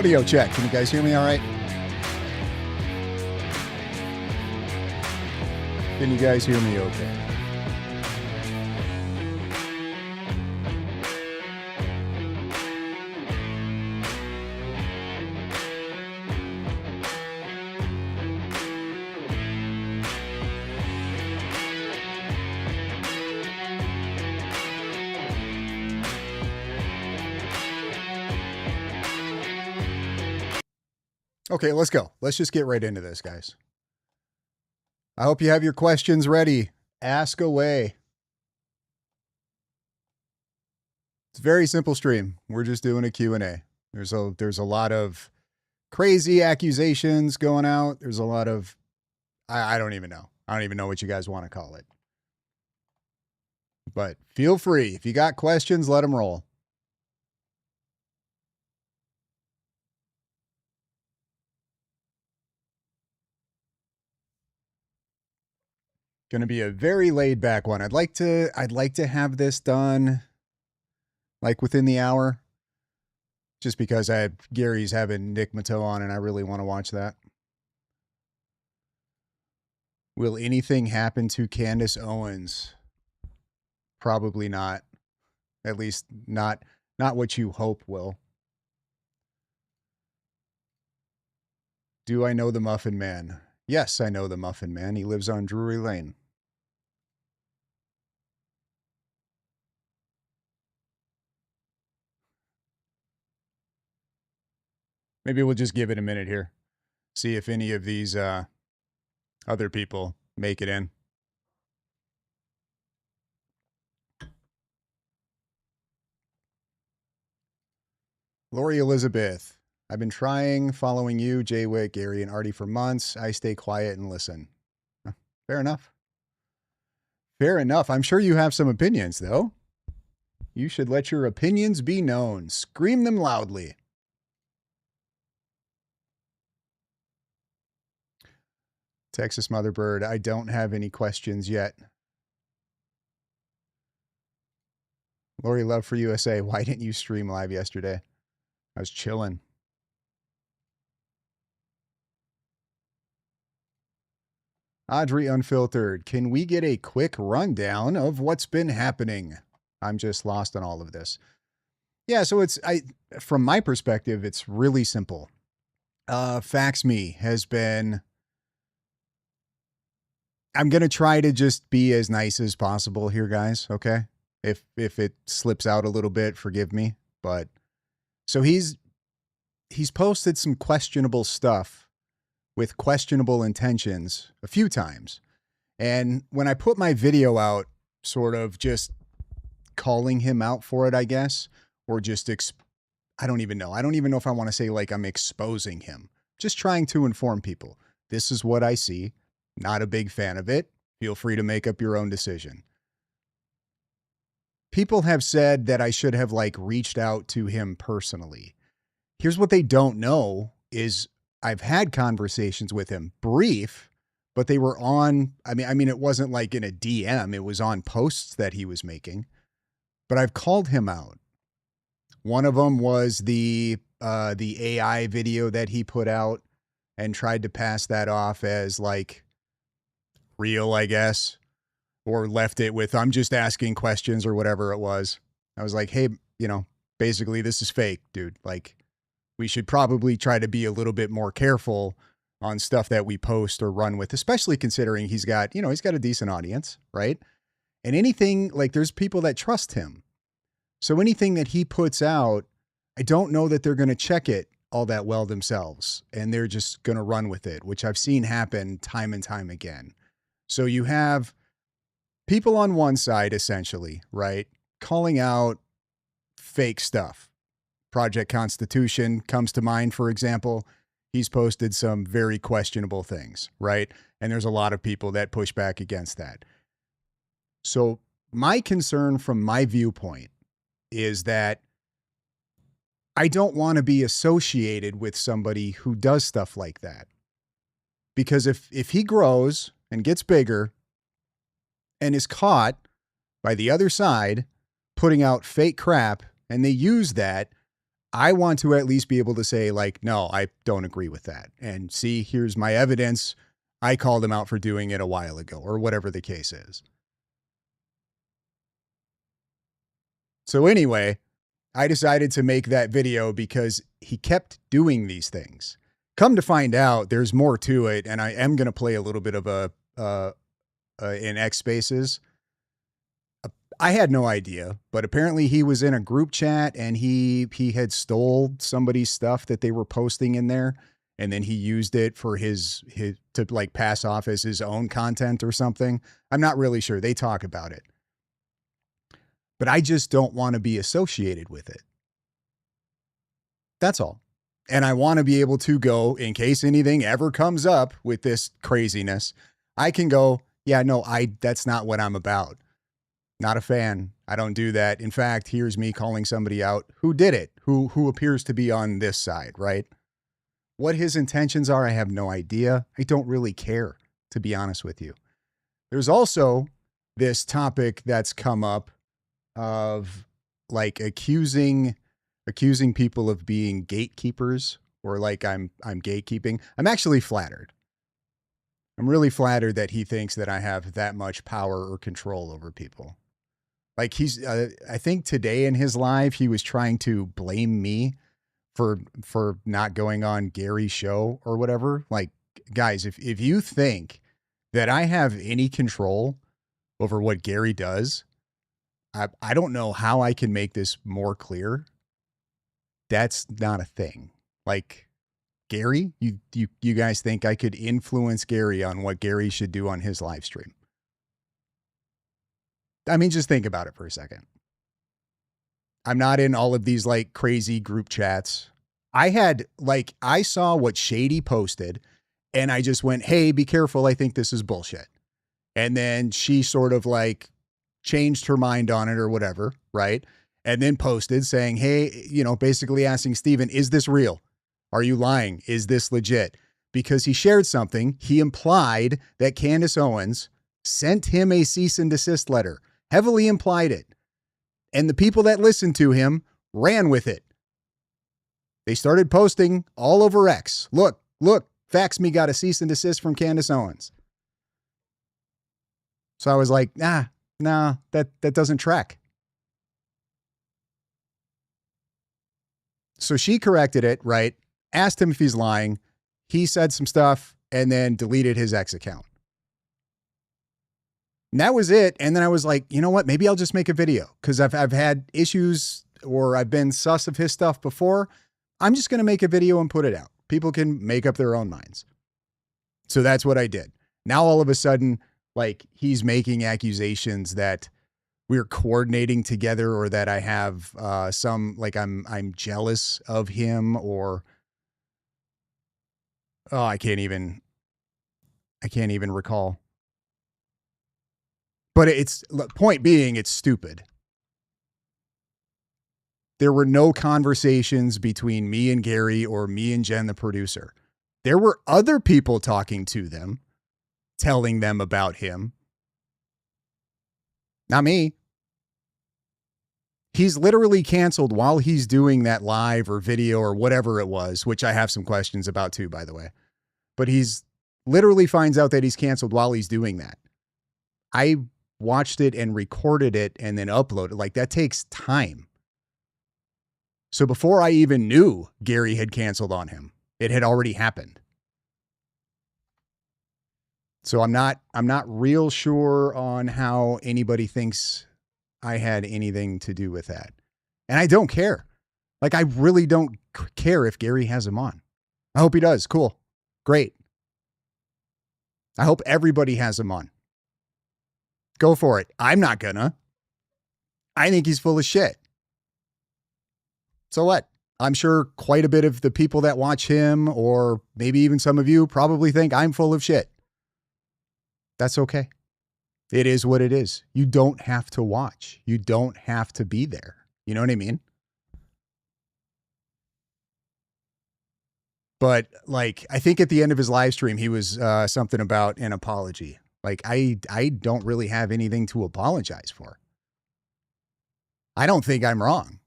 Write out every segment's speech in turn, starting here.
Audio check. Can you guys hear me all right? Can you guys hear me okay? Okay, let's go. Let's just get right into this, guys. I hope you have your questions ready. Ask away. It's a very simple stream. We're just doing a Q&A. There's a lot of crazy accusations going out. There's a lot of I don't even know. I don't even know what you guys want to call it. But feel free. If you got questions, let them roll. Going to be a very laid back one. I'd like to have this done like within the hour, just because Gary's having Nick Mateau on and I really want to watch that. Will anything happen to Candace Owens? Probably not. At least not what you hope will. Do I know the Muffin Man? Yes, I know the Muffin Man. He lives on Drury Lane. Maybe we'll just give it a minute here. See if any of these other people make it in. Lori Elizabeth. I've been following you, Jay Wick, Gary, and Artie for months. I stay quiet and listen. Fair enough. Fair enough. I'm sure you have some opinions, though. You should let your opinions be known. Scream them loudly. Texas Motherbird, I don't have any questions yet. Lori Love for USA, why didn't you stream live yesterday? I was chilling. Audrey Unfiltered, can we get a quick rundown of what's been happening? I'm just lost on all of this. Yeah, so from my perspective, it's really simple. FaxMe has been... I'm going to try to just be as nice as possible here, guys, okay? If it slips out a little bit, forgive me. But so he's posted some questionable stuff with questionable intentions a few times. And when I put my video out, sort of just calling him out for it, I guess, or just I don't even know. I don't even know if I want to say like I'm exposing him. Just trying to inform people. This is what I see. Not a big fan of it. Feel free to make up your own decision. People have said that I should have like reached out to him personally. Here's what they don't know is I've had conversations with him, brief, but they were on, I mean, it wasn't like in a DM. It was on posts that he was making, but I've called him out. One of them was the AI video that he put out and tried to pass that off as like real, I guess, or left it with, I'm just asking questions or whatever it was. I was like, hey, basically this is fake, dude. Like, we should probably try to be a little bit more careful on stuff that we post or run with, especially considering he's got a decent audience, right? And anything, like, there's people that trust him. So anything that he puts out, I don't know that they're going to check it all that well themselves, and they're just going to run with it, which I've seen happen time and time again. So you have people on one side, essentially, right, calling out fake stuff. Project Constitution comes to mind, for example. He's posted some very questionable things, right? And there's a lot of people that push back against that. So my concern from my viewpoint is that I don't want to be associated with somebody who does stuff like that. Because if he grows and gets bigger and is caught by the other side putting out fake crap and they use that, I want to at least be able to say, like, no, I don't agree with that. And see, here's my evidence. I called him out for doing it a while ago, or whatever the case is. So anyway, I decided to make that video because he kept doing these things. Come to find out, there's more to it, and I am going to play a little bit of in X Spaces. I had no idea, but apparently he was in a group chat and he had stole somebody's stuff that they were posting in there, and then he used it for his to like pass off as his own content or something. I'm not really sure. They talk about it. But I just don't want to be associated with it. That's all. And I want to be able to go, in case anything ever comes up with this craziness, I can go, yeah, no, that's not what I'm about. Not a fan. I don't do that. In fact, here's me calling somebody out who did it, who appears to be on this side, right? What his intentions are, I have no idea. I don't really care, to be honest with you. There's also this topic that's come up of like accusing people of being gatekeepers, or like I'm gatekeeping. I'm actually flattered. I'm really flattered that he thinks that I have that much power or control over people. Like I think today in his live, he was trying to blame me for not going on Gary's show or whatever. Like, guys, if you think that I have any control over what Gary does, I don't know how I can make this more clear. That's not a thing. Like, Gary, you guys think I could influence Gary on what Gary should do on his live stream? I mean, just think about it for a second. I'm not in all of these like crazy group chats. I saw what Shady posted and I just went, hey, be careful. I think this is bullshit. And then she sort of like changed her mind on it or whatever, right? And then posted saying, hey, basically asking Steven, is this real? Are you lying? Is this legit? Because he shared something. He implied that Candace Owens sent him a cease and desist letter, heavily implied it. And the people that listened to him ran with it. They started posting all over X. Look, Fax Me got a cease and desist from Candace Owens. So I was like, nah, that doesn't track. So she corrected it, right? Asked him if he's lying. He said some stuff and then deleted his X account. And that was it. And then I was like, you know what? Maybe I'll just make a video because I've had issues or I've been sus of his stuff before. I'm just going to make a video and put it out. People can make up their own minds. So that's what I did. Now, all of a sudden, like he's making accusations that we're coordinating together or that I have some, like I'm jealous of him or, oh, I can't even recall. But point being, it's stupid. There were no conversations between me and Gary or me and Jen, the producer. There were other people talking to them, telling them about him. Not me. He's literally canceled while he's doing that live or video or whatever it was, which I have some questions about too, by the way. But he's literally finds out that he's canceled while he's doing that. I watched it and recorded it and then uploaded. Like that takes time. So before I even knew Gary had canceled on him, it had already happened. So I'm not real sure on how anybody thinks I had anything to do with that. And I don't care. Like, I really don't care if Gary has him on. I hope he does. Cool. Great. I hope everybody has him on. Go for it. I'm not gonna. I think he's full of shit. So what? I'm sure quite a bit of the people that watch him, or maybe even some of you, probably think I'm full of shit. That's okay. It is what it is. You don't have to watch. You don't have to be there. You know what I mean? But like, I think at the end of his live stream, he was something about an apology. Like, I don't really have anything to apologize for. I don't think I'm wrong.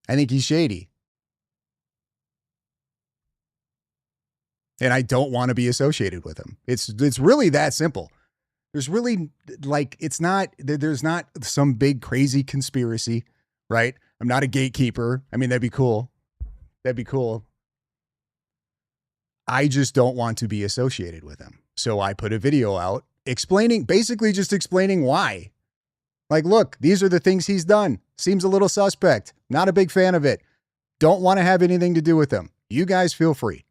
I think he's shady. And I don't want to be associated with him. It's really that simple. There's really there's not some big crazy conspiracy, right? I'm not a gatekeeper. I mean, that'd be cool. That'd be cool. I just don't want to be associated with him. So I put a video out basically just explaining why. Like, look, these are the things he's done. Seems a little suspect. Not a big fan of it. Don't want to have anything to do with him. You guys feel free.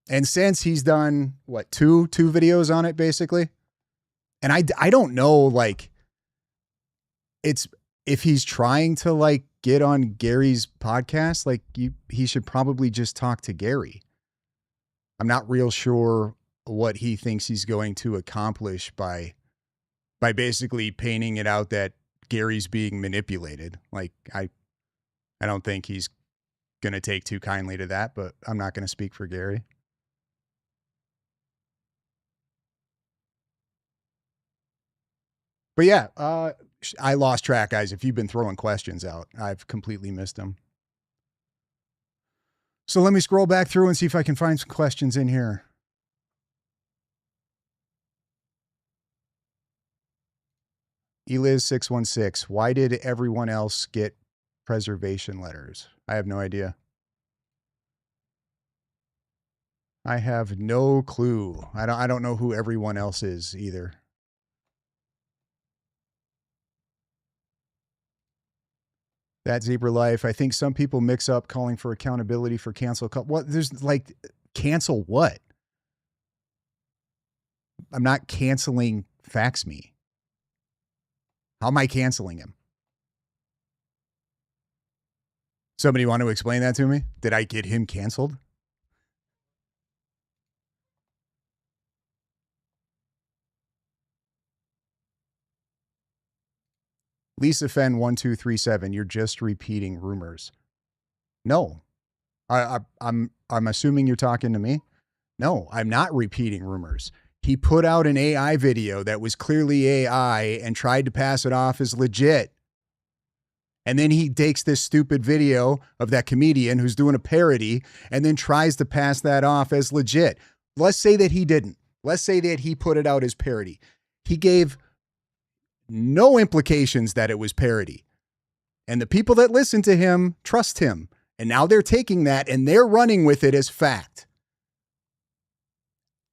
And since he's done, two videos on it, basically. And I don't know, if he's trying to, get on Gary's podcast, he should probably just talk to Gary. I'm not real sure what he thinks he's going to accomplish by basically painting it out that Gary's being manipulated. I don't think he's going to take too kindly to that, but I'm not going to speak for Gary. But yeah, I lost track, guys. If you've been throwing questions out, I've completely missed them. So let me scroll back through and see if I can find some questions in here. Eliz616, why did everyone else get preservation letters? I have no idea. I have no clue. I don't know who everyone else is either. That Zebra Life. I think some people mix up calling for accountability for cancel. What? There's cancel what? I'm not canceling Fax Me. How am I canceling him? Somebody want to explain that to me? Did I get him canceled? Lisa Fenn 1237, you're just repeating rumors. No. I'm assuming you're talking to me. No, I'm not repeating rumors. He put out an AI video that was clearly AI and tried to pass it off as legit. And then he takes this stupid video of that comedian who's doing a parody and then tries to pass that off as legit. Let's say that he didn't. Let's say that he put it out as parody. He gave no implications that it was parody. And the people that listen to him trust him. And now they're taking that and they're running with it as fact.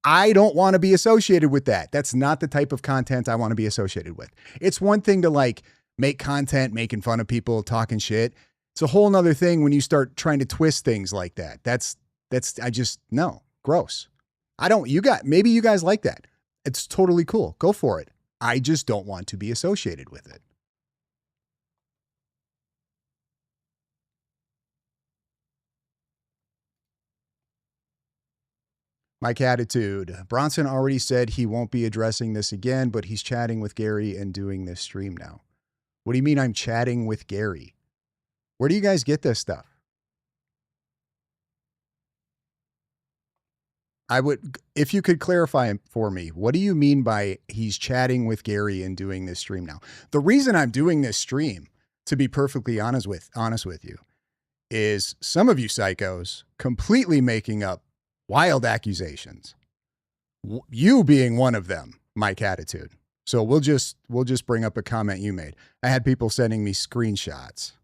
I don't want to be associated with that. That's not the type of content I want to be associated with. It's one thing to make content, making fun of people, talking shit. It's a whole nother thing when you start trying to twist things like that. No, gross. Maybe you guys like that. It's totally cool. Go for it. I just don't want to be associated with it. Mike Attitude. Bronson already said he won't be addressing this again, but he's chatting with Gary and doing this stream now. What do you mean I'm chatting with Gary? Where do you guys get this stuff? If you could clarify for me, what do you mean by he's chatting with Gary and doing this stream now? The reason I'm doing this stream, to be perfectly honest with you, is some of you psychos completely making up wild accusations. You being one of them, Mike Attitude. So we'll just bring up a comment you made. I had people sending me screenshots.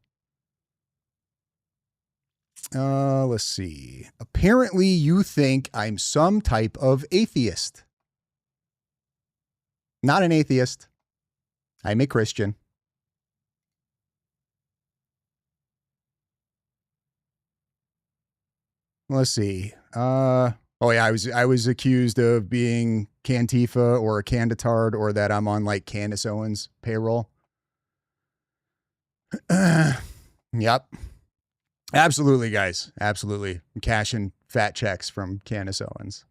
Let's see. Apparently you think I'm some type of atheist. Not an atheist. I'm a Christian. Let's see. Oh yeah, I was accused of being Cantifa or a Canditard, or that I'm on Candace Owens' payroll. Yep. Absolutely, guys. Absolutely. I'm cashing fat checks from Candace Owens.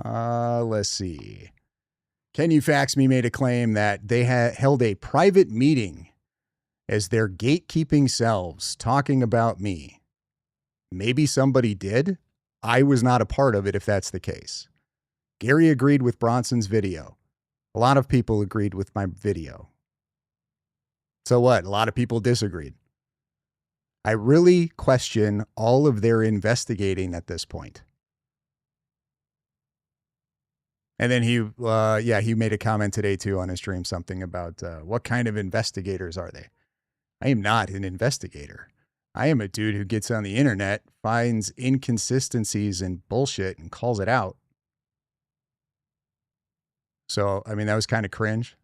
Let's see. Can You Fax Me made a claim that they held a private meeting as their gatekeeping selves talking about me. Maybe somebody did. I was not a part of it if that's the case. Gary agreed with Bronson's video. A lot of people agreed with my video. So what? A lot of people disagreed. I really question all of their investigating at this point. And then he made a comment today too on his stream, something about what kind of investigators are they? I am not an investigator. I am a dude who gets on the internet, finds inconsistencies and bullshit and calls it out. So, I mean, that was kind of cringe.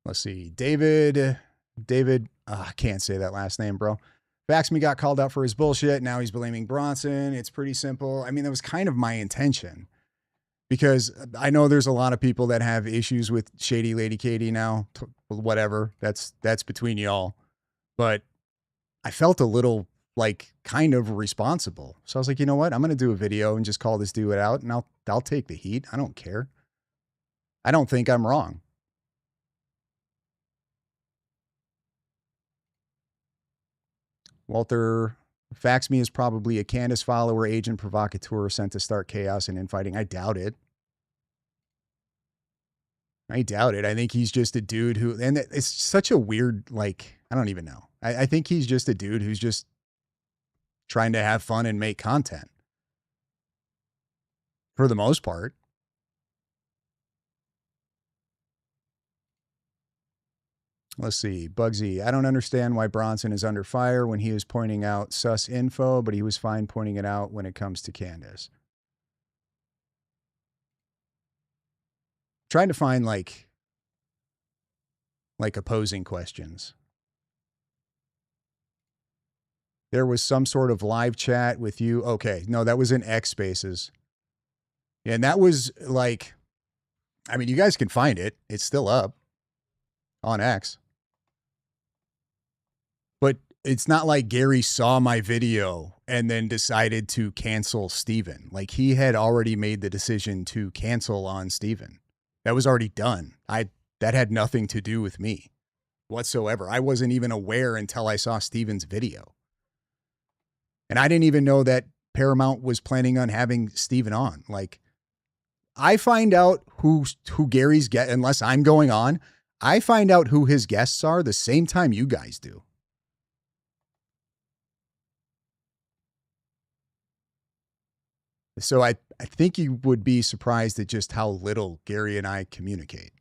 Let's see. David, I can't say that last name, bro. Faxme got called out for his bullshit. Now he's blaming Bronson. It's pretty simple. I mean, that was kind of my intention because I know there's a lot of people that have issues with Shady Lady Katie now. Whatever. That's between y'all. But I felt a little like kind of responsible. So I was like, you know what? I'm going to do a video and just call this dude out and I'll take the heat. I don't care. I don't think I'm wrong. Walter, Faxme is probably a Candace follower, agent, provocateur sent to start chaos and infighting. I doubt it. I doubt it. I think he's just a dude who, and it's such a weird, like, I don't even know. I think he's just a dude who's just trying to have fun and make content. For the most part. Let's see. Bugsy, I don't understand why Bronson is under fire when he is pointing out sus info, but he was fine pointing it out when it comes to Candace. Trying to find like opposing questions. There was some sort of live chat with you. Okay. No, that was in X Spaces. And that was like, I mean, you guys can find it. It's still up on X. But it's not like Gary saw my video and then decided to cancel Steven. Like he had already made the decision to cancel on Steven. That was already done. That had nothing to do with me whatsoever. I wasn't even aware until I saw Steven's video. And I didn't even know that Paramount was planning on having Steven on. Like I find out who Gary's get unless I'm going on. I find out who his guests are the same time you guys do. So I think you would be surprised at just how little Gary and I communicate.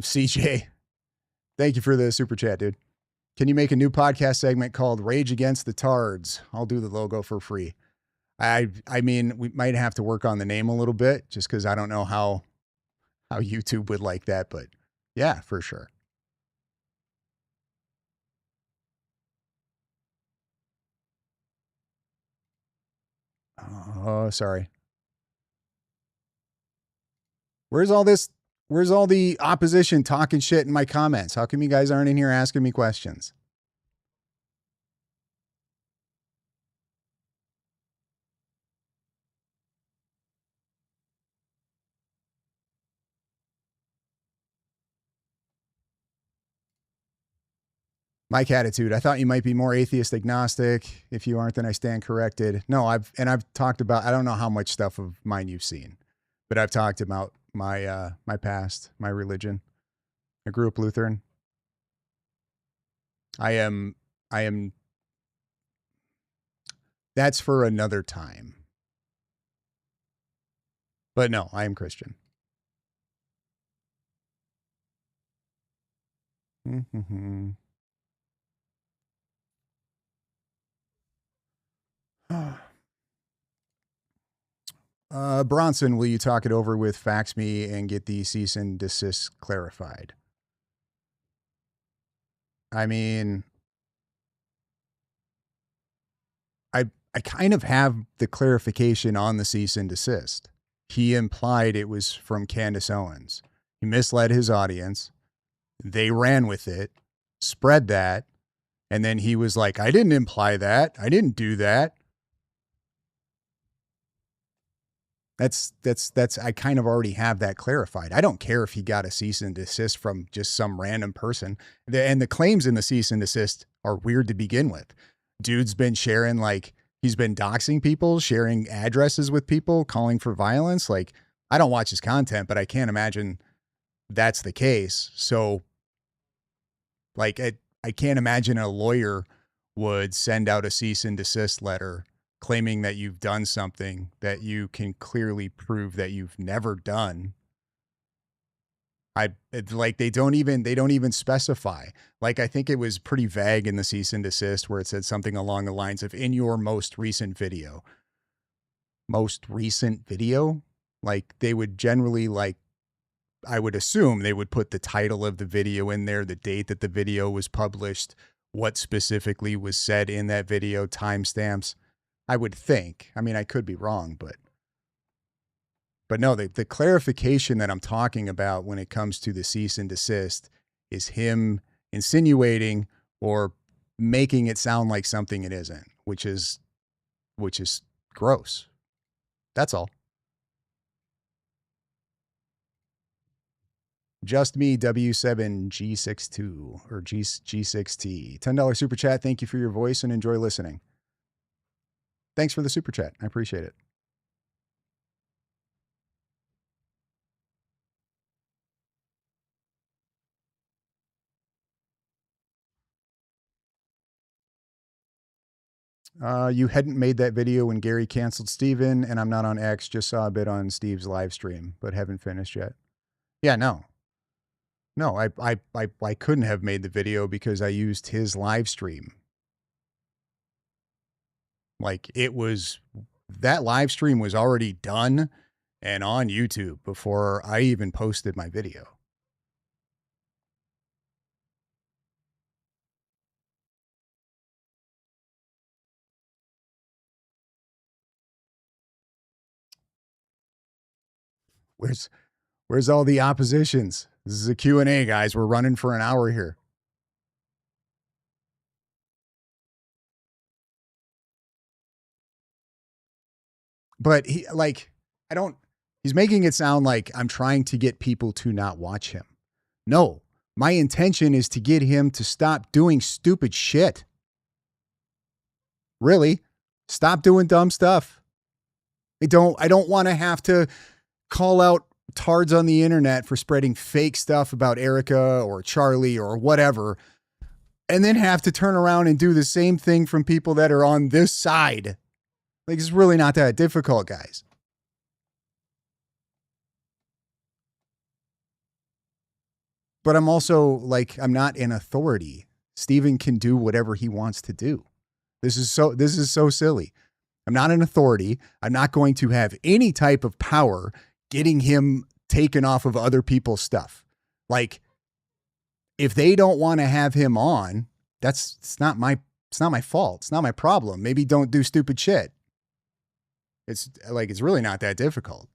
CJ, thank you for the super chat, dude. Can you make a new podcast segment called Rage Against the Tards? I'll do the logo for free. I mean, we might have to work on the name a little bit just because I don't know how YouTube would like that, but yeah, for sure. Oh, sorry. Where's all the opposition talking shit in my comments? How come you guys aren't in here asking me questions? Mike Attitude, I thought you might be more atheist agnostic. If you aren't, then I stand corrected. No, I've talked about, I don't know how much stuff of mine you've seen, but I've talked about my my past, my religion. I grew up Lutheran. I am that's for another time. But no, I am Christian. Mm-hmm. Bronson, will you talk it over with Faxme and get the cease and desist clarified? I mean, I kind of have the clarification on the cease and desist. He implied it was from Candace Owens. He misled his audience. They ran with it, spread that, and then he was like, I didn't imply that. I didn't do that. I kind of already have that clarified. I don't care if he got a cease and desist from just some random person. And the claims in the cease and desist are weird to begin with. Dude's been sharing, like, he's been doxing people, sharing addresses with people, calling for violence. Like, I don't watch his content, but I can't imagine that's the case. So, like, I can't imagine a lawyer would send out a cease and desist letter claiming that you've done something that you can clearly prove that you've never done. Like they don't even specify. Like, I think it was pretty vague in the cease and desist where it said something along the lines of in your most recent video. Most recent video? Like, they would generally, like, I would assume they would put the title of the video in there, the date that the video was published, what specifically was said in that video, timestamps. I would think. I mean, I could be wrong, but no, the clarification that I'm talking about when it comes to the cease and desist is him insinuating or making it sound like something it isn't, which is gross. That's all. Just me, W7G62 or G6T. $10 super chat. Thank you for your voice and enjoy listening. Thanks for the super chat. I appreciate it. You hadn't made that video when Gary canceled Steven, and I'm not on X. Just saw a bit on Steve's live stream, but haven't finished yet. Yeah, no. No, I couldn't have made the video because I used his live stream. Like, that live stream was already done and on YouTube before I even posted my video. Where's all the oppositions? This is a Q&A, guys. We're running for an hour here. But he's making it sound like I'm trying to get people to not watch him. No, my intention is to get him to stop doing stupid shit. Really, stop doing dumb stuff. I don't want to have to call out tards on the internet for spreading fake stuff about Erica or Charlie or whatever, and then have to turn around and do the same thing from people that are on this side. Like, it's really not that difficult, guys. But I'm also, like, I'm not an authority. Steven can do whatever he wants to do. This is so silly. I'm not an authority. I'm not going to have any type of power getting him taken off of other people's stuff. Like, if they don't want to have him on, it's not my fault. It's not my problem. Maybe don't do stupid shit. It's really not that difficult.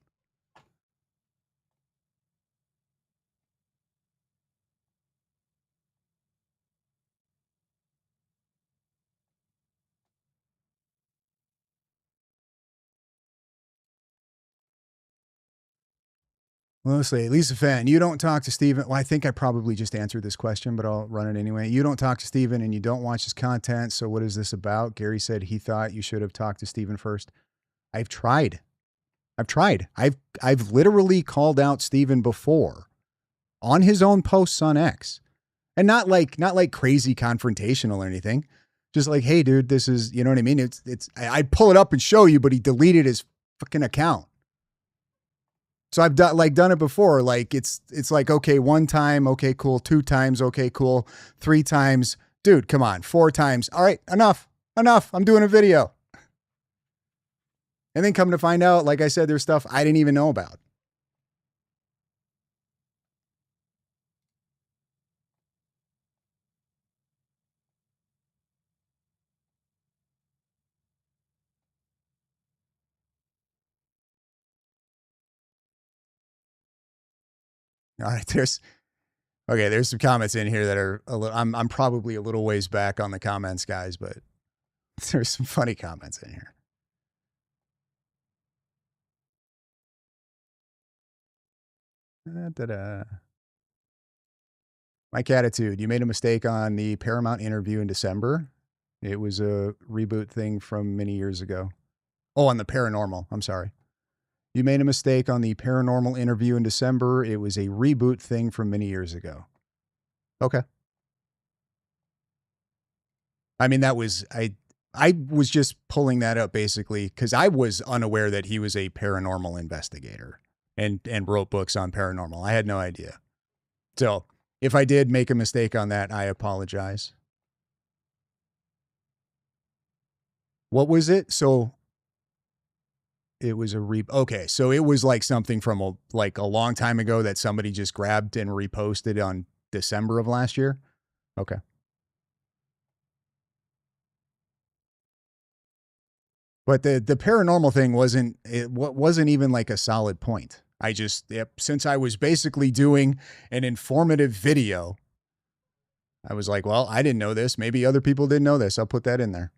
Mostly, Lisa Fan, you don't talk to Steven. Well, I think I probably just answered this question, but I'll run it anyway. You don't talk to Steven and you don't watch his content. So what is this about? Gary said he thought you should have talked to Steven first. I've tried. I've literally called out Steven before on his own posts on X. And not like crazy confrontational or anything. Just like, hey, dude, this is, you know what I mean? I'd pull it up and show you, but he deleted his fucking account. So I've done it before. Like, it's like, okay, 1 time, okay, cool. 2 times, okay, cool. 3 times, dude, come on. 4 times, all right, enough. I'm doing a video. And then come to find out, like I said, there's stuff I didn't even know about. All right, there's some comments in here that are a little, I'm probably a little ways back on the comments, guys, but there's some funny comments in here. Da-da. Mike Attitude, you made a mistake on the Paramount interview in December. It was a reboot thing from many years ago. Oh, on the paranormal. I'm sorry. You made a mistake on the paranormal interview in December. It was a reboot thing from many years ago. Okay. I mean, I was just pulling that up basically because I was unaware that he was a paranormal investigator and wrote books on paranormal. I had no idea. So if I did make a mistake on that, I apologize. What was it? So it was okay. So it was like something from a long time ago that somebody just grabbed and reposted on December of last year. Okay. But the paranormal thing wasn't even like a solid point. Since I was basically doing an informative video, I was like, well, I didn't know this. Maybe other people didn't know this. I'll put that in there.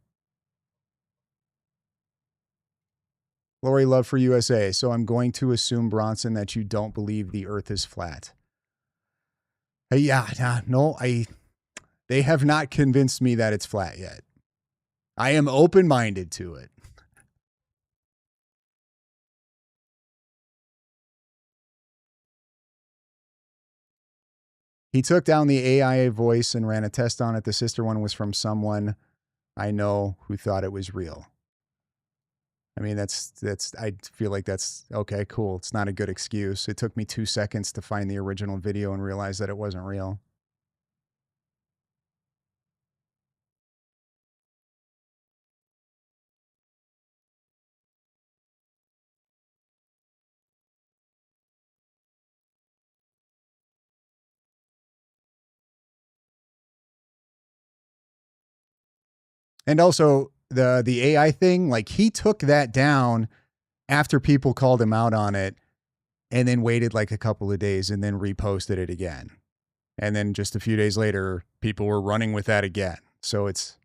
Lori Love for USA. So I'm going to assume, Bronson, that you don't believe the earth is flat. They have not convinced me that it's flat yet. I am open-minded to it. He took down the AI voice and ran a test on it. The sister one was from someone I know who thought it was real. I mean, I feel like that's okay, cool. It's not a good excuse. It took me 2 seconds to find the original video and realize that it wasn't real. And also the AI thing, like he took that down after people called him out on it and then waited like a couple of days and then reposted it again. And then just a few days later, people were running with that again. So it's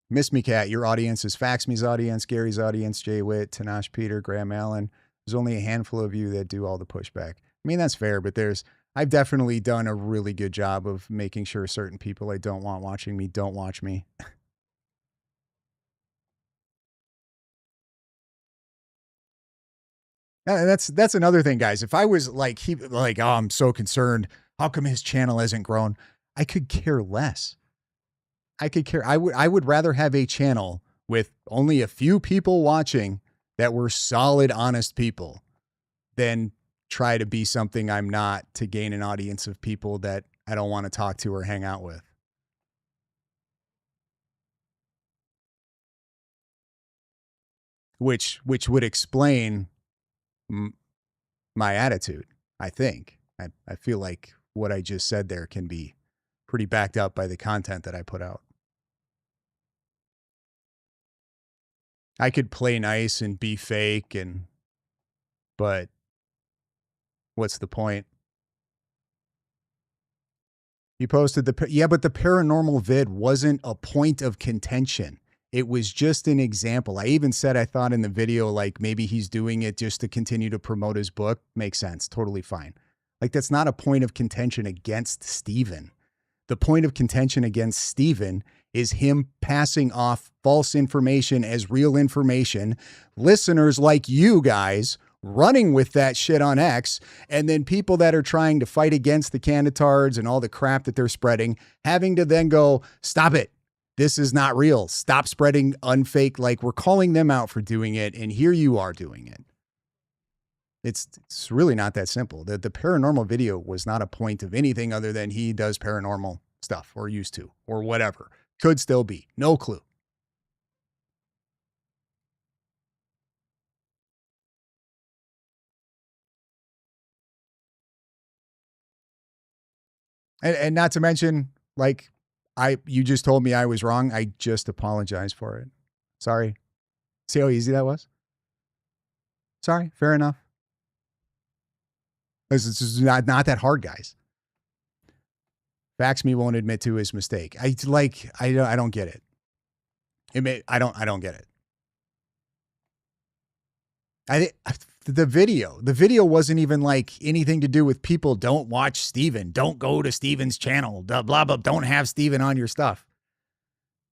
Miss Me Cat, your audience is Fax Me's audience, Gary's audience, Jay Witt, Tanash Peter, Graham Allen. There's only a handful of you that do all the pushback. I mean, that's fair, but I've definitely done a really good job of making sure certain people I don't want watching me don't watch me. And that's another thing, guys. If I was like oh, I'm so concerned. How come his channel hasn't grown? I could care less. I would rather have a channel with only a few people watching that were solid, honest people than try to be something I'm not to gain an audience of people that I don't want to talk to or hang out with. Which would explain my attitude, I think. I feel like what I just said there can be pretty backed up by the content that I put out. I could play nice and be fake but what's the point? You posted but the paranormal vid wasn't a point of contention. It was just an example. I even said I thought in the video, like maybe he's doing it just to continue to promote his book. Makes sense. Totally fine. Like that's not a point of contention against Steven. The point of contention against Steven is him passing off false information as real information. Listeners like you guys running with that shit on X, and then people that are trying to fight against the Canitards and all the crap that they're spreading, having to then go, stop it. This is not real. Stop spreading unfake. Like we're calling them out for doing it, and here you are doing it. It's really not that simple. The paranormal video was not a point of anything other than he does paranormal stuff or used to or whatever. Could still be. No clue. And not to mention, like, you just told me I was wrong. I just apologized for it. Sorry. See how easy that was? Sorry. Fair enough. This is not that hard, guys. Fax Me won't admit to his mistake. I don't get it. I don't get it. The video wasn't even like anything to do with people don't watch Steven, don't go to Steven's channel, blah, blah, blah, don't have Steven on your stuff.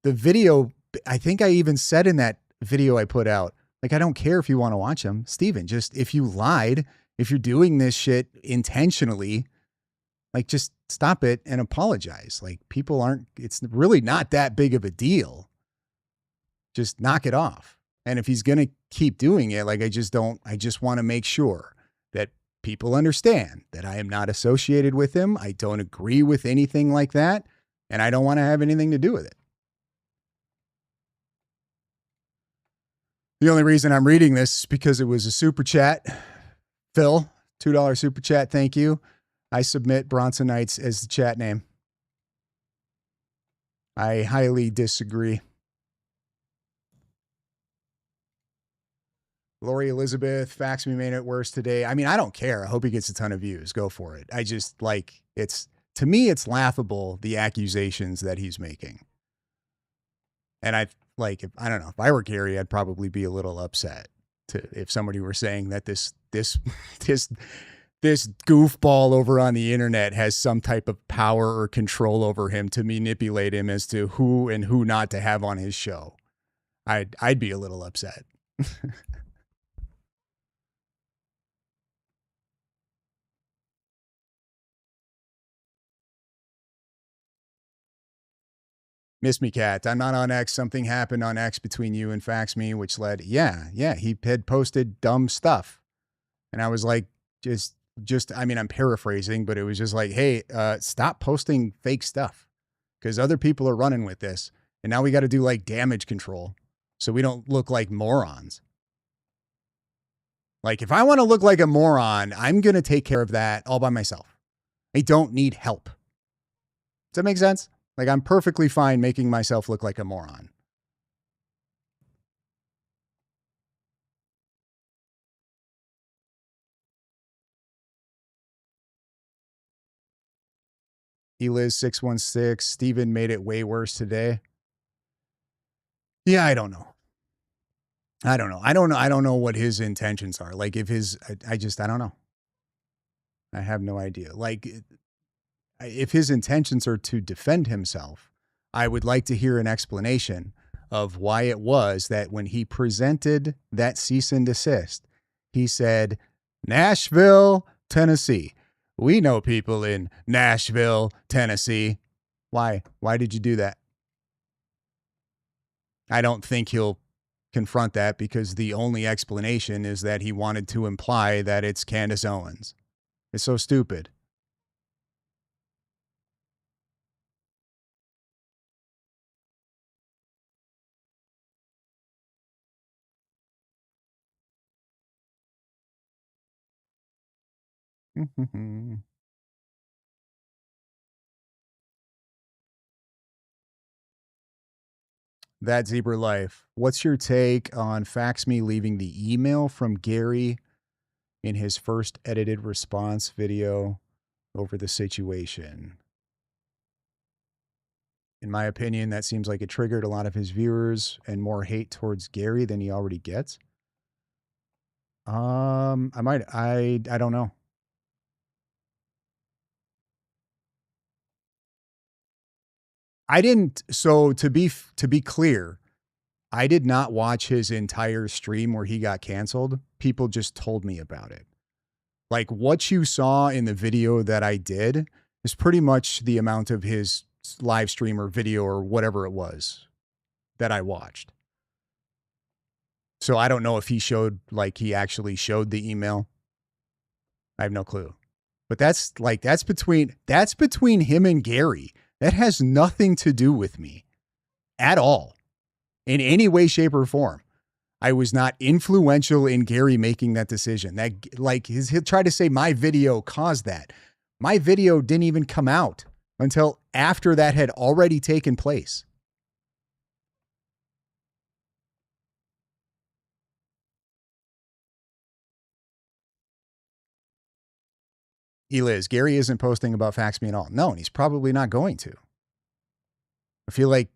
The video, I think I even said in that video I put out, like, I don't care if you want to watch him, Steven, just if you lied, if you're doing this shit intentionally, like, just stop it and apologize. Like, it's really not that big of a deal. Just knock it off. And if he's going to keep doing it, like, I just want to make sure that people understand that I am not associated with him. I don't agree with anything like that. And I don't want to have anything to do with it. The only reason I'm reading this is because it was a super chat. Phil, $2 super chat. Thank you. I submit Bronsonites as the chat name. I highly disagree. Lori Elizabeth, fax me made it worse today. I mean, I don't care. I hope he gets a ton of views. Go for it. I just to me, it's laughable, the accusations that he's making. And I don't know, if I were Gary, I'd probably be a little upset if somebody were saying that this goofball over on the internet has some type of power or control over him to manipulate him as to who and who not to have on his show. I'd be a little upset. Miss me, Cat. I'm not on X. Something happened on X between you and Fax Me, which led, yeah, he had posted dumb stuff. And I was like, I mean, I'm paraphrasing, but it was just like, hey, stop posting fake stuff because other people are running with this. And now we got to do like damage control so we don't look like morons. Like, if I want to look like a moron, I'm going to take care of that all by myself. I don't need help. Does that make sense? Like, I'm perfectly fine making myself look like a moron. Eliz616, Steven made it way worse today. Yeah, I don't know. I don't know what his intentions are. Like, if I don't know. I have no idea. Like, if his intentions are to defend himself, I would like to hear an explanation of why it was that when he presented that cease and desist, he said, Nashville, Tennessee. We know people in Nashville, Tennessee. Why? Why did you do that? I don't think he'll confront that because the only explanation is that he wanted to imply that it's Candace Owens. It's so stupid. That Zebra Life. What's your take on Fax Me leaving the email from Gary in his first edited response video over the situation? In my opinion, that seems like it triggered a lot of his viewers and more hate towards Gary than he already gets. I don't know. I didn't. So to be clear, I did not watch his entire stream where he got canceled. People just told me about it. Like, what you saw in the video that I did is pretty much the amount of his live stream or video or whatever it was that I watched. So I don't know if he actually showed the email. I have no clue. But that's between him and Gary. That has nothing to do with me at all in any way, shape, or form. I was not influential in Gary making that decision. He'll try to say my video caused that. My video didn't even come out until after that had already taken place. Eliz, Gary isn't posting about Fax Me at all. No, and he's probably not going to. I feel like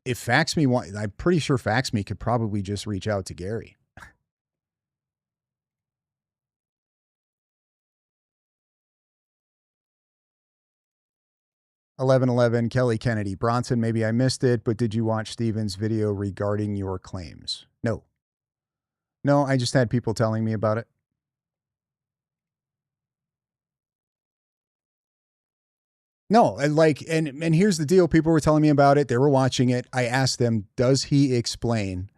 if FaxMe want, I'm pretty sure FaxMe could probably just reach out to Gary. (1111) Kelly Kennedy Bronson. Maybe I missed it, but did you watch Steven's video regarding your claims? No. No, I just had people telling me about it. No, and here's the deal. People were telling me about it. They were watching it. I asked them, does he explain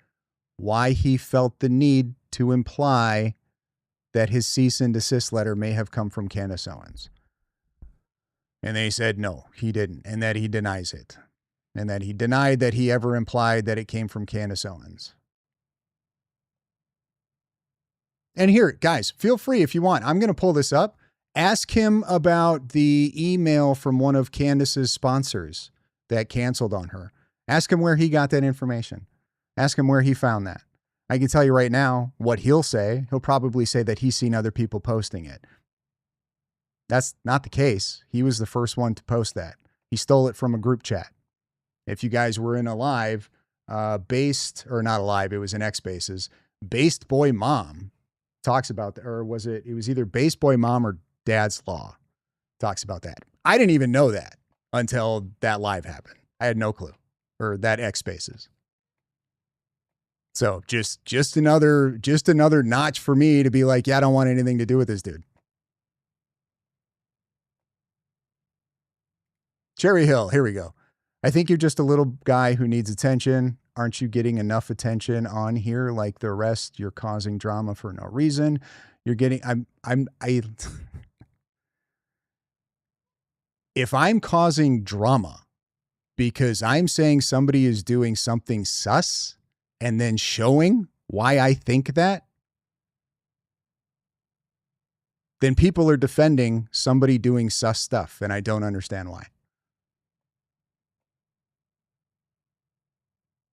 why he felt the need to imply that his cease and desist letter may have come from Candace Owens? And they said, no, he didn't. And that he denies it. And that he denied that he ever implied that it came from Candace Owens. And here, guys, feel free if you want. I'm going to pull this up. Ask him about the email from one of Candace's sponsors that canceled on her. Ask him where he got that information. Ask him where he found that. I can tell you right now what he'll say. He'll probably say that he's seen other people posting it. That's not the case. He was the first one to post that. He stole it from a group chat. If you guys were in a live, Based, or not a live, it was an X Spaces, Based Boy Mom talks about, or was it was either Based Boy Mom or Dad's Law talks about that. I didn't even know that until that live happened. I had no clue, or that X Spaces. So just another notch for me to be like, yeah, I don't want anything to do with this dude. Cherry Hill, here we go. I think you're just a little guy who needs attention. Aren't you getting enough attention on here? Like the rest, you're causing drama for no reason. You're getting, if I'm causing drama because I'm saying somebody is doing something sus and then showing why I think that, then people are defending somebody doing sus stuff, and I don't understand why.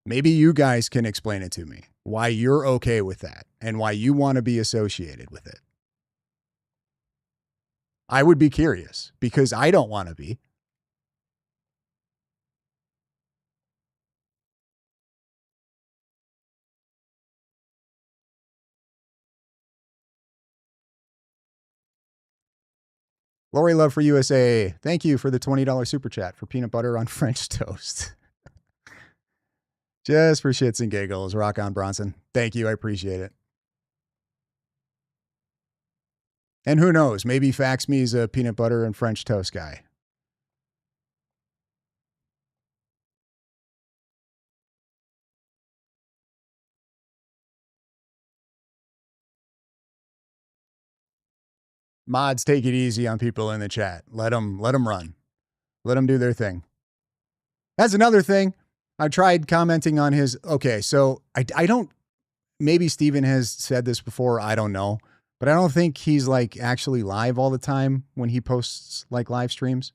Maybe you guys can explain it to me, why you're okay with that and why you want to be associated with it. I would be curious because I don't want to be. Lori Love for USA. Thank you for the $20 super chat for peanut butter on French toast. Just for shits and giggles. Rock on, Bronson. Thank you. I appreciate it. And who knows? Maybe FaxMe is a peanut butter and French toast guy. Mods, take it easy on people in the chat. Let them run. Let them do their thing. That's another thing. I tried commenting on his. Okay, so I don't. Maybe Steven has said this before. I don't know. But I don't think he's like actually live all the time when he posts like live streams.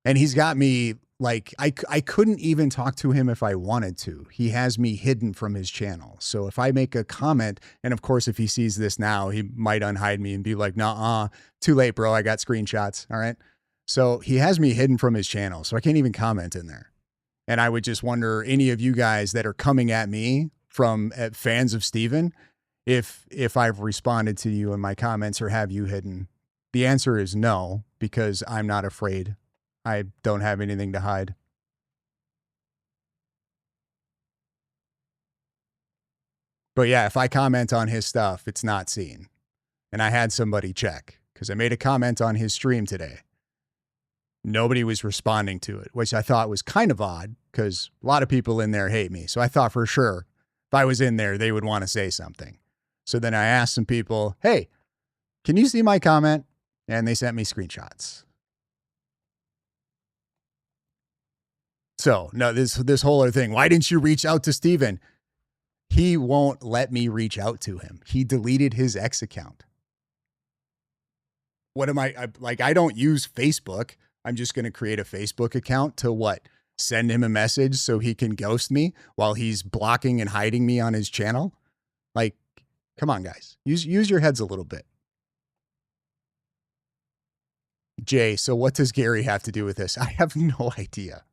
And he's got me like, I couldn't even talk to him if I wanted to. He has me hidden from his channel. So if I make a comment, and of course, if he sees this now, he might unhide me and be like, nah, too late, bro. I got screenshots. All right. So he has me hidden from his channel. So I can't even comment in there. And I would just wonder, any of you guys that are coming at me from fans of Steven, if I've responded to you in my comments or have you hidden. The answer is no, because I'm not afraid. I don't have anything to hide. But yeah, if I comment on his stuff, it's not seen. And I had somebody check because I made a comment on his stream today. Nobody was responding to it, which I thought was kind of odd because a lot of people in there hate me. So I thought for sure if I was in there, they would want to say something. So then I asked some people, hey, can you see my comment? And they sent me screenshots. So no, this whole other thing. Why didn't you reach out to Steven? He won't let me reach out to him. He deleted his X account. What am I like? I don't use Facebook. I'm just going to create a Facebook account to what? Send him a message so he can ghost me while he's blocking and hiding me on his channel? Like, come on, guys. Use your heads a little bit. Jay, so what does Gary have to do with this? I have no idea.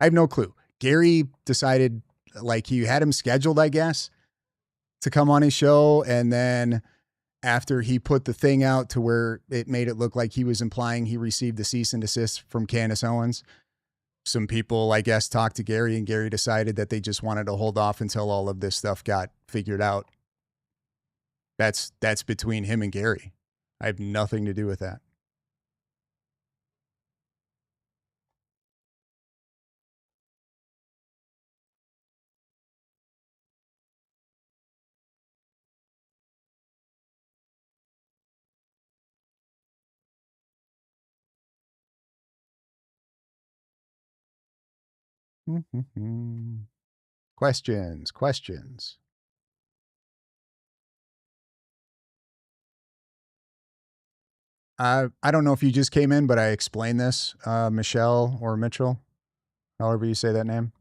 I have no clue. Gary decided, like, he had him scheduled, I guess, to come on his show. And then after he put the thing out to where it made it look like he was implying he received the cease and desist from Candace Owens, some people, I guess, talked to Gary, and Gary decided that they just wanted to hold off until all of this stuff got figured out. That's between him and Gary. I have nothing to do with that. Questions. I don't know if you just came in, but I explained this, Michelle or Mitchell, however you say that name.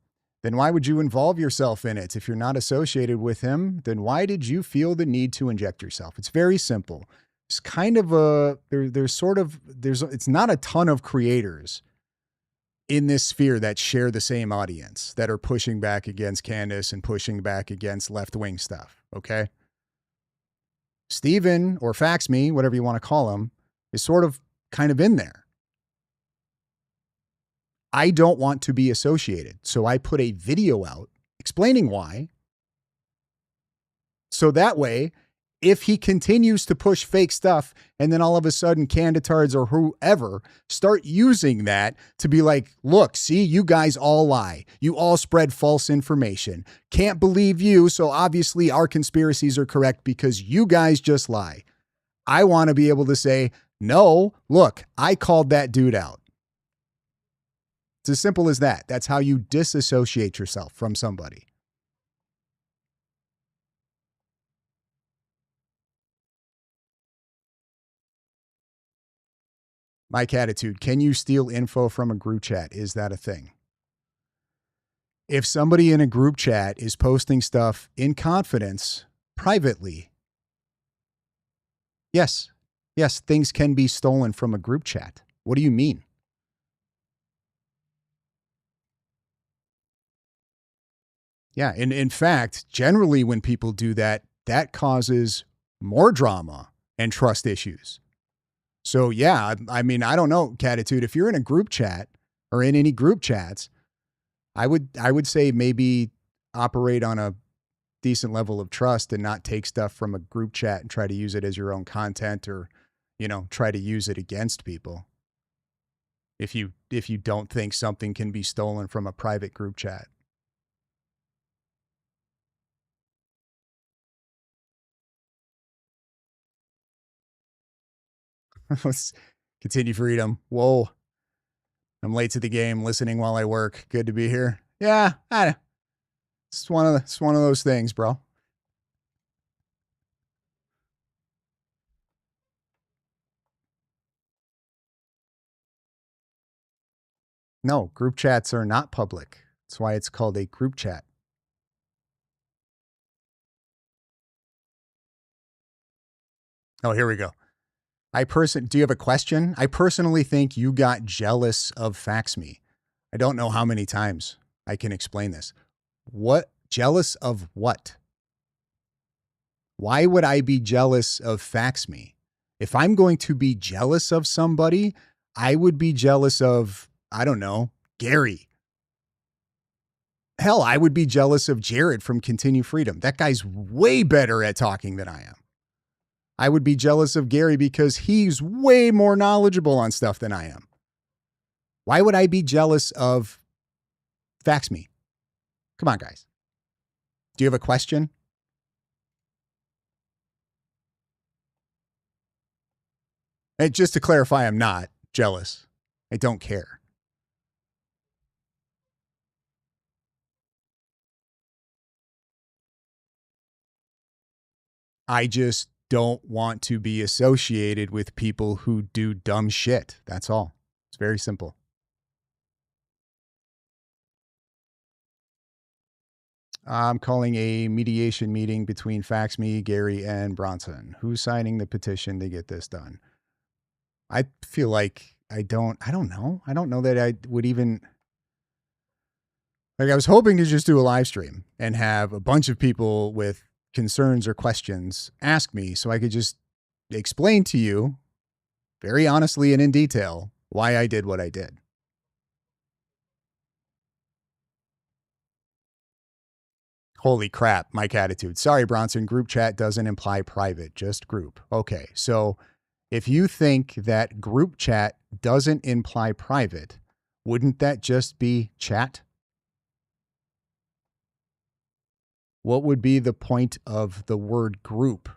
Then why would you involve yourself in it? If you're not associated with him, then why did you feel the need to inject yourself? It's very simple. It's kind of it's not a ton of creators in this sphere that share the same audience, that are pushing back against Candace and pushing back against left-wing stuff. Okay. Steven, or Fax Me, whatever you want to call him, is sort of kind of in there. I don't want to be associated. So I put a video out explaining why. So that way, if he continues to push fake stuff and then all of a sudden Canditards or whoever start using that to be like, look, see, you guys all lie. You all spread false information. Can't believe you. So obviously our conspiracies are correct because you guys just lie. I want to be able to say, no, look, I called that dude out. It's as simple as that. That's how you disassociate yourself from somebody. Mike Attitude, can you steal info from a group chat? Is that a thing? If somebody in a group chat is posting stuff in confidence, privately, yes, things can be stolen from a group chat. What do you mean? Yeah, and in fact, generally when people do that, that causes more drama and trust issues. So yeah, I mean, I don't know, Catitude, if you're in a group chat or in any group chats, I would say maybe operate on a decent level of trust and not take stuff from a group chat and try to use it as your own content, or, try to use it against people. If you don't think something can be stolen from a private group chat. Let's continue freedom. Whoa. I'm late to the game, listening while I work. Good to be here. Yeah, it's one of those things, bro. No, group chats are not public. That's why it's called a group chat. Oh, here we go. Do you have a question? I personally think you got jealous of Fax Me. I don't know how many times I can explain this. What? Jealous of what? Why would I be jealous of Fax Me? If I'm going to be jealous of somebody, I would be jealous of, I don't know, Gary. Hell, I would be jealous of Jared from Continue Freedom. That guy's way better at talking than I am. I would be jealous of Gary because he's way more knowledgeable on stuff than I am. Why would I be jealous of Fax Me? Come on, guys. Do you have a question? And just to clarify, I'm not jealous. I don't care. I just don't want to be associated with people who do dumb shit. That's all. It's very simple. I'm calling a mediation meeting between Fax Me, Gary, and Bronson. Who's signing the petition to get this done? I feel like I don't know. I don't know that I would even. Like I was hoping to just do a live stream and have a bunch of people with concerns or questions ask me so I could just explain to you very honestly and in detail why I did what I did. Holy crap, Mike Attitude. Sorry, Bronson. Group chat doesn't imply private, just group. Okay, so if you think that group chat doesn't imply private, wouldn't that just be chat? What would be the point of the word group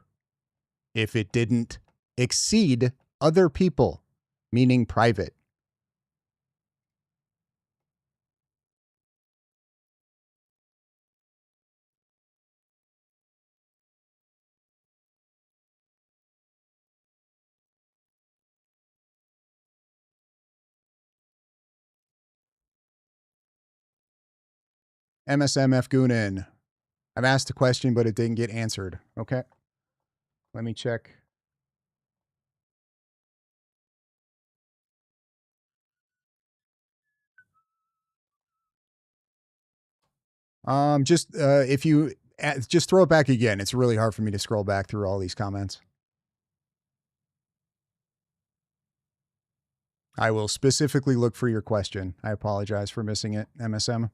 if it didn't exceed other people, meaning private? MSMF Goonin. I've asked a question, but it didn't get answered. Okay. Let me check. Just if you just throw it back again. It's really hard for me to scroll back through all these comments. I will specifically look for your question. I apologize for missing it, MSM.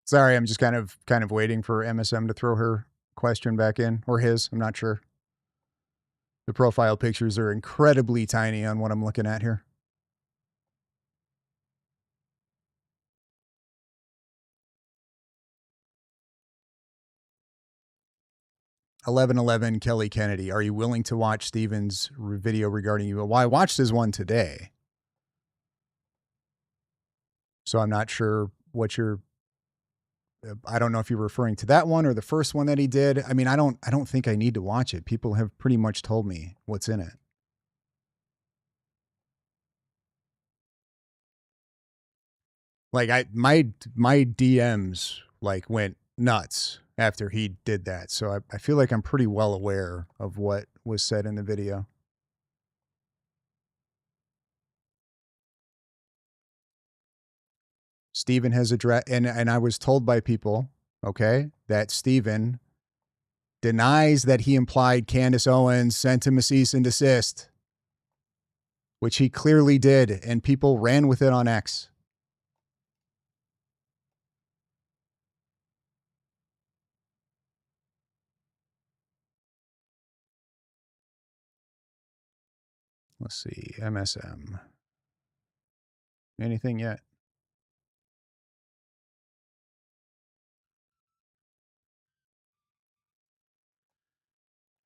Sorry, I'm just kind of waiting for MSM to throw her question back in or his. I'm not sure. The profile pictures are incredibly tiny on what I'm looking at here. 1111 Kelly Kennedy. Are you willing to watch Steven's video regarding you? Well, I watched his one today. So I'm not sure what you're I don't know if you're referring to that one or the first one that he did. I mean, I don't think I need to watch it. People have pretty much told me what's in it. Like my DMs like went nuts after he did that. So I feel like I'm pretty well aware of what was said in the video. Steven has addressed and I was told by people, okay, that Steven denies that he implied Candace Owens sent him a cease and desist, which he clearly did, and people ran with it on X. Let's see, MSM. Anything yet?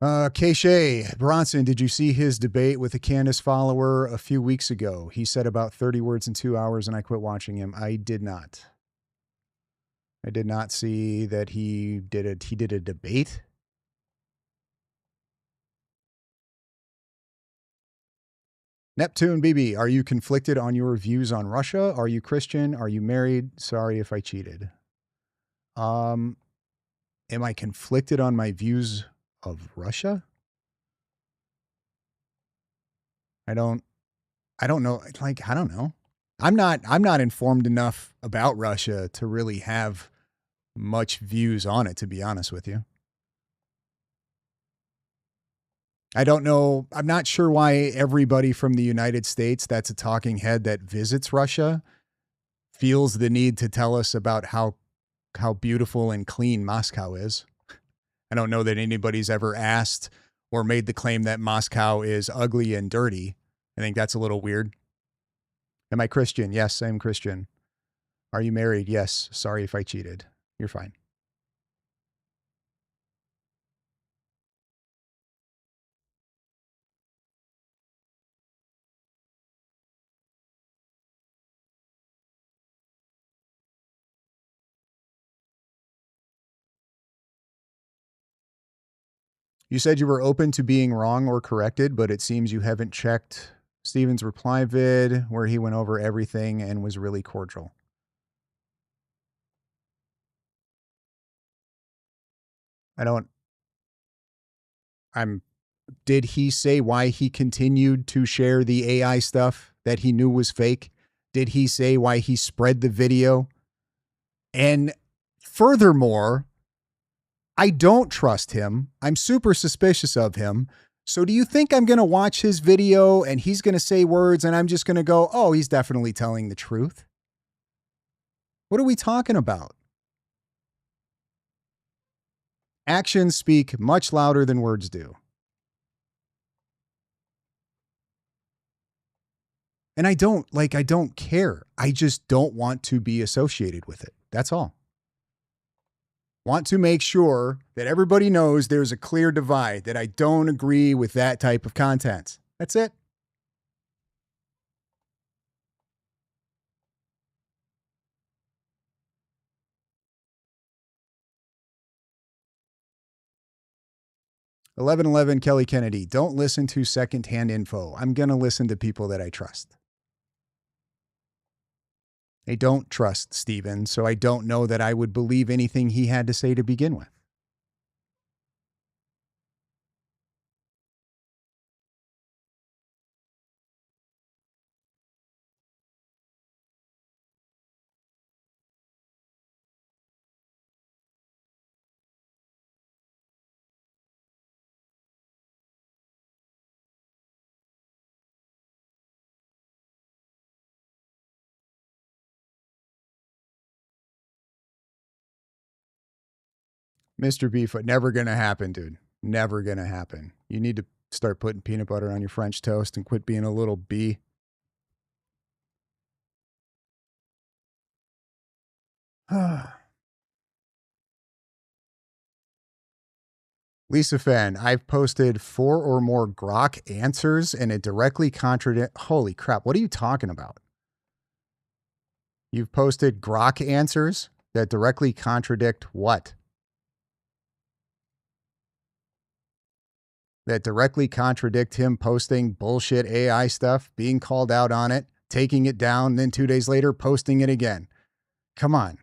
Keisha Bronson, did you see his debate with a Candace follower a few weeks ago? He said about 30 words in 2 hours and I quit watching him. I did not. I did not see that he did a debate. Neptune BB, are you conflicted on your views on Russia? Are you Christian? Are you married? Sorry if I cheated. Am I conflicted on my views of Russia? I don't I don't know. Like, I don't know. I'm not informed enough about Russia to really have much views on it, to be honest with you. I don't know. I'm not sure why everybody from the United States that's a talking head that visits Russia feels the need to tell us about how beautiful and clean Moscow is. I don't know that anybody's ever asked or made the claim that Moscow is ugly and dirty. I think that's a little weird. Am I Christian? Yes, I'm Christian. Are you married? Yes. Sorry if I cheated. You're fine. You said you were open to being wrong or corrected, but it seems you haven't checked Steven's reply vid where he went over everything and was really cordial. I don't, I'm, did he say why he continued to share the AI stuff that he knew was fake? Did he say why he spread the video? And furthermore, I don't trust him. I'm super suspicious of him. So do you think I'm going to watch his video and he's going to say words and I'm just going to go, oh, he's definitely telling the truth? What are we talking about? Actions speak much louder than words do. And I don't care. I just don't want to be associated with it. That's all. Want to make sure that everybody knows there's a clear divide, that I don't agree with that type of content. That's it. (1111) Kelly Kennedy. Don't listen to secondhand info. I'm going to listen to people that I trust. I don't trust Steven, so I don't know that I would believe anything he had to say to begin with. Mr. Beeffoot, never going to happen, dude. Never going to happen. You need to start putting peanut butter on your French toast and quit being a little bee. Lisa Fenn, I've posted 4 or more Grok answers and it directly contradict. Holy crap. What are you talking about? You've posted Grok answers that directly contradict what? That directly contradict him posting bullshit AI stuff, being called out on it, taking it down, then 2 days later posting it again. Come on.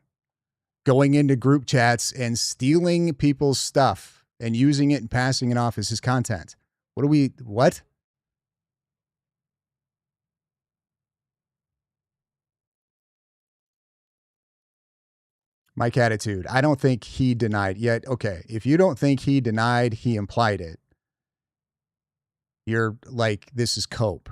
Going into group chats and stealing people's stuff and using it and passing it off as his content. What? Mike Attitude. I don't think he denied yet. Okay. If you don't think he denied, he implied it. You're like, this is cope.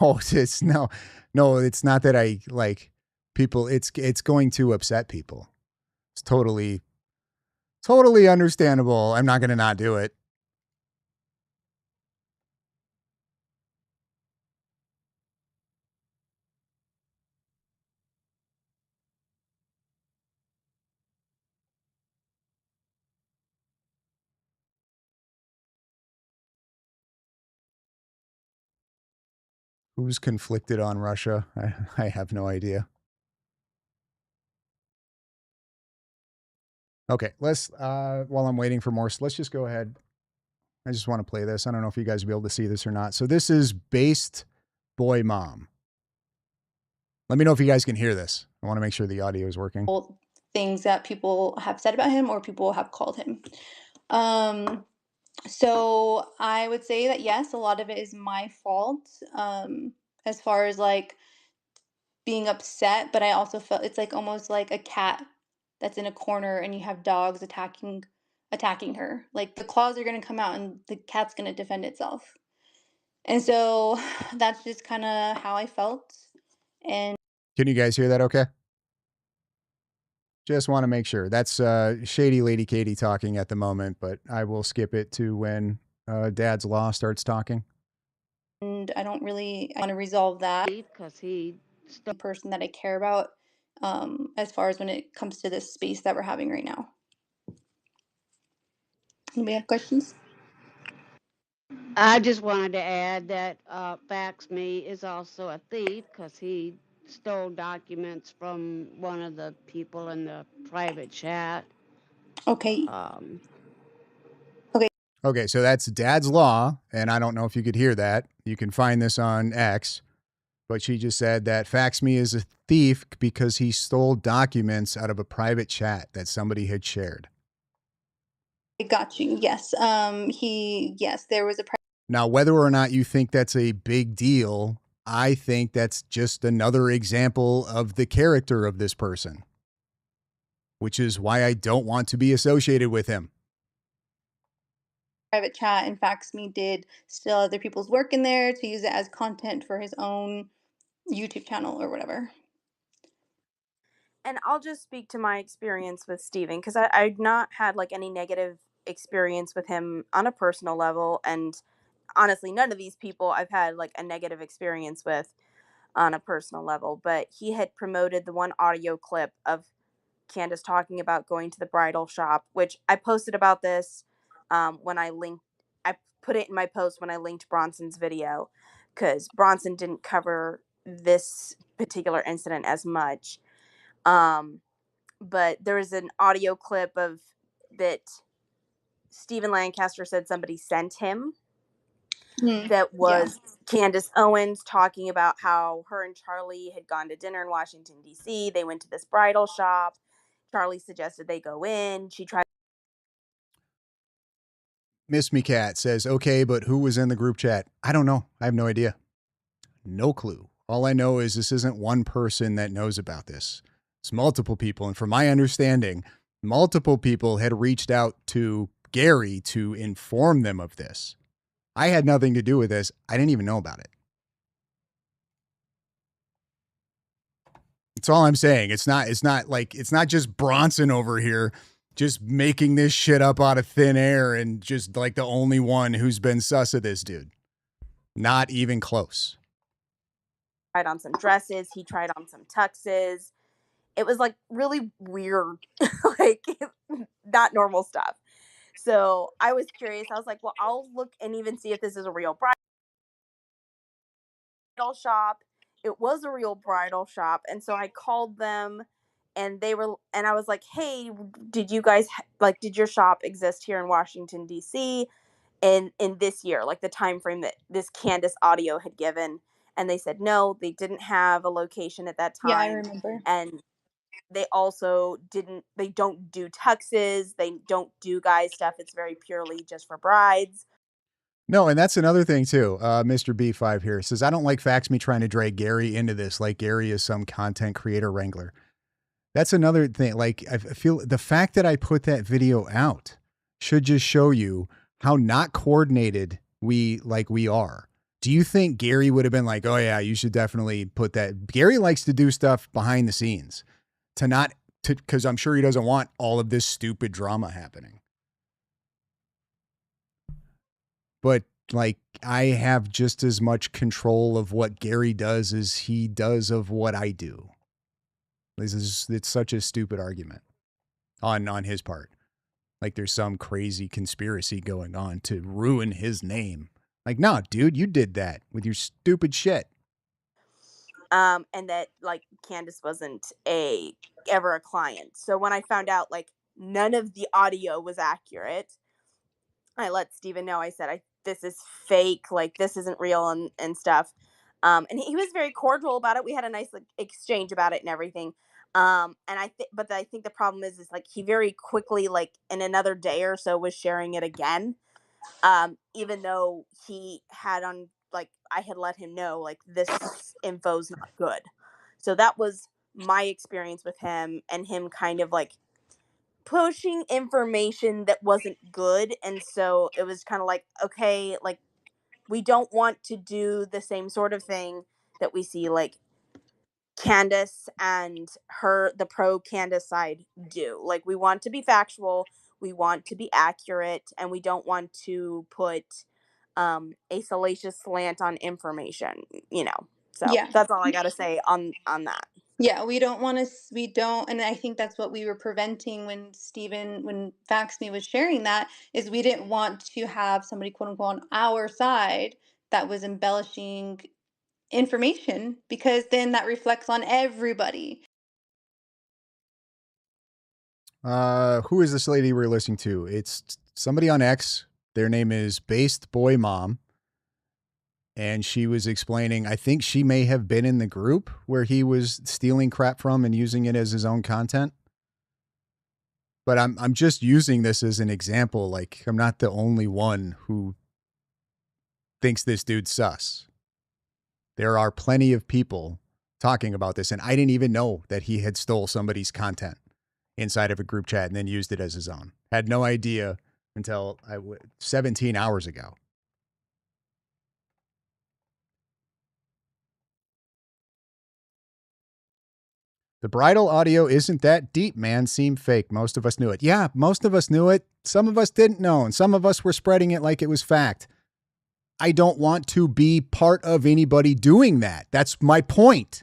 Oh, it's no, it's not that I like people. It's going to upset people. It's totally understandable. I'm not going to not do it. Who's conflicted on Russia? I have no idea. Okay, let's while I'm waiting for more, so let's just go ahead. I just want to play this. I don't know if you guys will be able to see this or not. So this is Based Boy Mom. Let me know if you guys can hear this. I want to make sure the audio is working. Things that people have said about him or people have called him. So I would say that yes, a lot of it is my fault. As far as like being upset, but I also felt it's like almost like a cat that's in a corner and you have dogs attacking her. Like the claws are going to come out and the cat's going to defend itself. And so that's just kind of how I felt. And Can you guys hear that okay? Just want to make sure. That's shady Lady Katie talking at the moment, but I will skip it to when Dad's Law starts talking. And I don't really want to resolve that because he person that I care about as far as when it comes to this space that we're having right now. Anybody have questions? I just wanted to add that Fax Me is also a thief because he stole documents from one of the people in the private chat. Okay. Okay, so that's Dad's Law, and I don't know if you could hear that. You can find this on X, but she just said that Fax Me is a thief because he stole documents out of a private chat that somebody had shared. I got you. Yes. Yes, there was a Now, whether or not you think that's a big deal, I think that's just another example of the character of this person, which is why I don't want to be associated with him. private chat, and Fax Me did steal other people's work in there to use it as content for his own YouTube channel or whatever. And I'll just speak to my experience with Steven because I've not had like any negative experience with him on a personal level. And honestly, none of these people I've had like a negative experience with on a personal level. But he had promoted the one audio clip of Candace talking about going to the bridal shop, which I posted about this when I put it in my post when I linked Bronson's video because Bronson didn't cover this particular incident as much. But there was an audio clip of that Stephen Lancaster said somebody sent him that was Candace Owens talking about how her and Charlie had gone to dinner in Washington, D.C. They went to this bridal shop. Charlie suggested they go in. She tried. Miss Me Cat says, okay, but who was in the group chat? I don't know. I have no idea. No clue. All I know is this isn't one person that knows about this. It's multiple people. And from my understanding, multiple people had reached out to Gary to inform them of this. I had nothing to do with this. I didn't even know about it. That's all I'm saying. It's not just Bronson over here just making this shit up out of thin air and just like the only one who's been sus of this dude. Not even close. Tried on some dresses. He tried on some tuxes. It was like really weird, like not normal stuff. So I was curious. I was like, well, I'll look and even see if this is a real bridal shop. It was a real bridal shop. And so I called them and I was like, hey, did you guys, did your shop exist here in Washington, D.C. in this year, like the time frame that this Candace audio had given? And they said, no, they didn't have a location at that time. Yeah, I remember. And they also they don't do tuxes. They don't do guy stuff. It's very purely just for brides. No, and that's another thing too. Mr. B5 here says, I don't like Fax Me trying to drag Gary into this like Gary is some content creator wrangler. That's another thing. Like, I feel the fact that I put that video out should just show you how not coordinated we are. Do you think Gary would have been like, oh yeah, you should definitely put that? Gary likes to do stuff behind the scenes because I'm sure he doesn't want all of this stupid drama happening. But like, I have just as much control of what Gary does as he does of what I do. It's such a stupid argument on his part. Like there's some crazy conspiracy going on to ruin his name. Like, no, dude, you did that with your stupid shit. And that like Candace wasn't ever a client. So when I found out like none of the audio was accurate, I let Steven know. I said, this is fake, like this isn't real and stuff. And he was very cordial about it. We had a nice like, exchange about it and everything. And but I think the problem is like he very quickly, like in another day or so, was sharing it again. Even though he had I had let him know like this info's not good. So that was my experience with him and him kind of like pushing information that wasn't good. And so it was kind of like, okay, like we don't want to do the same sort of thing that we see like Candace and the pro Candace side do. Like, we want to be factual, we want to be accurate, and we don't want to put a salacious slant on information, you know. So Yeah. that's all I gotta say on that. Yeah, we don't want to, we don't, and I think that's what we were preventing when Faxme was sharing that, is we didn't want to have somebody, quote unquote, on our side that was embellishing information, because then that reflects on everybody. Who is this lady we're listening to? It's somebody on X. Their name is Based Boy Mom. And she was explaining, I think she may have been in the group where he was stealing crap from and using it as his own content. But I'm just using this as an example. Like, I'm not the only one who thinks this dude's sus. There are plenty of people talking about this, and I didn't even know that he had stole somebody's content inside of a group chat and then used it as his own. Had no idea until 17 hours ago. The bridal audio isn't that deep, man. Seemed fake. Most of us knew it. Yeah, most of us knew it. Some of us didn't know, and some of us were spreading it like it was fact. I don't want to be part of anybody doing that. That's my point.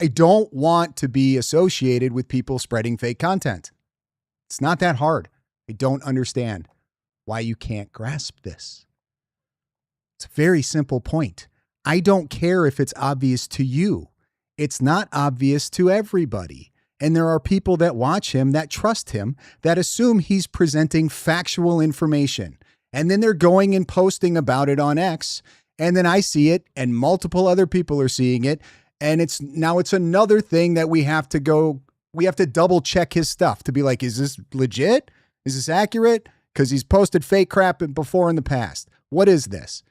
I don't want to be associated with people spreading fake content. It's not that hard. I don't understand why you can't grasp this. It's a very simple point. I don't care if it's obvious to you. It's not obvious to everybody. And there are people that watch him, that trust him, that assume he's presenting factual information. And then they're going and posting about it on X. And then I see it and multiple other people are seeing it. And it's another thing that we have to double check his stuff to be like, is this legit? Is this accurate? Because he's posted fake crap before in the past. What is this?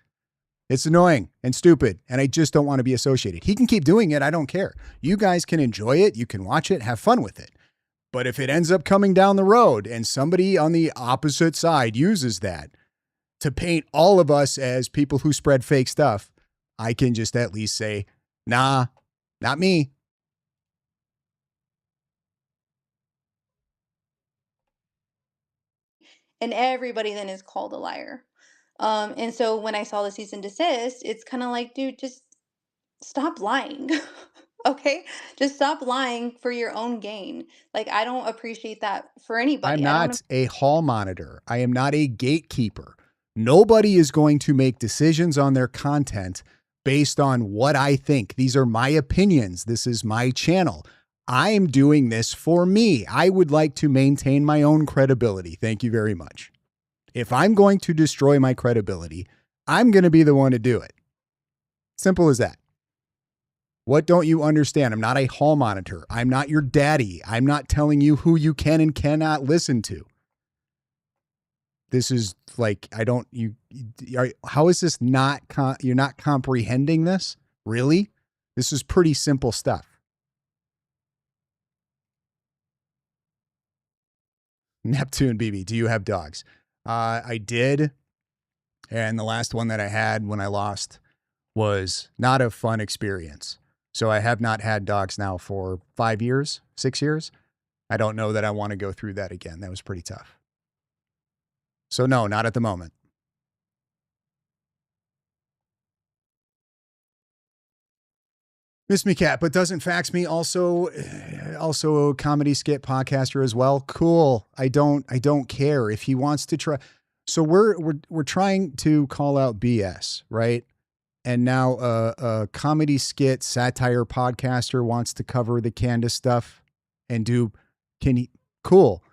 It's annoying and stupid, and I just don't want to be associated. He can keep doing it. I don't care. You guys can enjoy it. You can watch it, have fun with it. But if it ends up coming down the road and somebody on the opposite side uses that to paint all of us as people who spread fake stuff, I can just at least say, nah, not me. And everybody then is called a liar. And so when I saw the cease and desist, it's kind of like, dude, just stop lying. Okay? Just stop lying for your own gain. Like, I don't appreciate that for I'm anybody. I don't. not a hall monitor. I am not a gatekeeper. Nobody is going to make decisions on their content based on what I think. These are my opinions. This is my channel. I'm doing this for me. I would like to maintain my own credibility. Thank you very much. If I'm going to destroy my credibility, I'm going to be the one to do it. Simple as that. What don't you understand? I'm not a hall monitor. I'm not your daddy. I'm not telling you who you can and cannot listen to. This is like, how is this not, you're not comprehending this? Really? This is pretty simple stuff. Neptune BB, do you have dogs? I did. And the last one that I had when I lost was not a fun experience. So I have not had dogs now for 5 years, 6 years. I don't know that I want to go through that again. That was pretty tough. So no, not at the moment. Miss Me Cat, but doesn't Fax Me also a comedy skit podcaster as well? Cool. I don't care if he wants to try. So we're trying to call out BS, right? And now a comedy skit satire podcaster wants to cover the Candace stuff and cool.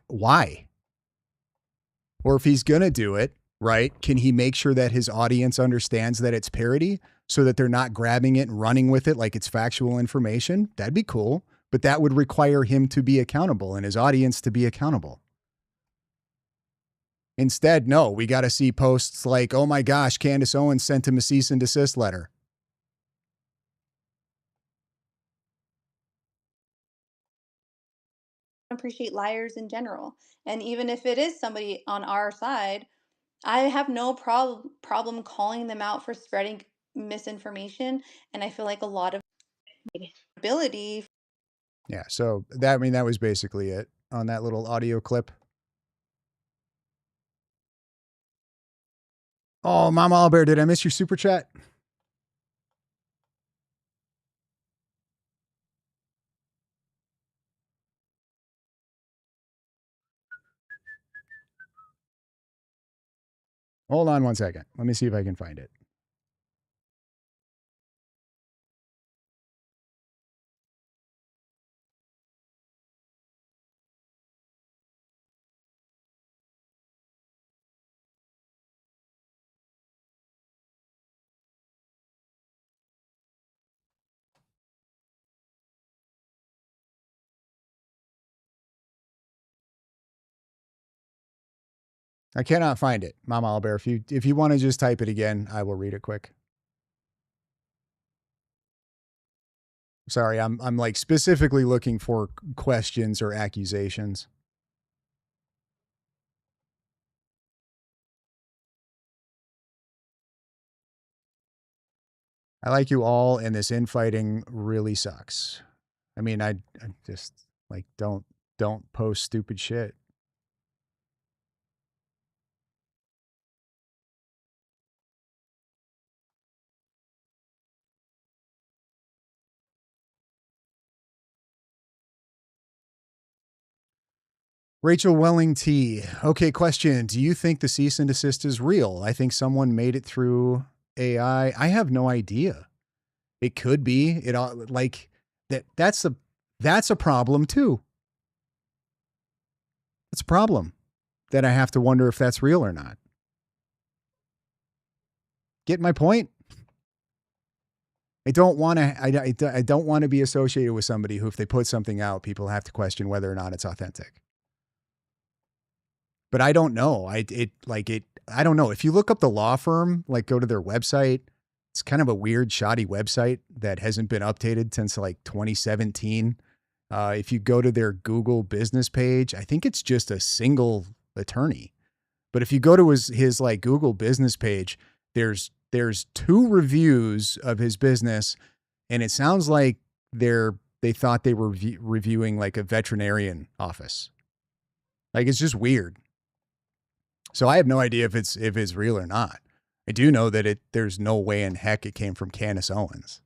Why? Or if he's going to do it, right? Can he make sure that his audience understands that it's parody so that they're not grabbing it and running with it like it's factual information? That'd be cool. But that would require him to be accountable and his audience to be accountable. Instead, no, we got to see posts like, oh my gosh, Candace Owens sent him a cease and desist letter. Appreciate liars in general. And even if it is somebody on our side, I have no problem calling them out for spreading misinformation, and I feel like a lot of ability. Yeah. So that, I mean, that was basically it on that little audio clip. Oh, Mama Albert, did I miss your super chat? Hold on one second. Let me see if I can find it. I cannot find it, Mama Albert. If you want to just type it again, I will read it quick. Sorry, I'm like specifically looking for questions or accusations. I like you all, and this infighting really sucks. I mean, I just like don't post stupid shit. Rachel Welling T. Okay, question. Do you think the cease and desist is real? I think someone made it through AI. I have no idea. It could be. It all like that. That's a problem too. It's a problem that I have to wonder if that's real or not. Get my point? I don't want to. I don't want to be associated with somebody who, if they put something out, people have to question whether or not it's authentic. But I don't know. I don't know. If you look up the law firm, like go to their website, it's kind of a weird, shoddy website that hasn't been updated since like 2017. If you go to their Google business page, I think it's just a single attorney. But if you go to his like Google business page, there's 2 reviews of his business, and it sounds like they thought they were reviewing like a veterinarian office. Like it's just weird. So I have no idea if it's real or not. I do know that there's no way in heck it came from Candace Owens.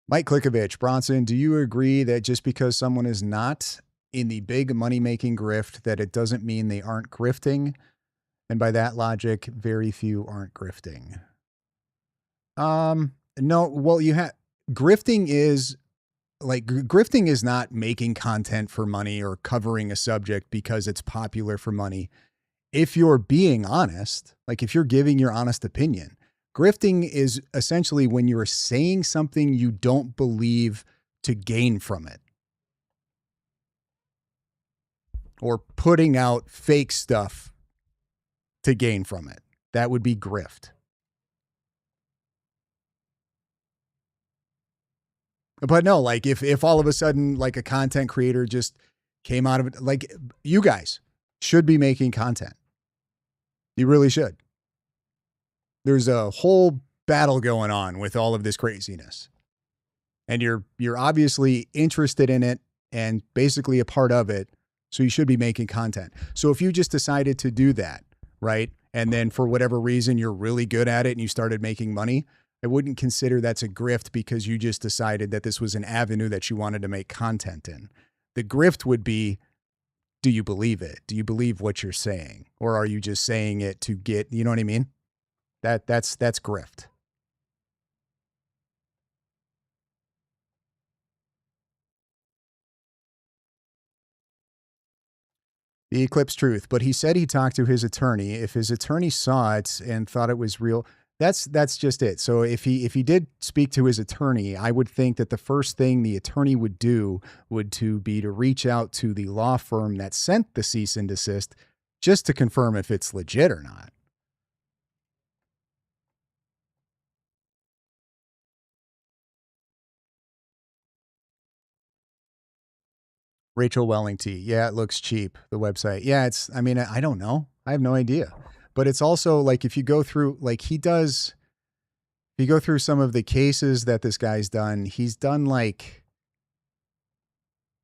Mike Klikovich, Bronson, do you agree that just because someone is not in the big money-making grift, that it doesn't mean they aren't grifting? And by that logic, very few aren't grifting. No, well, grifting is grifting is not making content for money or covering a subject because it's popular for money. If you're being honest, like if you're giving your honest opinion, grifting is essentially when you're saying something you don't believe to gain from it, or putting out fake stuff to gain from it. That would be grift. But no, like if all of a sudden like a content creator just came out of it, like you guys should be making content. You really should. There's a whole battle going on with all of this craziness. And you're obviously interested in it and basically a part of it, so you should be making content. So if you just decided to do that, right? And then for whatever reason you're really good at it and you started making money, I wouldn't consider that's a grift because you just decided that this was an avenue that you wanted to make content in. The grift would be, do you believe it? Do you believe what you're saying? Or are you just saying it to get, you know what I mean? That's grift. The Eclipse Truth, but he said he talked to his attorney. If his attorney saw it and thought it was real, that's just it. So if he did speak to his attorney, I would think that the first thing the attorney would do would be to reach out to the law firm that sent the cease and desist just to confirm if it's legit or not. Rachel Wellington. Yeah, it looks cheap, the website. Yeah, it's, I mean, I don't know. I have no idea. But it's also like if you go through, like he does, if you go through some of the cases that this guy's done, he's done like,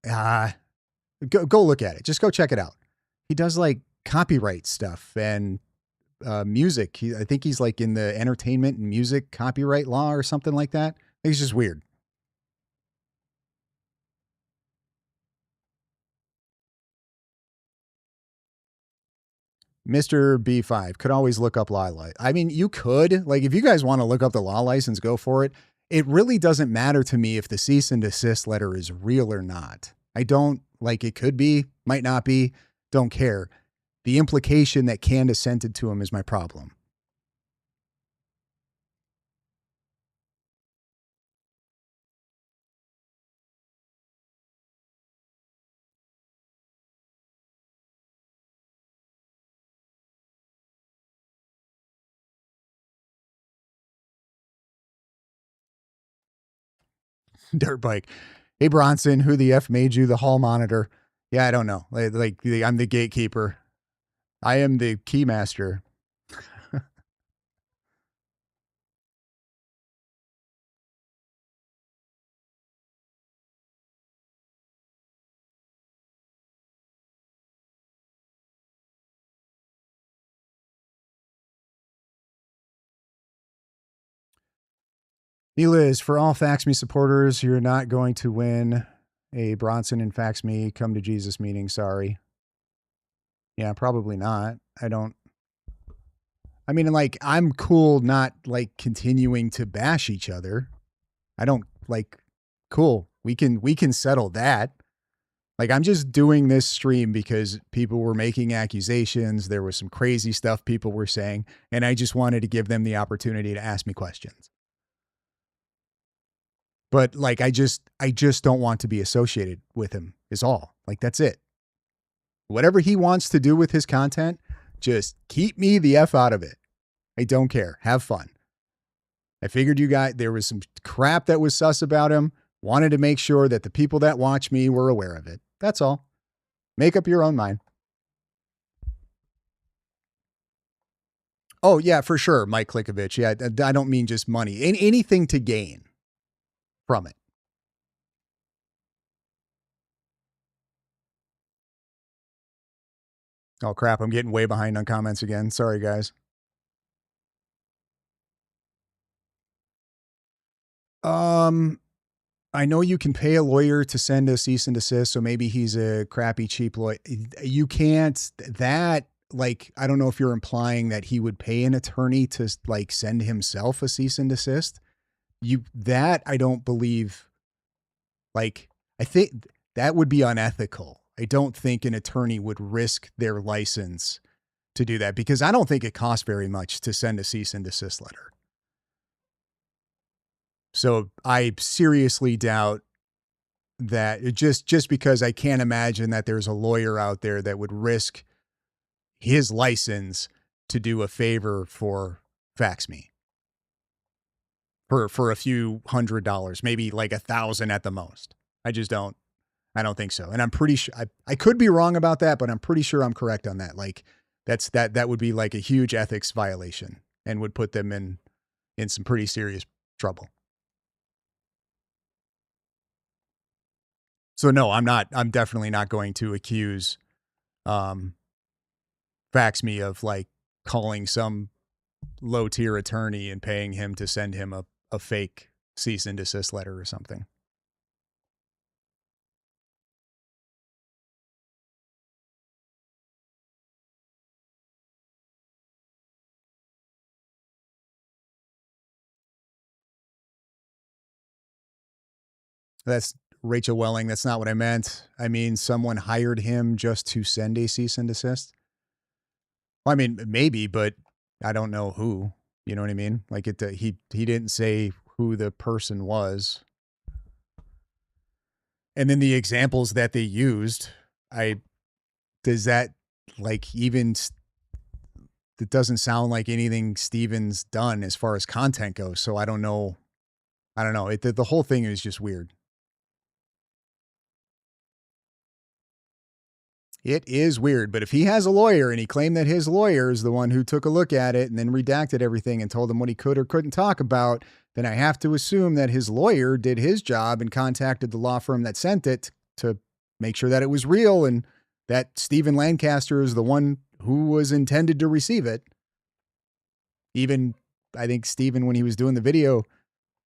go look at it. Just go check it out. He does like copyright stuff and music. I think he's like in the entertainment and music copyright law or something like that. I think it's just weird. Mr. B5 could always look up law license. I mean, you could, like, if you guys want to look up the law license, go for it. It really doesn't matter to me if the cease and desist letter is real or not. I don't, like, it could be, might not be, don't care. The implication that Candace sent it to him is my problem. Dirt bike. Hey, Bronson, who the F made you the hall monitor? Yeah, I don't know. I'm the gatekeeper. I am the keymaster. Eliz, for all Fax Me supporters, you're not going to win a Bronson and Fax Me Come to Jesus meeting. Sorry. Yeah, probably not. I mean, like, I'm cool not like continuing to bash each other. I don't like, cool. We can settle that. Like, I'm just doing this stream because people were making accusations. There was some crazy stuff people were saying, and I just wanted to give them the opportunity to ask me questions. But like, I just don't want to be associated with him is all. Like, that's it. Whatever he wants to do with his content, just keep me the F out of it. I don't care. Have fun. I figured there was some crap that was sus about him. Wanted to make sure that the people that watch me were aware of it. That's all. Make up your own mind. Oh, yeah, for sure, Mike Klikovich. Yeah, I don't mean just money. Anything to gain from it. Oh, crap. I'm getting way behind on comments again. Sorry, guys. I know you can pay a lawyer to send a cease and desist, so maybe he's a crappy, cheap lawyer. You can't, like, I don't know if you're implying that he would pay an attorney to like send himself a cease and desist. I don't believe, like, I think that would be unethical. I don't think an attorney would risk their license to do that because I don't think it costs very much to send a cease and desist letter. So I seriously doubt that just because I can't imagine that there's a lawyer out there that would risk his license to do a favor for Fax Me for a few $100, maybe like $1,000 at the most. I don't think so. And I'm pretty sure I could be wrong about that, but I'm pretty sure I'm correct on that. Like that would be like a huge ethics violation and would put them in some pretty serious trouble. So no, I'm definitely not going to accuse Fax Me of like calling some low tier attorney and paying him to send him a fake cease and desist letter or something. That's Rachel Welling. That's not what I meant. I mean, someone hired him just to send a cease and desist. Well, I mean, maybe, but I don't know who. You know what I mean? Like he didn't say who the person was. And then the examples that they used, does that like even it doesn't sound like anything Steven's done as far as content goes. So I don't know. The whole thing is just weird. It is weird, but if he has a lawyer and he claimed that his lawyer is the one who took a look at it and then redacted everything and told him what he could or couldn't talk about, then I have to assume that his lawyer did his job and contacted the law firm that sent it to make sure that it was real and that Stephen Lancaster is the one who was intended to receive it. Even, I think Stephen, when he was doing the video,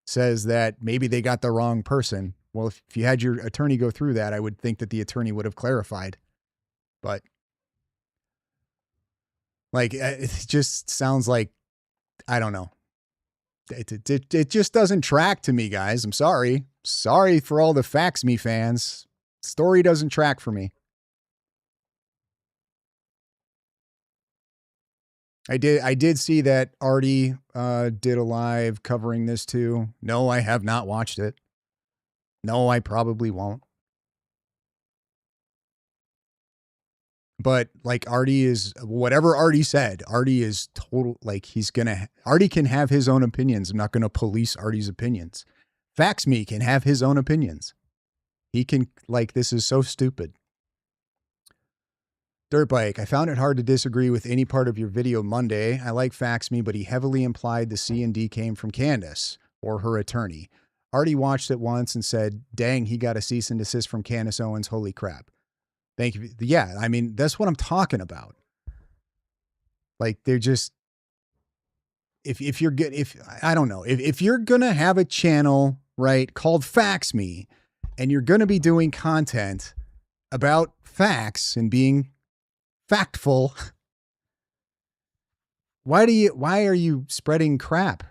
says that maybe they got the wrong person. Well, if you had your attorney go through that, I would think that the attorney would have clarified. But like, it just sounds like, I don't know. It just doesn't track to me, guys. I'm sorry. Sorry for all the Fax Me fans. Story doesn't track for me. I did see that Artie did a live covering this too. No, I have not watched it. No, I probably won't. But like Artie is, whatever Artie said, Artie is total, like Artie can have his own opinions. I'm not going to police Artie's opinions. Fax Me can have his own opinions. He can, like, this is so stupid. Dirtbike, I found it hard to disagree with any part of your video Monday. I like Fax Me, but he heavily implied the C&D came from Candace or her attorney. Artie watched it once and said, dang, he got a cease and desist from Candace Owens. Holy crap. Thank you. Yeah, I mean, that's what I'm talking about. Like, they're just, if you're good, I don't know, if you're going to have a channel, right, called Fax Me, and you're going to be doing content about facts and being factful, why are you spreading crap?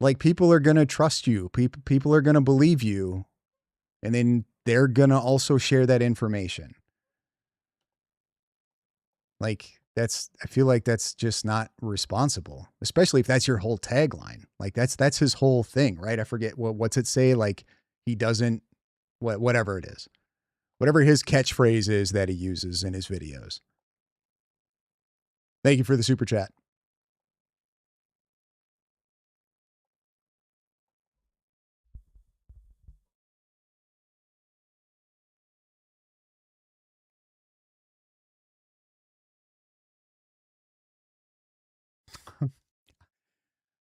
Like, people are going to trust you. People are going to believe you. And then they're going to also share that information. Like, I feel like that's just not responsible, especially if that's your whole tagline. Like, that's his whole thing, right? I forget what's it say? Like, he doesn't, whatever it is, whatever his catchphrase is that he uses in his videos. Thank you for the super chat.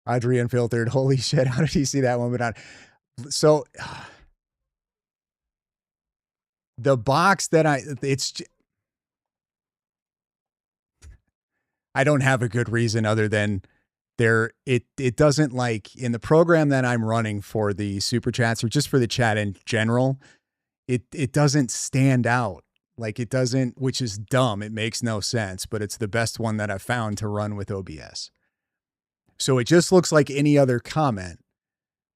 Audrey Unfiltered. Holy shit. How did you see that one? But so the box that I don't have a good reason other than it doesn't, like, in the program that I'm running for the super chats or just for the chat in general, it doesn't stand out. Like, it doesn't, which is dumb. It makes no sense, but it's the best one that I've found to run with OBS. So it just looks like any other comment.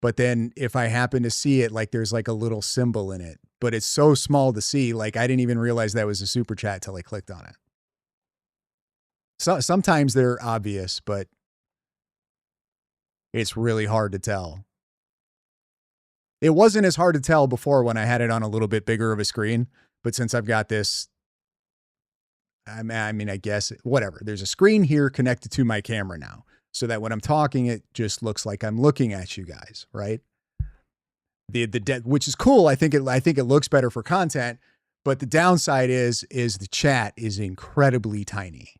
But then if I happen to see it, like, there's like a little symbol in it, but it's so small to see. Like, I didn't even realize that was a super chat till I clicked on it. So sometimes they're obvious, but it's really hard to tell. It wasn't as hard to tell before when I had it on a little bit bigger of a screen, but since I've got this, I mean, I guess, whatever. There's a screen here connected to my camera now, so that when I'm talking, it just looks like I'm looking at you guys, right? Which is cool. I think it looks better for content, but the downside is the chat is incredibly tiny.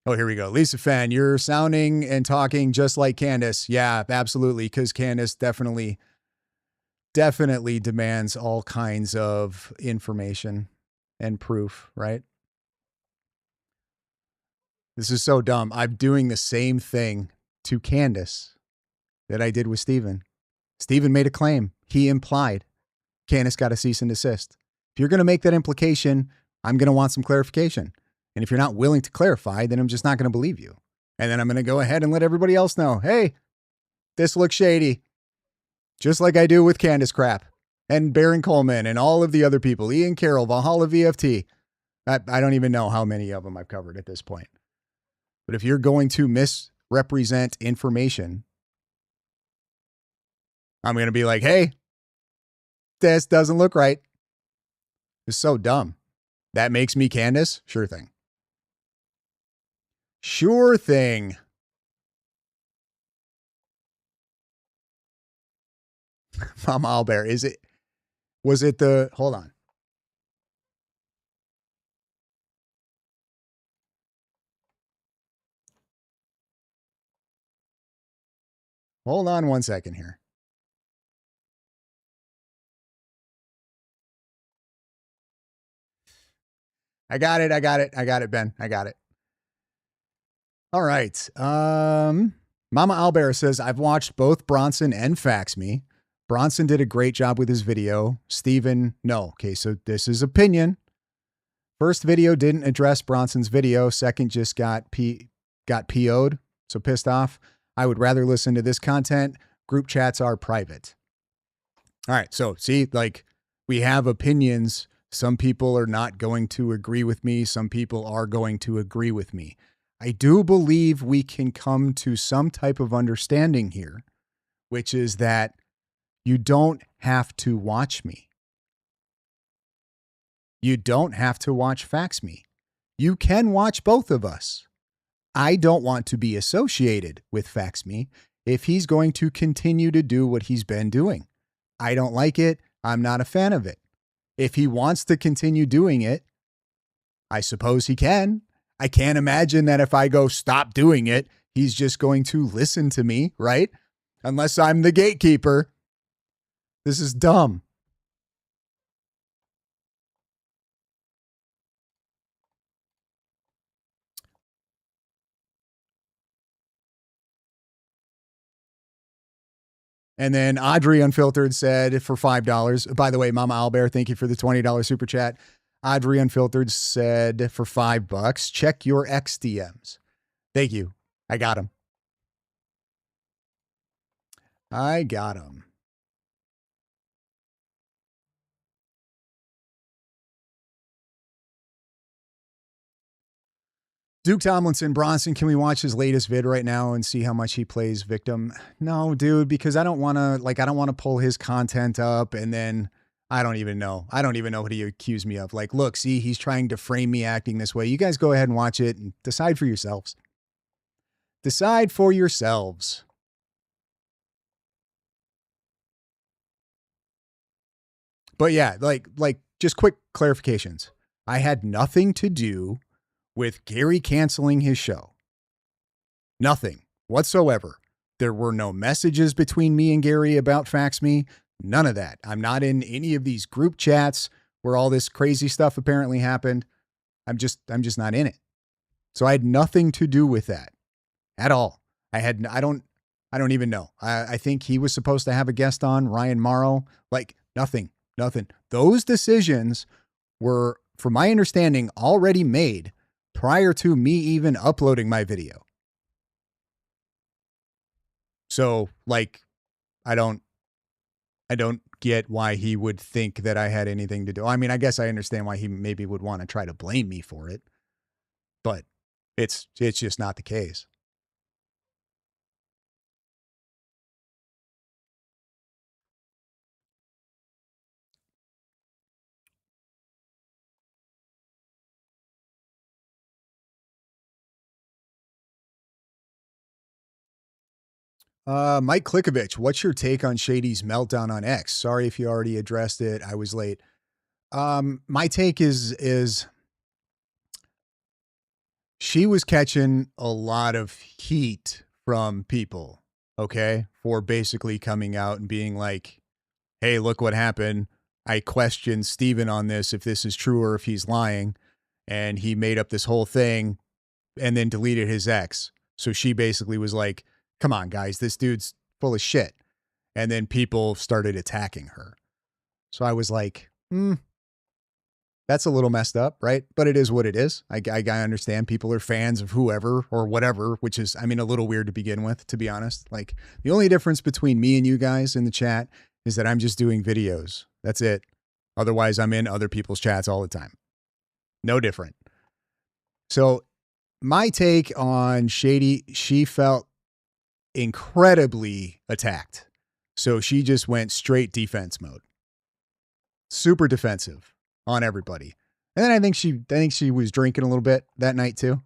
Oh, here we go. Lisa Fan, you're sounding and talking just like Candace. Yeah, absolutely. Because Candace definitely demands all kinds of information and proof, right? This is so dumb. I'm doing the same thing to Candace that I did with Stephen. Stephen made a claim. He implied Candace got a cease and desist. If you're going to make that implication, I'm going to want some clarification. And if you're not willing to clarify, then I'm just not going to believe you. And then I'm going to go ahead and let everybody else know, hey, this looks shady. Just like I do with Candace crap and Baron Coleman and all of the other people, Ian Carroll, Valhalla VFT. I don't even know how many of them I've covered at this point. But if you're going to misrepresent information, I'm going to be like, hey, this doesn't look right. It's so dumb. That makes me Candace? Sure thing. Sure thing. Mama Albert, is it? Was it the, hold on. Hold on one second here. I got it, Ben. I got it. All right. Mama Owlbear says, I've watched both Bronson and FaxMe. Bronson did a great job with his video. Steven, no. Okay, so this is opinion. First video didn't address Bronson's video. Second just got PO'd, so pissed off. I would rather listen to this content. Group chats are private. All right, so see, like, we have opinions. Some people are not going to agree with me. Some people are going to agree with me. I do believe we can come to some type of understanding here, which is that you don't have to watch me. You don't have to watch FaxMe. You can watch both of us. I don't want to be associated with FaxMe if he's going to continue to do what he's been doing. I don't like it. I'm not a fan of it. If he wants to continue doing it, I suppose he can. I can't imagine that if I go stop doing it, he's just going to listen to me, right? Unless I'm the gatekeeper. This is dumb. And then Audrey Unfiltered said for $5. By the way, Mama Owlbear, thank you for the $20 super chat. Audrey Unfiltered said for $5, check your XDMs. Thank you. I got him. I got him. Duke Tomlinson, Bronson, can we watch his latest vid right now and see how much he plays victim? No, dude, because I don't want to pull his content up and then I don't even know. I don't even know what he accused me of. Like, look, see, he's trying to frame me acting this way. You guys go ahead and watch it and decide for yourselves. Decide for yourselves. But yeah, like just quick clarifications. I had nothing to do with Gary canceling his show. Nothing whatsoever. There were no messages between me and Gary about FaxMe. None of that. I'm not in any of these group chats where all this crazy stuff apparently happened. I'm just not in it. So I had nothing to do with that at all. I don't even know. I think he was supposed to have a guest on, Ryan Morrow. Like nothing. Those decisions were, from my understanding, already made prior to me even uploading my video. So, like, I don't get why he would think that I had anything to do. I mean, I guess I understand why he maybe would want to try to blame me for it, but it's just not the case. Mike Klikovich, what's your take on Shady's meltdown on X? Sorry if you already addressed it. I was late. My take is she was catching a lot of heat from people, okay, for basically coming out and being like, hey, look what happened. I questioned Steven on this, if this is true or if he's lying. And he made up this whole thing and then deleted his ex. So she basically was like, come on, guys, this dude's full of shit. And then people started attacking her. So I was like, that's a little messed up, right? But it is what it is. I understand people are fans of whoever or whatever, which is, I mean, a little weird to begin with, to be honest. Like, the only difference between me and you guys in the chat is that I'm just doing videos. That's it. Otherwise, I'm in other people's chats all the time. No different. So my take on Shady, she felt incredibly attacked. So she just went straight defense mode. Super defensive on everybody. And then I think she was drinking a little bit that night too.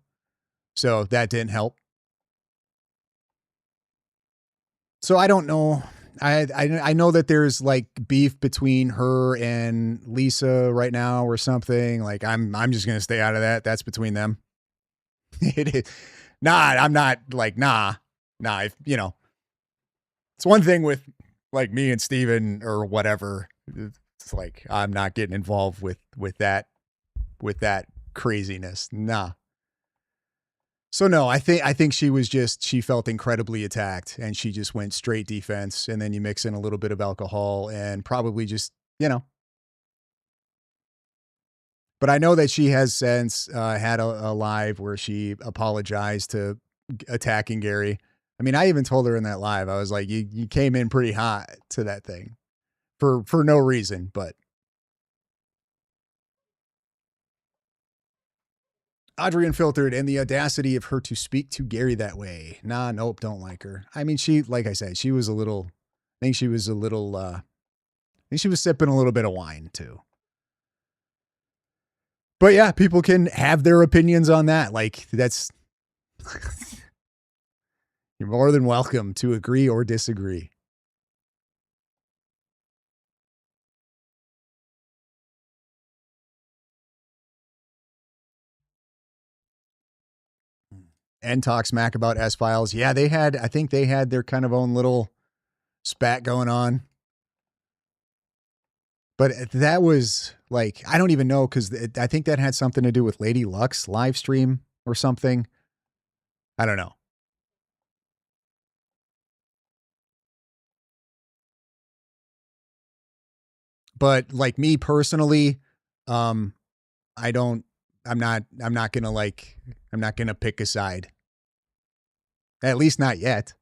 So that didn't help. So I don't know. I know that there's like beef between her and Lisa right now or something. Like I'm just gonna stay out of that. That's between them. It is. Nah, I'm not like nah. If, you know, it's one thing with like me and Steven or whatever. It's like I'm not getting involved with that craziness. Nah. So no, I think she felt incredibly attacked and she just went straight defense, and then you mix in a little bit of alcohol and probably just, you know. But I know that she has since had a live where she apologized to attacking Gary. I mean, I even told her in that live, I was like, you came in pretty hot to that thing for no reason, but Audrey Unfiltered, and the audacity of her to speak to Gary that way. Nah, nope, don't like her. I mean, like I said, she was a little, I think she was sipping a little bit of wine too. But yeah, people can have their opinions on that. Like that's, you're more than welcome to agree or disagree. And talk smack about S-Files. Yeah, I think they had their kind of own little spat going on. But that was like, I don't even know, because I think that had something to do with Lady Luck's live stream or something. I don't know. But like me personally, I'm not gonna pick a side. At least not yet.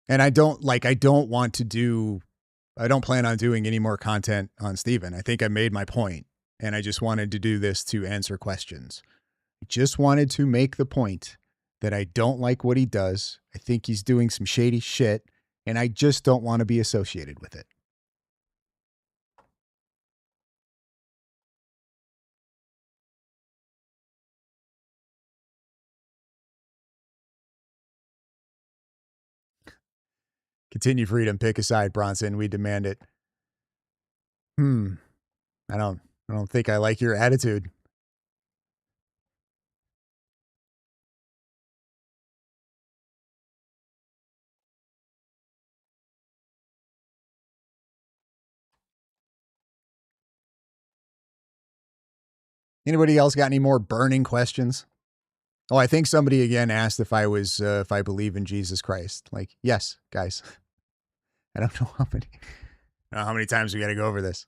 And I don't plan on doing any more content on Steven. I think I made my point, and I just wanted to do this to answer questions. I just wanted to make the point that I don't like what he does. I think he's doing some shady shit, and I just don't want to be associated with it. Continue freedom. Pick a side, Bronson. We demand it. I don't think I like your attitude. Anybody else got any more burning questions? Oh, I think somebody again asked if I believe in Jesus Christ. Like, yes, guys. I don't know how many times we got to go over this.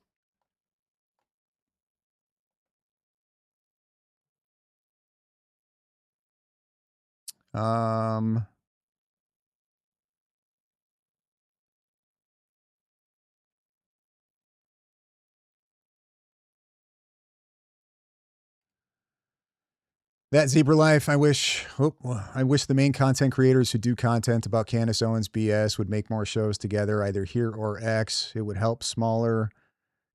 That Zebra Life, I wish the main content creators who do content about Candace Owens BS would make more shows together, either here or X. It would help smaller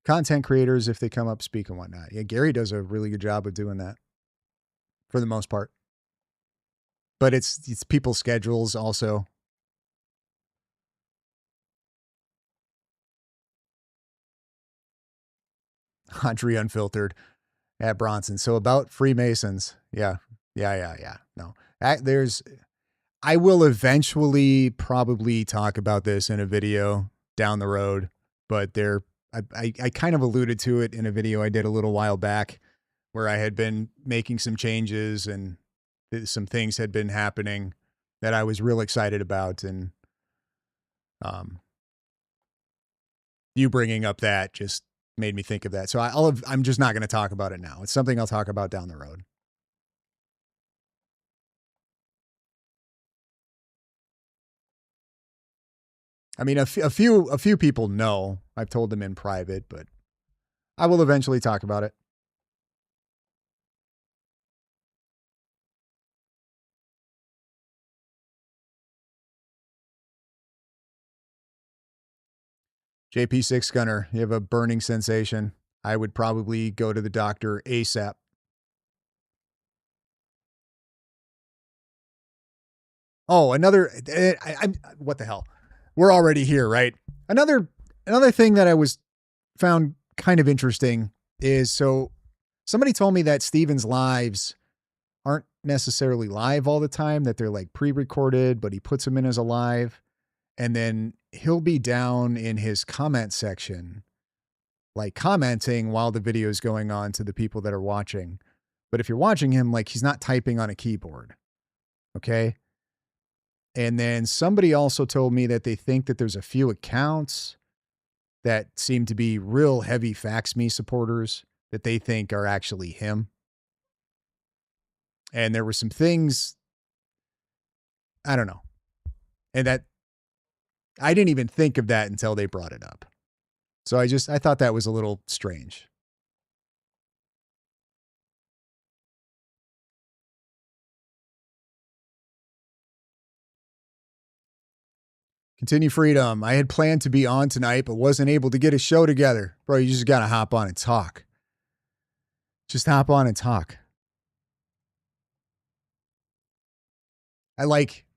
content creators if they come up, speak, and whatnot. Yeah, Gary does a really good job of doing that for the most part. But it's people's schedules also. Audrey Unfiltered at Bronson. So about Freemasons. Yeah. No, I will eventually probably talk about this in a video down the road, but I kind of alluded to it in a video I did a little while back where I had been making some changes and some things had been happening that I was real excited about. And, you bringing up that just made me think of that. So I'm just not going to talk about it now. It's something I'll talk about down the road. I mean, a few people know. I've told them in private, but I will eventually talk about it. JP6 Gunner, you have a burning sensation. I would probably go to the doctor ASAP. Oh, another. What the hell? We're already here, right? Another thing that I found kind of interesting is so somebody told me that Steven's lives aren't necessarily live all the time, that they're like pre-recorded, but he puts them in as a live. And then he'll be down in his comment section, like commenting while the video is going on to the people that are watching. But if you're watching him, like he's not typing on a keyboard. Okay. And then somebody also told me that they think that there's a few accounts that seem to be real heavy Fax Me supporters that they think are actually him. And there were some things, I don't know. And that I didn't even think of that until they brought it up. So I thought that was a little strange. Continue Freedom. I had planned to be on tonight, but wasn't able to get a show together. Bro, you just got to hop on and talk. Just hop on and talk.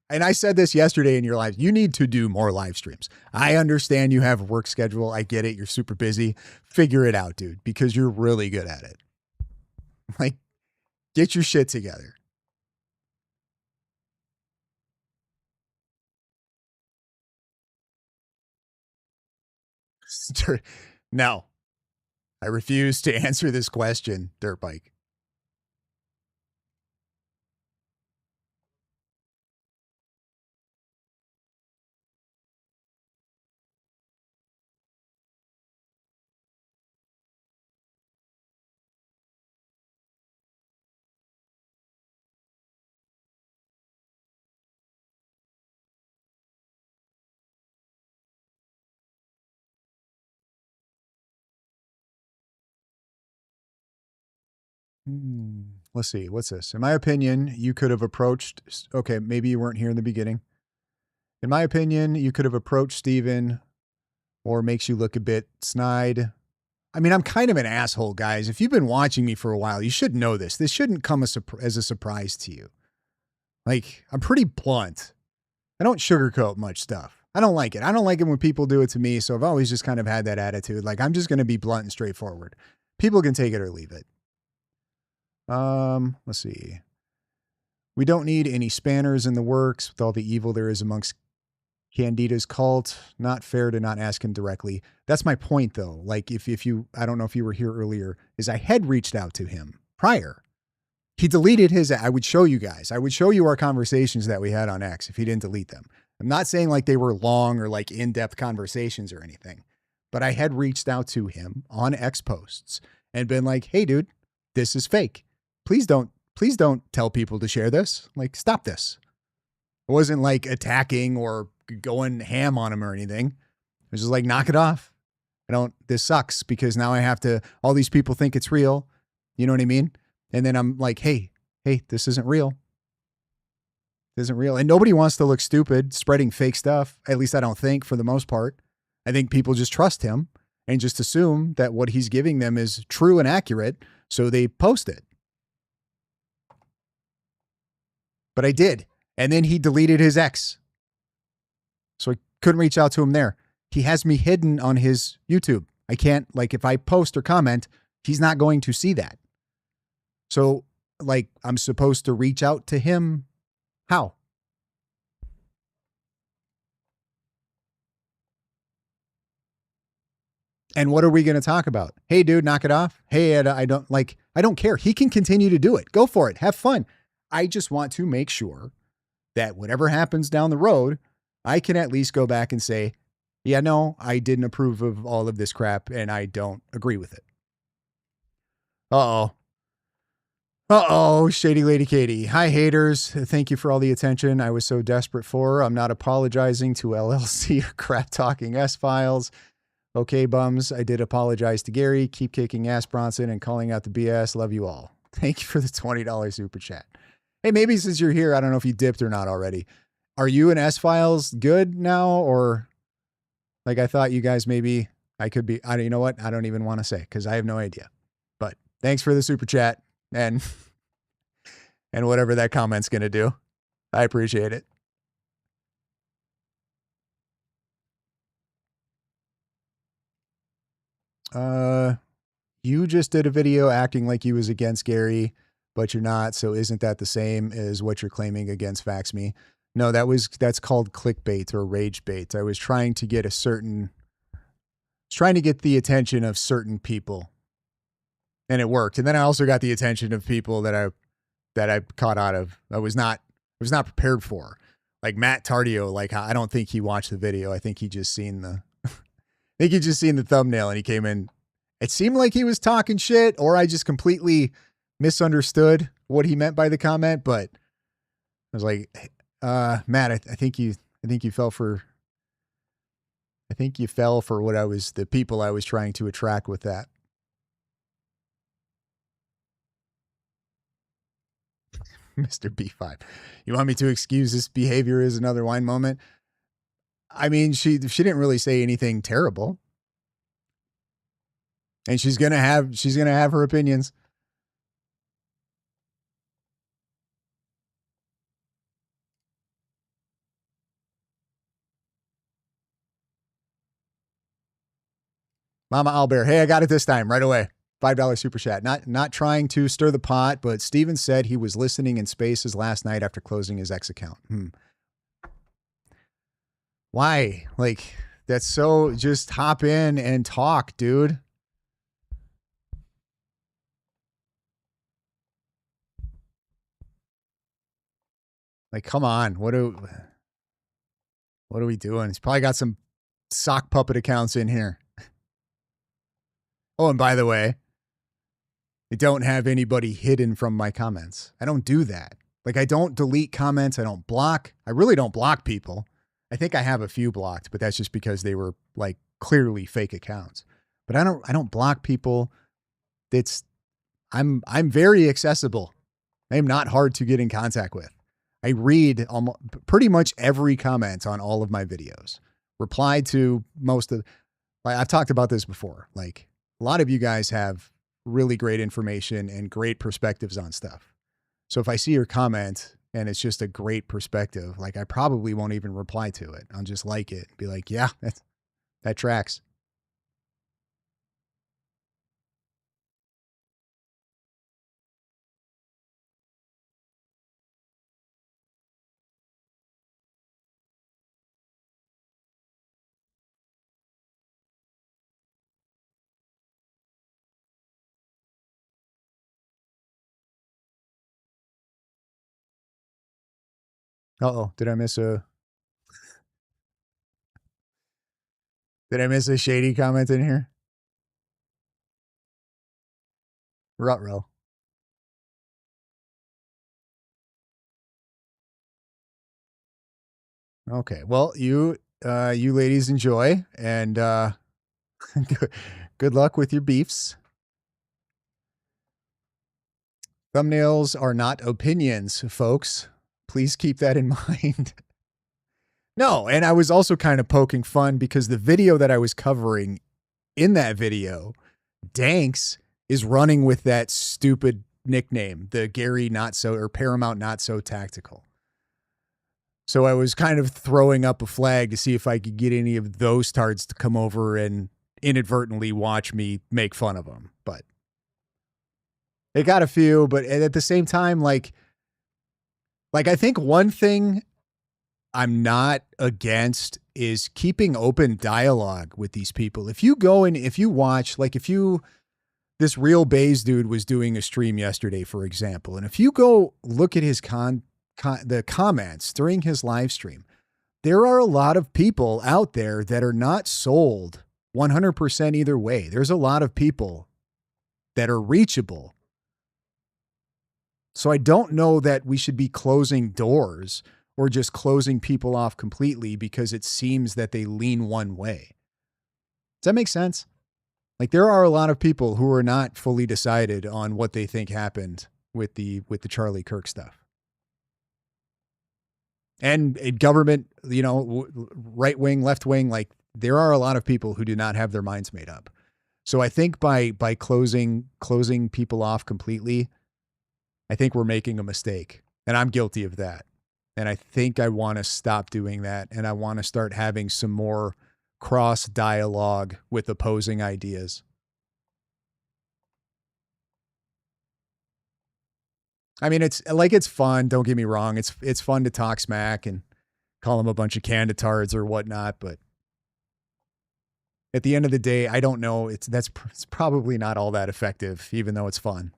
And I said this yesterday in your live, you need to do more live streams. I understand you have a work schedule. I get it. You're super busy. Figure it out, dude, because you're really good at it. Like, get your shit together. No, I refuse to answer this question, Dirt Bike. Let's see. What's this? In my opinion, you could have approached. Okay, maybe you weren't here in the beginning. In my opinion, you could have approached Steven, or makes you look a bit snide. I mean, I'm kind of an asshole, guys. If you've been watching me for a while, you should know this. This shouldn't come as a surprise to you. Like, I'm pretty blunt. I don't sugarcoat much stuff. I don't like it. I don't like it when people do it to me. So I've always just kind of had that attitude. Like, I'm just going to be blunt and straightforward. People can take it or leave it. Let's see. We don't need any spanners in the works with all the evil there is amongst Candida's cult. Not fair to not ask him directly. That's my point, though. Like, if you, I don't know if you were here earlier, is I had reached out to him prior. He deleted his, I would show you guys. I would show you our conversations that we had on X if he didn't delete them. I'm not saying like they were long or like in-depth conversations or anything, but I had reached out to him on X posts and been like, hey, dude, this is fake. Please don't tell people to share this. Like, stop this. It wasn't like attacking or going ham on him or anything. It was just like, knock it off. This sucks because now I have to, all these people think it's real. You know what I mean? And then I'm like, hey, this isn't real. This isn't real. And nobody wants to look stupid spreading fake stuff. At least I don't think, for the most part. I think people just trust him and just assume that what he's giving them is true and accurate. So they post it. But I did. And then he deleted his X. So I couldn't reach out to him there. He has me hidden on his YouTube. I can't, like, if I post or comment, he's not going to see that. So, like, I'm supposed to reach out to him. How? And what are we going to talk about? Hey, dude, knock it off. Hey, I don't care. He can continue to do it. Go for it. Have fun. I just want to make sure that whatever happens down the road, I can at least go back and say, yeah, no, I didn't approve of all of this crap and I don't agree with it. Uh-oh, Shady Lady Katie. Hi, haters. Thank you for all the attention I was so desperate for. I'm not apologizing to LLC or crap talking S-Files. Okay, bums, I did apologize to Gary. Keep kicking ass, Bronson, and calling out the BS. Love you all. Thank you for the $20 super chat. Hey, maybe since you're here, I don't know if you dipped or not already. Are you and S-Files good now? Or like, I thought you guys maybe I could be, you know what? I don't even want to say because I have no idea. But thanks for the super chat and whatever that comment's going to do. I appreciate it. You just did a video acting like you was against Gary, but you're not. So isn't that the same as what you're claiming against FaxMe? No, that's called clickbait or rage bait. I was trying to get the attention of certain people, and it worked. And then I also got the attention of people that I caught out of. I was not prepared for. Like Matt Tardio, like I don't think he watched the video. I think he just seen the thumbnail and he came in. It seemed like he was talking shit, or I just completely misunderstood what he meant by the comment. But I was like, Matt, I think you fell for the people I was trying to attract with that. Mr. B5. You want me to excuse this behavior as another wine moment? I mean, she didn't really say anything terrible. And she's going to have her opinions. Mama Albert, hey, I got it this time, right away. $5 super chat. Not trying to stir the pot, but Steven said he was listening in Spaces last night after closing his X account. Why? Like, that's so, just hop in and talk, dude. Like, come on. What are we doing? He's probably got some sock puppet accounts in here. Oh, and by the way, I don't have anybody hidden from my comments. I don't do that. Like, I don't delete comments. I don't block. I really don't block people. I think I have a few blocked, but that's just because they were like clearly fake accounts. But I don't block people. I'm very accessible. I am not hard to get in contact with. I read pretty much every comment on all of my videos. Reply to most of, like, I've talked about this before. Like, a lot of you guys have really great information and great perspectives on stuff. So if I see your comment and it's just a great perspective, like, I probably won't even reply to it. I'll just like it and be like, yeah, that tracks. Uh-oh, did I miss a shady comment in here? Ruh-roh. Okay, well, you ladies enjoy, and good luck with your beefs. Thumbnails are not opinions, folks. Please keep that in mind. No, and I was also kind of poking fun because the video that I was covering, in that video, Danks is running with that stupid nickname, the Gary Not So, or Paramount Not So Tactical. So I was kind of throwing up a flag to see if I could get any of those tards to come over and inadvertently watch me make fun of them. But it got a few, but at the same time, like I think one thing I'm not against is keeping open dialogue with these people. If you go and if you watch, like this Real Bays dude was doing a stream yesterday, for example, and if you go look at his the comments during his live stream, there are a lot of people out there that are not sold 100% either way. There's a lot of people that are reachable. So I don't know that we should be closing doors or just closing people off completely because it seems that they lean one way. Does that make sense? Like, there are a lot of people who are not fully decided on what they think happened with the Charlie Kirk stuff. And government, right wing, left wing, like, there are a lot of people who do not have their minds made up. So I think by closing people off completely, I think we're making a mistake, and I'm guilty of that. And I think I want to stop doing that, and I want to start having some more cross dialogue with opposing ideas. I mean, it's fun. Don't get me wrong. It's fun to talk smack and call them a bunch of candidards or whatnot. But at the end of the day, I don't know. It's probably not all that effective, even though it's fun.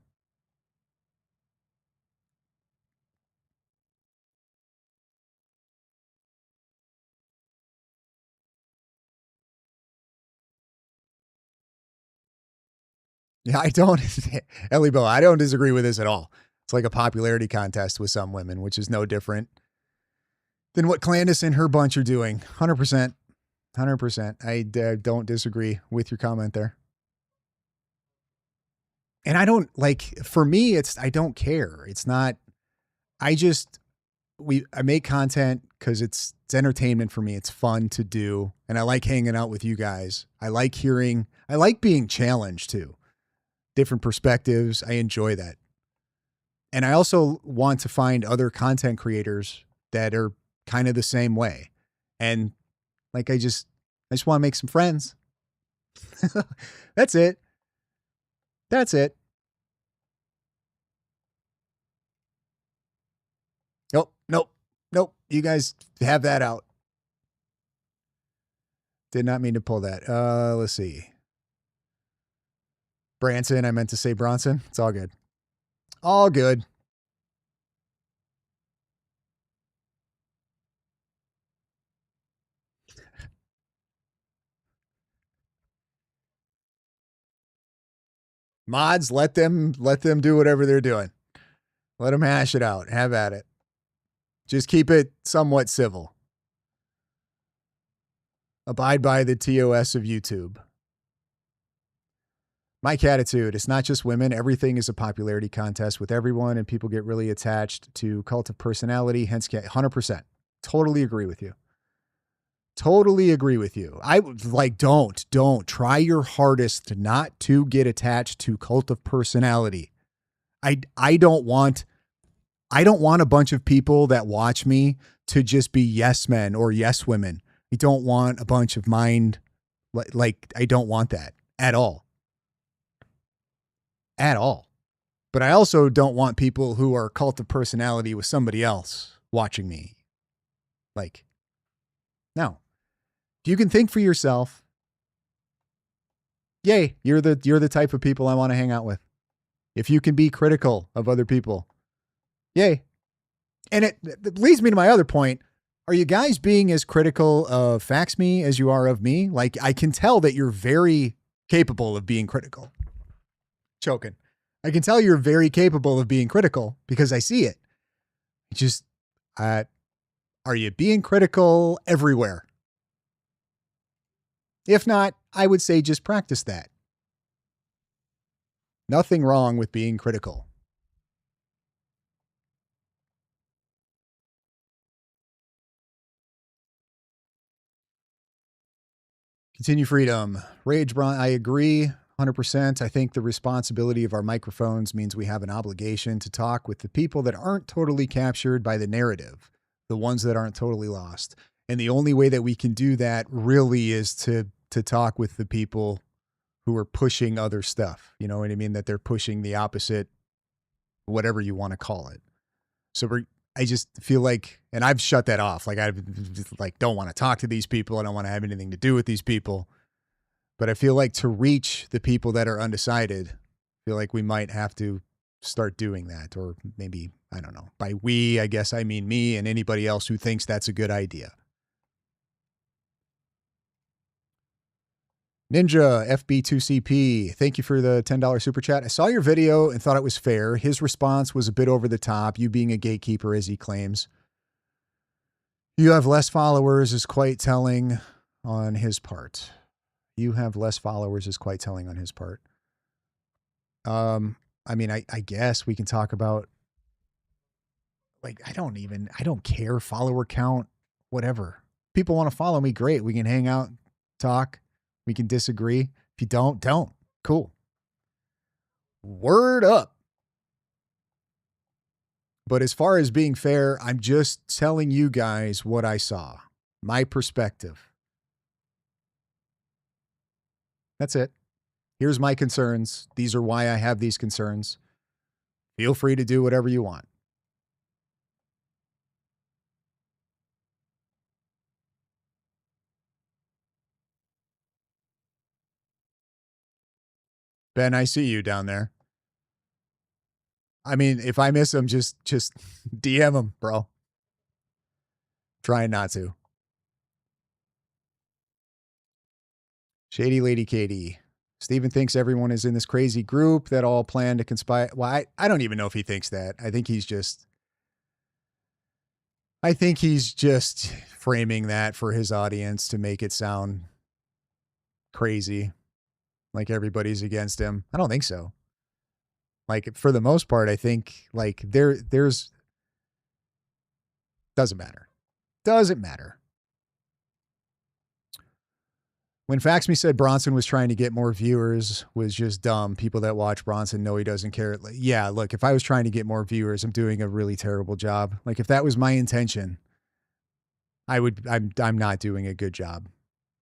Yeah, I don't, Ellie Bill, I don't disagree with this at all. It's like a popularity contest with some women, which is no different than what Clandis and her bunch are doing. 100%. 100%. I don't disagree with your comment there. And I don't for me, I don't care. It's not, I make content because it's entertainment for me. It's fun to do. And I like hanging out with you guys. I like being challenged too. Different perspectives. I enjoy that. And I also want to find other content creators that are kind of the same way. And I just want to make some friends. That's it. That's it. Nope. You guys have that out. Did not mean to pull that. Let's see. Branson, I meant to say Bronson. It's all good. All good. Mods, let them do whatever they're doing. Let them hash it out. Have at it. Just keep it somewhat civil. Abide by the TOS of YouTube. Mike Attitude, it's not just women. Everything is a popularity contest with everyone, and people get really attached to cult of personality. Hence, 100%. Totally agree with you. Totally agree with you. I don't try your hardest not to get attached to cult of personality. I don't want a bunch of people that watch me to just be yes men or yes women. I don't want a bunch of mind. I don't want that at all. At all. But I also don't want people who are cult of personality with somebody else watching me. No. If you can think for yourself, yay, you're the type of people I want to hang out with. If you can be critical of other people, yay. And it leads me to my other point. Are you guys being as critical of FaxMe as you are of me? I can tell that you're very capable of being critical. Choking. I can tell you're very capable of being critical because I see it. Are you being critical everywhere? If not, I would say just practice that. Nothing wrong with being critical. Continue freedom. Rage Bron, I agree 100%. I think the responsibility of our microphones means we have an obligation to talk with the people that aren't totally captured by the narrative, the ones that aren't totally lost. And the only way that we can do that really is to talk with the people who are pushing other stuff. You know what I mean? That they're pushing the opposite, whatever you want to call it. So I just feel like, and I've shut that off. I don't want to talk to these people. I don't want to have anything to do with these people. But I feel like to reach the people that are undecided, I feel like we might have to start doing that. Or maybe, I don't know. By we, I guess I mean me and anybody else who thinks that's a good idea. Ninja FB2CP, thank you for the $10 super chat. I saw your video and thought it was fair. His response was a bit over the top, you being a gatekeeper, as he claims. You have less followers is quite telling on his part. You have less followers is quite telling on his part. I mean, I guess we can talk about, I don't care, follower count, whatever. People want to follow me, great. We can hang out, talk. We can disagree. If you don't. Cool. Word up. But as far as being fair, I'm just telling you guys what I saw. My perspective. That's it. Here's my concerns. These are why I have these concerns. Feel free to do whatever you want. Ben, I see you down there. I mean, if I miss him, just DM him, bro. Trying not to. Shady Lady Katie. Steven thinks everyone is in this crazy group that all plan to conspire. Well, I don't even know if he thinks that. I think he's just framing that for his audience to make it sound crazy, like everybody's against him. I don't think so. Like, for the most part, I think like there's doesn't matter. Doesn't matter. When Faxme said Bronson was trying to get more viewers was just dumb. People that watch Bronson know he doesn't care. Yeah, look, if I was trying to get more viewers, I'm doing a really terrible job. Like, if that was my intention, I'm not doing a good job.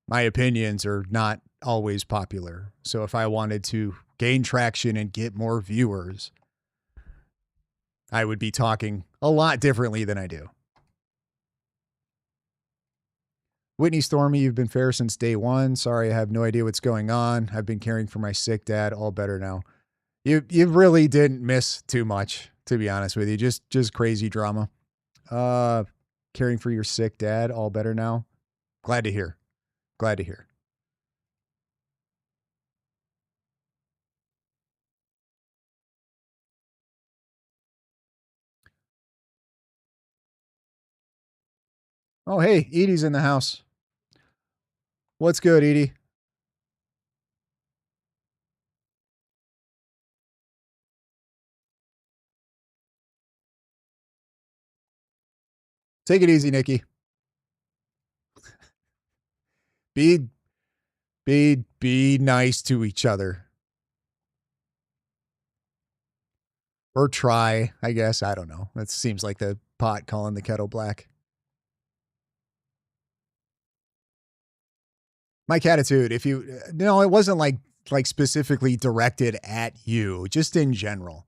My opinions are not always popular. So if I wanted to gain traction and get more viewers, I would be talking a lot differently than I do. Whitney Stormy, you've been fair since day one. Sorry, I have no idea what's going on. I've been caring for my sick dad. All better now. You really didn't miss too much, to be honest with you. Just crazy drama. Caring for your sick dad. All better now. Glad to hear. Glad to hear. Oh, hey, Edie's in the house. What's good, Edie? Take it easy, Nikki. Be nice to each other. Or try, I guess. I don't know. That seems like the pot calling the kettle black. Mike Attitude, if you no, it wasn't like specifically directed at you, just in general.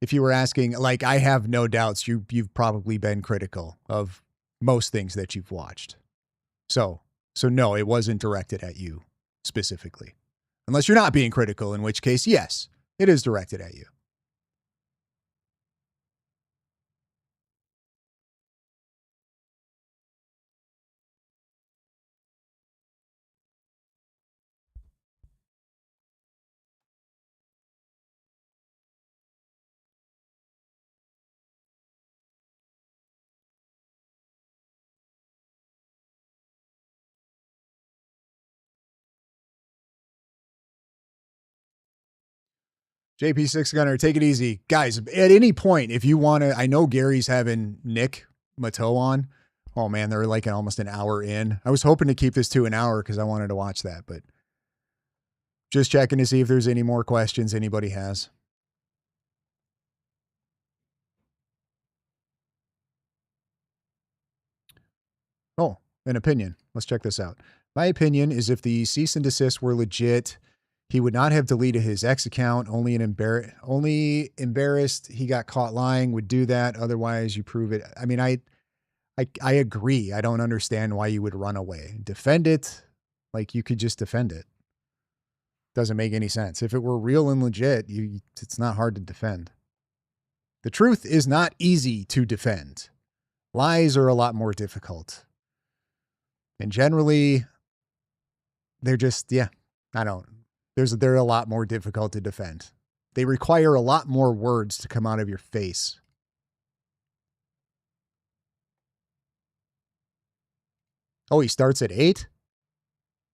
If you were asking, like, I have no doubts you've probably been critical of most things that you've watched. So no, it wasn't directed at you specifically. Unless you're not being critical, in which case, yes, it is directed at you. JP6 Gunner, take it easy. Guys, at any point, if you want to, I know Gary's having Nick Mateau on. Oh man, they're like almost an hour in. I was hoping to keep this to an hour because I wanted to watch that, but just checking to see if there's any more questions anybody has. Oh, an opinion. Let's check this out. My opinion is if the cease and desist were legit, he would not have deleted his ex account. Only embarrassed he got caught lying would do that. Otherwise, you prove it. I mean, I agree. I don't understand why you would run away. Defend it. Like, you could just defend it. Doesn't make any sense. If it were real and legit, it's not hard to defend. The truth is not easy to defend. Lies are a lot more difficult. And generally, they're just, they're a lot more difficult to defend. They require a lot more words to come out of your face. Oh, he starts at 8?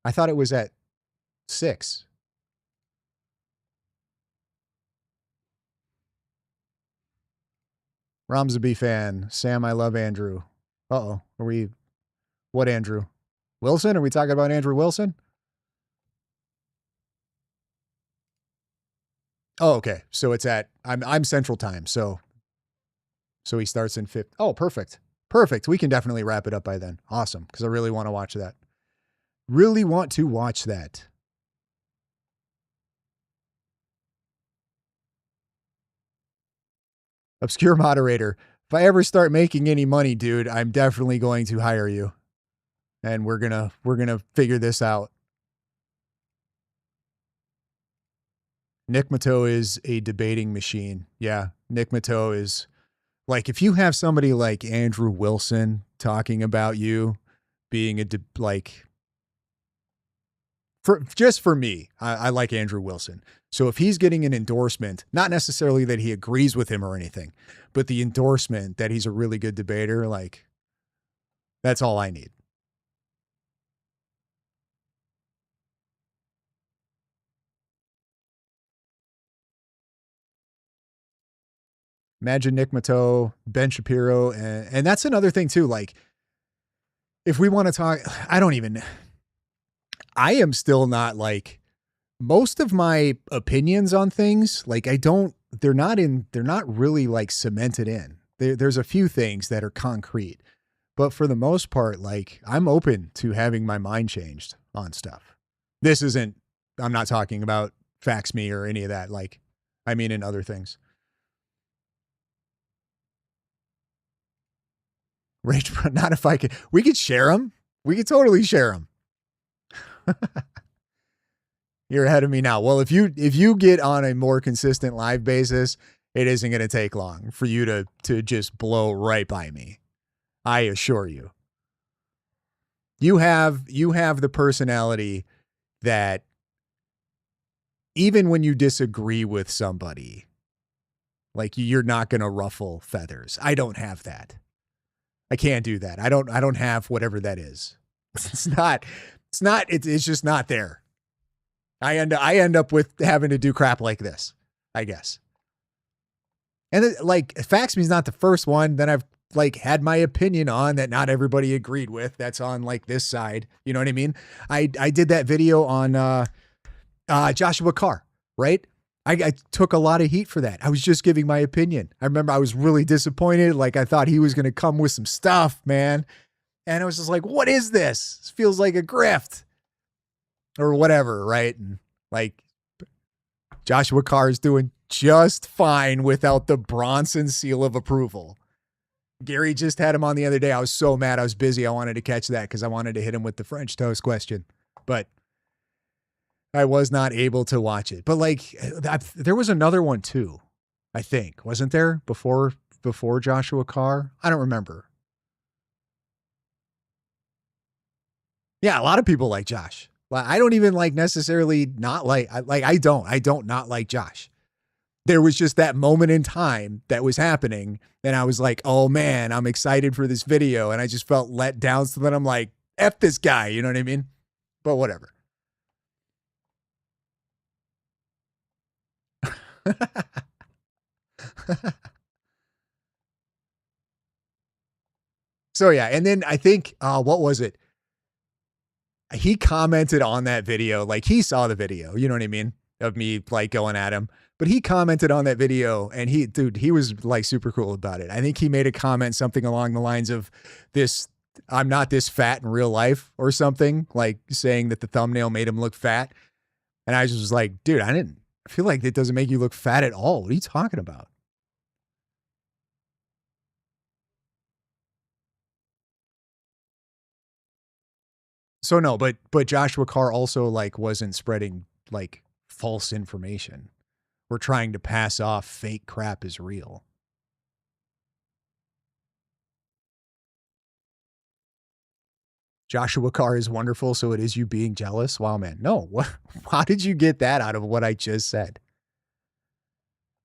I thought it was at 6. Ramzabi fan. Sam, I love Andrew. Uh-oh. What Andrew? Wilson? Are we talking about Andrew Wilson? Oh, okay. So it's I'm Central Time. So he starts in 5th. Oh, perfect. Perfect. We can definitely wrap it up by then. Awesome. Because I really want to watch that. Really want to watch that. Obscure moderator. If I ever start making any money, dude, I'm definitely going to hire you. And we're gonna figure this out. Nick Mateau is a debating machine. Yeah, Nick Mateau is like, if you have somebody like Andrew Wilson talking about you being for me, I like Andrew Wilson. So if he's getting an endorsement, not necessarily that he agrees with him or anything, but the endorsement that he's a really good debater, like, that's all I need. Imagine Nick Mateau, Ben Shapiro, and that's another thing too. Like, if we want to talk, I am still not like, most of my opinions on things, like they're not really like cemented in. There's a few things that are concrete, but for the most part, like, I'm open to having my mind changed on stuff. I'm not talking about Fax Me or any of that. Like, I mean, in other things. Rage, not if I could. We could share them. We could totally share them. You're ahead of me now. Well, if you get on a more consistent live basis, it isn't going to take long for you to just blow right by me. I assure you. You have the personality that even when you disagree with somebody, like, you're not going to ruffle feathers. I don't have that. I can't do that. I don't have whatever that is. It's just not there. I end up with having to do crap like this, I guess. And like, Fax Me is not the first one that I've like had my opinion on that not everybody agreed with. That's on like this side. You know what I mean? I did that video on Joshua Carr, right? I took a lot of heat for that. I was just giving my opinion. I remember I was really disappointed. Like, I thought he was going to come with some stuff, man. And I was just like, what is this? This feels like a grift or whatever, right? And like, Joshua Carr is doing just fine without the Bronson seal of approval. Gary just had him on the other day. I was so mad. I was busy. I wanted to catch that because I wanted to hit him with the French toast question, but I was not able to watch it. But like, there was another one too, I think, wasn't there, before Joshua Carr? I don't remember. Yeah, a lot of people like Josh. I don't even like necessarily not like, I don't not like Josh. There was just that moment in time that was happening. And I was like, oh man, I'm excited for this video. And I just felt let down. So then I'm like, F this guy. You know what I mean? But whatever. So yeah. And then I think, what was it? He commented on that video. Like, he saw the video, you know what I mean? Of me like going at him. But he commented on that video and he was like super cool about it. I think he made a comment, something along the lines of this, I'm not this fat in real life or something, like saying that the thumbnail made him look fat. And I just was like, dude, I feel like it doesn't make you look fat at all. What are you talking about? So no, but Joshua Carr also like wasn't spreading like false information. We're trying to pass off fake crap as real. Joshua Carr is wonderful, so it is you being jealous. Wow, man. No, what? How did you get that out of what I just said?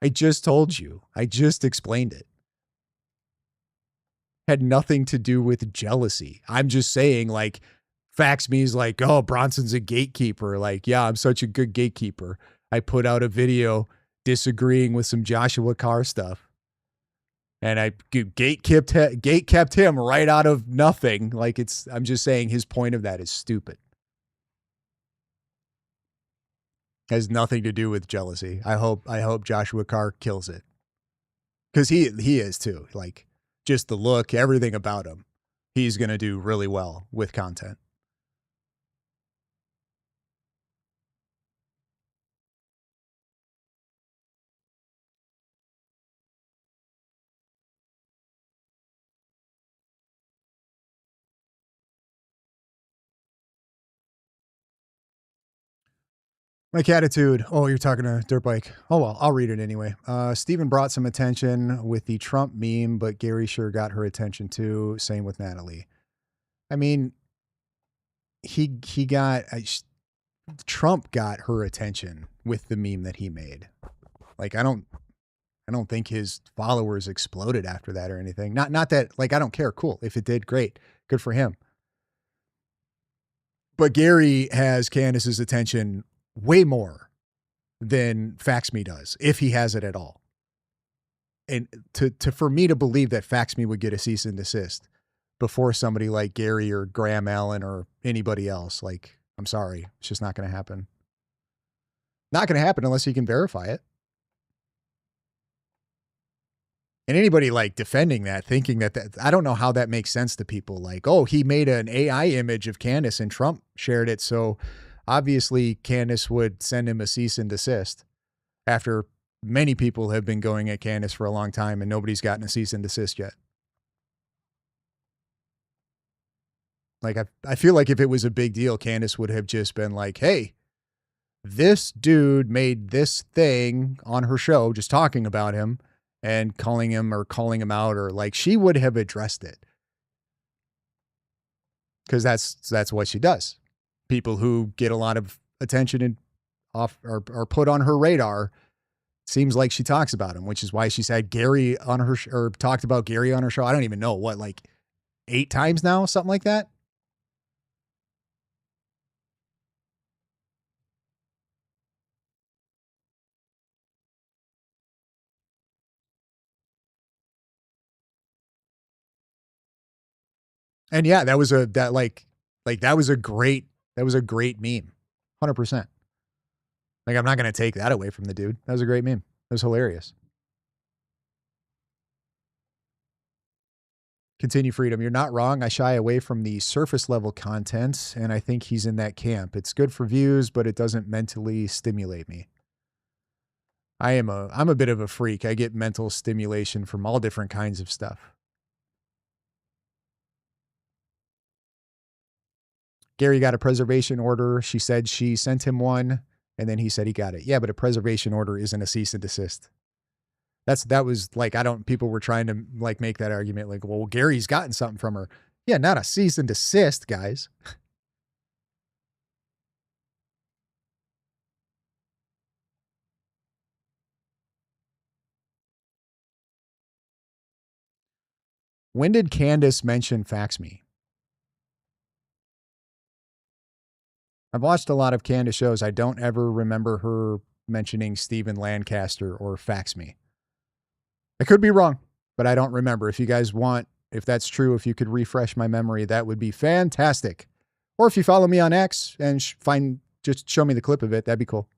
I just told you. I just explained it. Had nothing to do with jealousy. I'm just saying, like, Fax Me is like, oh, Bronson's a gatekeeper. Like, yeah, I'm such a good gatekeeper. I put out a video disagreeing with some Joshua Carr stuff. And I gate kept him right out of nothing. Like, I'm just saying his point of that is stupid. Has nothing to do with jealousy. I hope Joshua Carr kills it. Cause he is too. Like, just the look, everything about him. He's going to do really well with content. Mike Attitude. Oh, you're talking to Dirtbike. Oh, well, I'll read it anyway. Steven brought some attention with the Trump meme, but Gary sure got her attention too. Same with Natalie. I mean, Trump got her attention with the meme that he made. Like, I don't think his followers exploded after that or anything. Not that, like, I don't care. Cool. If it did, great. Good for him. But Gary has Candace's attention way more than FaxMe does, if he has it at all. And for me to believe that FaxMe would get a cease and desist before somebody like Gary or Graham Allen or anybody else, like, I'm sorry, it's just not going to happen. Not going to happen unless he can verify it. And anybody like defending that, thinking that I don't know how that makes sense to people. Like, oh, he made an AI image of Candace and Trump shared it, so obviously Candace would send him a cease and desist after many people have been going at Candace for a long time and nobody's gotten a cease and desist yet. Like, I feel like if it was a big deal, Candace would have just been like, hey, this dude made this thing on her show, just talking about him and calling him out, or like, she would have addressed it. Because that's what she does. People who get a lot of attention and are put on her radar, seems like she talks about him, which is why she's had Gary on her or talked about Gary on her show. I don't even know what, like 8 times now, something like that. And yeah, that was a great meme. 100%. Like, I'm not going to take that away from the dude. That was a great meme. It was hilarious. Continue Freedom. You're not wrong. I shy away from the surface level content, and I think he's in that camp. It's good for views, but it doesn't mentally stimulate me. I'm a bit of a freak. I get mental stimulation from all different kinds of stuff. Gary got a preservation order. She said she sent him one, and then he said he got it. Yeah, but a preservation order isn't a cease and desist. That was like, people were trying to like make that argument like, well, Gary's gotten something from her. Yeah, not a cease and desist, guys. When did Candace mention FaxMe? I've watched a lot of Candace shows. I don't ever remember her mentioning Stephen Lancaster or FaxMe. I could be wrong, but I don't remember. If you guys want, if that's true, if you could refresh my memory, that would be fantastic. Or if you follow me on X and just show me the clip of it, that'd be cool.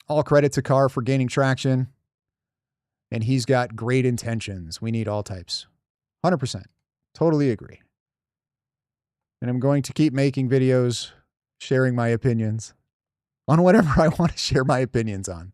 All credit to Carr for gaining traction. And he's got great intentions. We need all types. 100%. Totally agree. And I'm going to keep making videos, sharing my opinions on whatever I want to share my opinions on.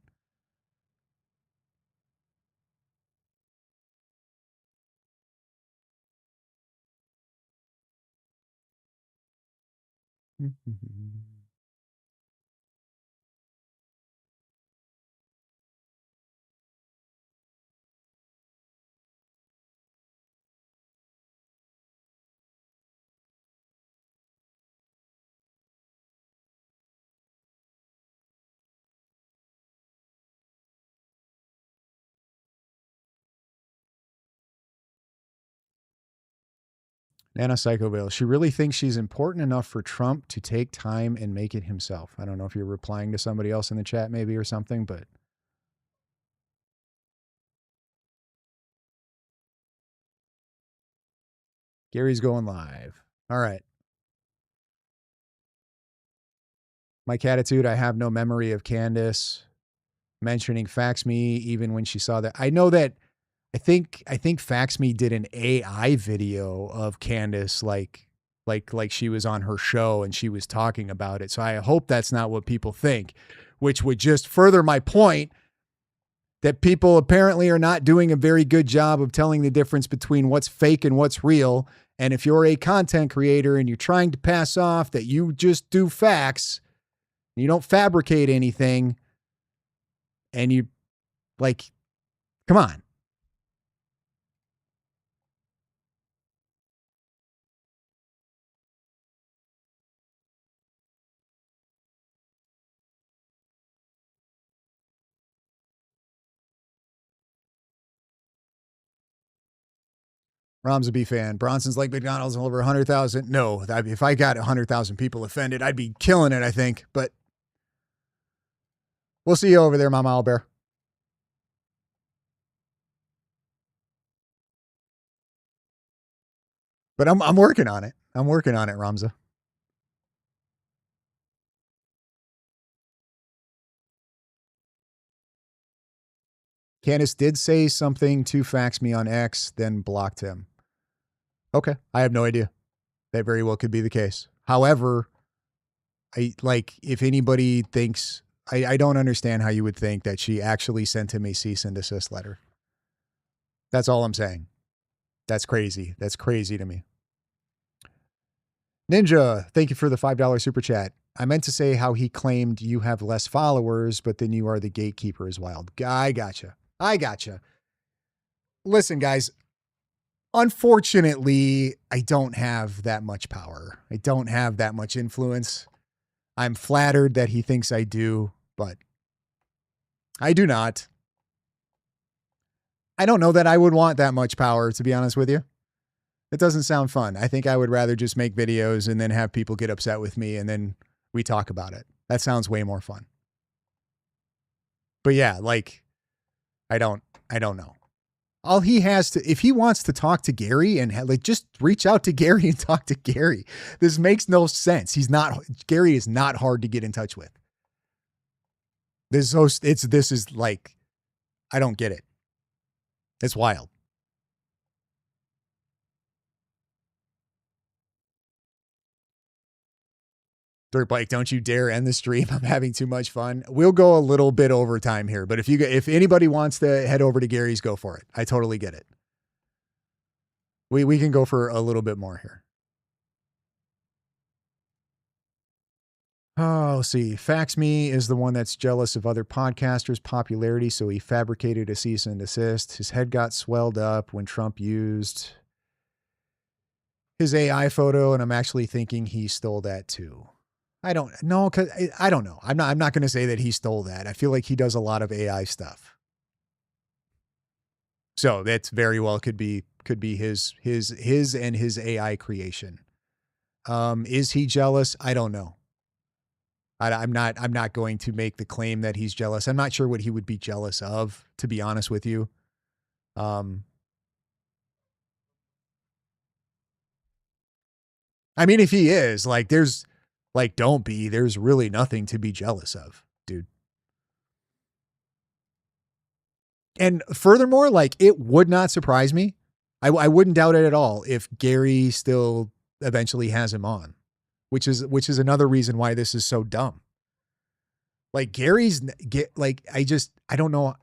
Nana Psychoville. She really thinks she's important enough for Trump to take time and make it himself. I don't know if you're replying to somebody else in the chat maybe or something, but Gary's going live. All right. Mike Attitude, I have no memory of Candace mentioning FaxMe even when she saw that. I know that I think FaxMe did an AI video of Candace like she was on her show and she was talking about it. So I hope that's not what people think, which would just further my point that people apparently are not doing a very good job of telling the difference between what's fake and what's real. And if you're a content creator and you're trying to pass off that you just do facts, you don't fabricate anything, and you like, come on. Rom's a B fan. Bronson's like McDonald's over 100,000. No, if I got 100,000 people offended, I'd be killing it, I think. But we'll see you over there, Mama Owlbear. But I'm working on it. I'm working on it, Ramza. Candace did say something to fax me on X, then blocked him. Okay. I have no idea. That very well could be the case. However, if anybody thinks, I don't understand how you would think that she actually sent him a cease and desist letter. That's all I'm saying. That's crazy. That's crazy to me. Ninja, thank you for the $5 super chat. I meant to say how he claimed you have less followers, but then you are the gatekeeper is wild. I gotcha. Listen, guys, unfortunately, I don't have that much power. I don't have that much influence. I'm flattered that he thinks I do, but I do not. I don't know that I would want that much power, to be honest with you. It doesn't sound fun. I think I would rather just make videos and then have people get upset with me and then we talk about it. That sounds way more fun. But yeah, I don't know. All he has to, if he wants to talk to Gary and just reach out to Gary and talk to Gary. This makes no sense. Gary is not hard to get in touch with. This is like, I don't get it. It's wild. Dirt Bike, don't you dare end the stream. I'm having too much fun. We'll go a little bit over time here, but if anybody wants to head over to Gary's, go for it. I totally get it. We can go for a little bit more here. Oh, let's see. Fax Me is the one that's jealous of other podcasters' popularity, so he fabricated a cease and desist. His head got swelled up when Trump used his AI photo, and I'm actually thinking he stole that too. I don't know, because I don't know. I'm not going to say that he stole that. I feel like he does a lot of AI stuff. So that's very well could be his and his AI creation. Is he jealous? I don't know. I'm not going to make the claim that he's jealous. I'm not sure what he would be jealous of, to be honest with you. I mean, if he is, don't be. There's really nothing to be jealous of, dude. And furthermore, it would not surprise me. I wouldn't doubt it at all if Gary still eventually has him on, which is another reason why this is so dumb. I don't know.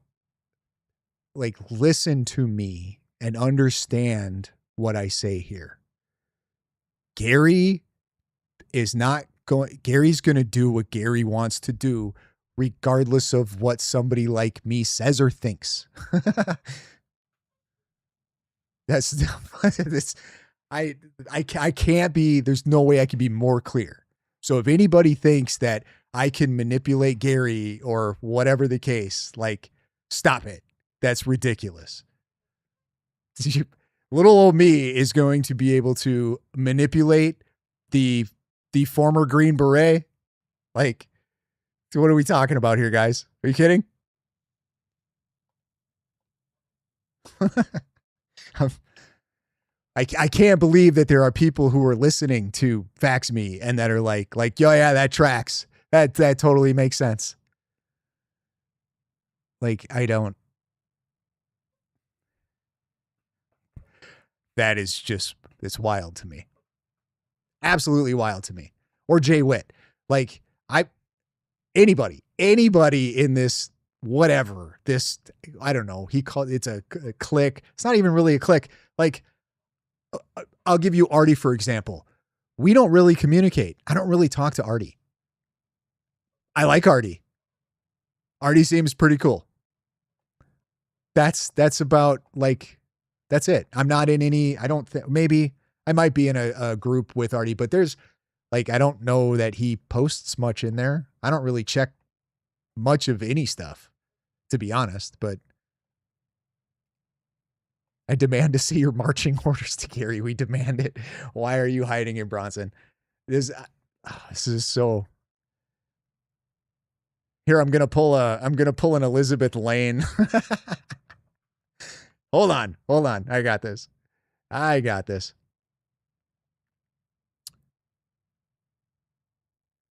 Listen to me and understand what I say here. Gary's going to do what Gary wants to do, regardless of what somebody like me says or thinks. I can't be, there's no way I can be more clear. So if anybody thinks that I can manipulate Gary or whatever the case, stop it. That's ridiculous. Little old me is going to be able to manipulate the former Green Beret. So what are we talking about here, guys? Are you kidding? I can't believe that there are people who are listening to Fax Me and that are like, yo, yeah, that tracks. That totally makes sense. I don't. That is just, it's wild to me. Absolutely wild to me. Or Jay Witt. Anybody in this whatever. This, I don't know. He called it's a clique. It's not even really a clique. Like, I'll give you Artie, for example. We don't really communicate. I don't really talk to Artie. I like Artie. Artie seems pretty cool. That's about like, that's it. I'm not in any, I don't think, maybe I might be in a group with Artie, but there's like, I don't know that he posts much in there. I don't really check much of any stuff, to be honest, but I demand to see your marching orders to Gary. We demand it. Why are you hiding in Bronson? This is so. Here, I'm gonna pull an Elizabeth Lane. Hold on. I got this.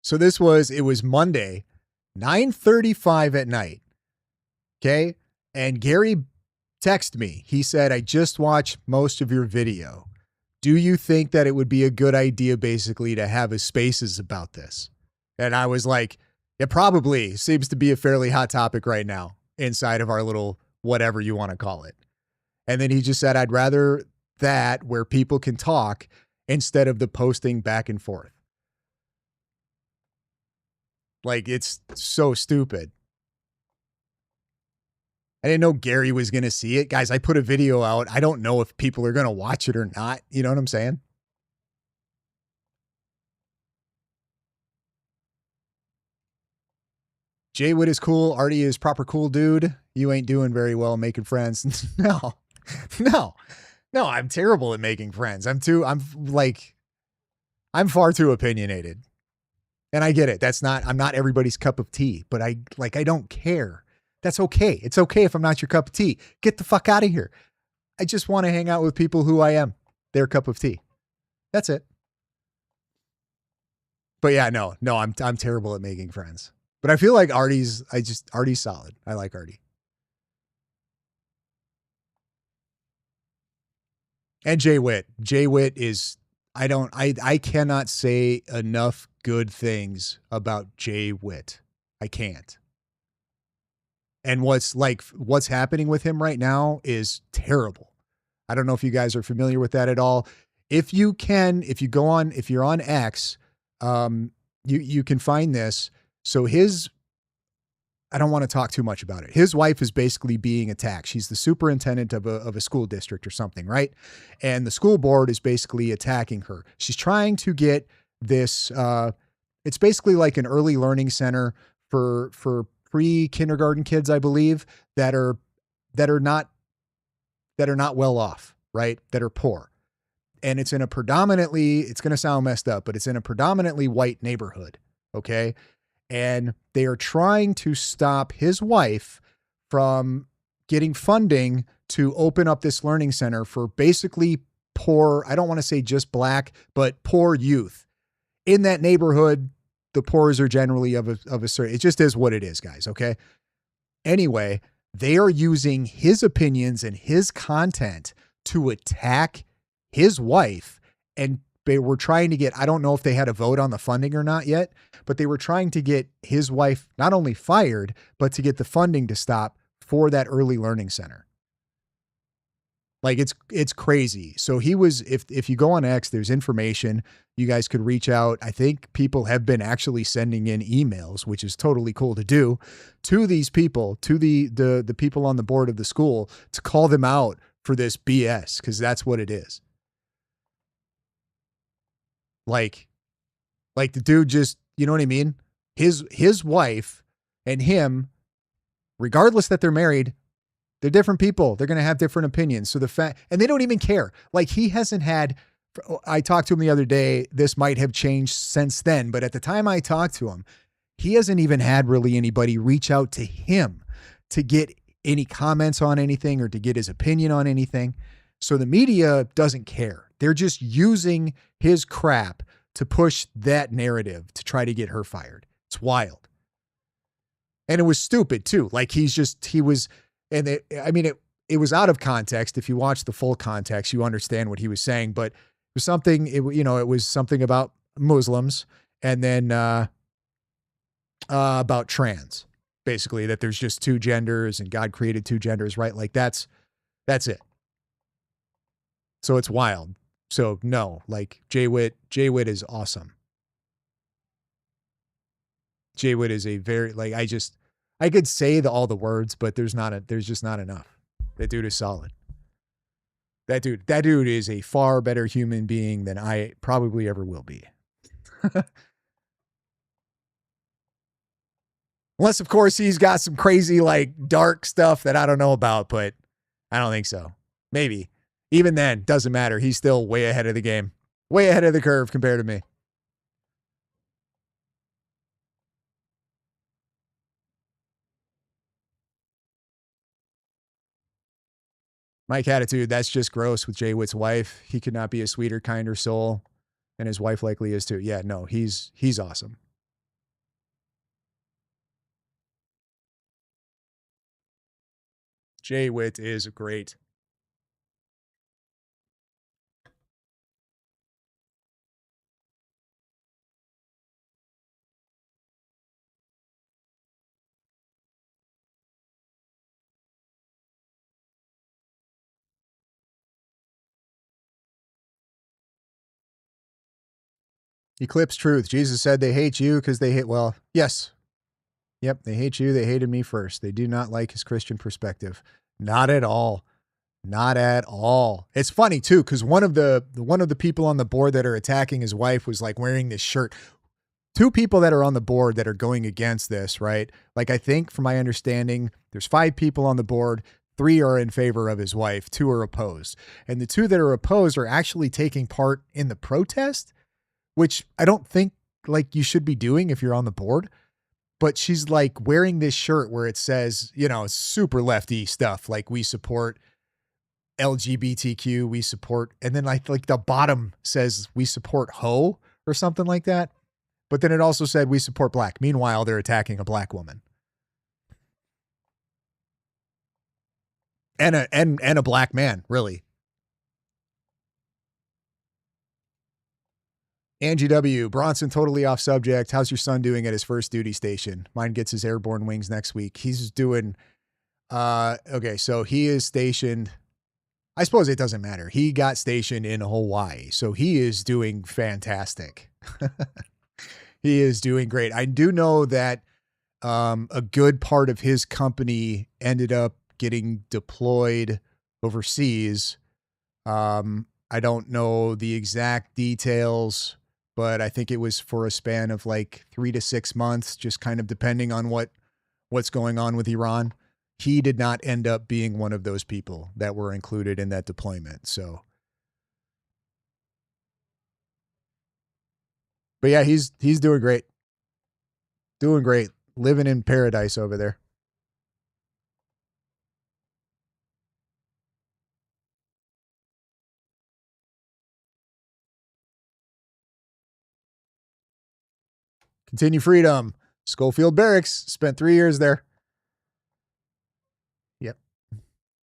So it was Monday, 9:35 at night. Okay. And Gary texted me. He said, I just watched most of your video. Do you think that it would be a good idea basically to have a spaces about this? And I was like, it probably seems to be a fairly hot topic right now inside of our little whatever you want to call it. And then he just said, I'd rather that where people can talk instead of the posting back and forth. Like, it's so stupid. I didn't know Gary was going to see it. Guys, I put a video out. I don't know if people are going to watch it or not. You know what I'm saying? Jay Witt is cool. Artie is proper cool dude. You ain't doing very well making friends. No, I'm terrible at making friends. I'm far too opinionated. And I get it. I'm not everybody's cup of tea, but I don't care. That's okay. It's okay if I'm not your cup of tea. Get the fuck out of here. I just want to hang out with people who I am their cup of tea. That's it. But yeah, no, I'm terrible at making friends. But I feel like Artie's solid. I like Artie. And Jay Witt. Jay Witt is, I cannot say enough good things about Jay Witt. I can't. And what's happening with him right now is terrible. I don't know if you guys are familiar with that at all. If you're on X, you can find this. So I don't want to talk too much about it. His wife is basically being attacked. She's the superintendent of a school district or something, right? And the school board is basically attacking her. She's trying to get this, it's basically like an early learning center for pre-kindergarten kids, I believe, that are not well off, right? That are poor. And it's in a predominantly, it's going to sound messed up, but it's in a predominantly white neighborhood. Okay. And they are trying to stop his wife from getting funding to open up this learning center for basically poor, I don't want to say just black, but poor youth. In that neighborhood, the poors are generally of a certain, it just is what it is, guys, okay? Anyway, they are using his opinions and his content to attack his wife, and they were trying to get, I don't know if they had a vote on the funding or not yet, but they were trying to get his wife not only fired, but to get the funding to stop for that early learning center. Like, it's crazy. So he was, if you go on X, there's information. You guys could reach out. I think people have been actually sending in emails, which is totally cool to do, to these people, to the people on the board of the school, to call them out for this BS, because that's what it is. Like the dude just, you know what I mean? His wife and him, regardless that they're married, they're different people. They're going to have different opinions. So and they don't even care. Like, he hasn't had, I talked to him the other day. This might have changed since then, but at the time I talked to him, he hasn't even had really anybody reach out to him to get any comments on anything or to get his opinion on anything. So the media doesn't care. They're just using his crap to push that narrative to try to get her fired. It's wild. And it was stupid too. Like, it was out of context. If you watch the full context, you understand what he was saying, but it was something, it was something about Muslims, and then, about trans. basically, that there's just two genders and God created two genders, right? Like that's it. So it's wild. So no, like Jay Witt is awesome. Jay Witt is a very, like, I could say all the words, but there's just not enough. That dude is solid. That dude is a far better human being than I probably ever will be. Unless, of course, he's got some crazy, like, dark stuff that I don't know about, but I don't think so. Maybe. Even then, doesn't matter. He's still way ahead of the game. Way ahead of the curve compared to me. Mike Attitude, that's just gross with Jay Witt's wife. He could not be a sweeter, kinder soul. And his wife likely is too. Yeah, no, he's awesome. Jay Witt is great. Eclipse Truth. Jesus said they hate you because they hate, well, yes. Yep, they hate you. They hated me first. They do not like his Christian perspective. Not at all. Not at all. It's funny too, because one of the people on the board that are attacking his wife was like wearing this shirt. Two people that are on the board that are going against this, right? Like, I think from my understanding, there's 5 people on the board. 3 are in favor of his wife. 2 are opposed. And the 2 that are opposed are actually taking part in the protest, which I don't think like you should be doing if you're on the board. But she's like wearing this shirt where it says, you know, super lefty stuff. Like, we support LGBTQ, we support, and then like the bottom says we support ho or something like that. But then it also said we support black. Meanwhile, they're attacking a black woman. And a black man, really. Angie W. Bronson, totally off subject. How's your son doing at his first duty station? Mine gets his airborne wings next week. He's doing, okay, so he is stationed, I suppose it doesn't matter. He got stationed in Hawaii, so he is doing fantastic. He is doing great. I do know that a good part of his company ended up getting deployed overseas. I don't know the exact details, but I think it was for a span of like 3 to 6 months, just kind of depending on what's going on with Iran. He did not end up being one of those people that were included in that deployment. So, but yeah, he's doing great. Doing great. Living in paradise over there. Continue freedom. Schofield Barracks. Spent 3 years there. Yep.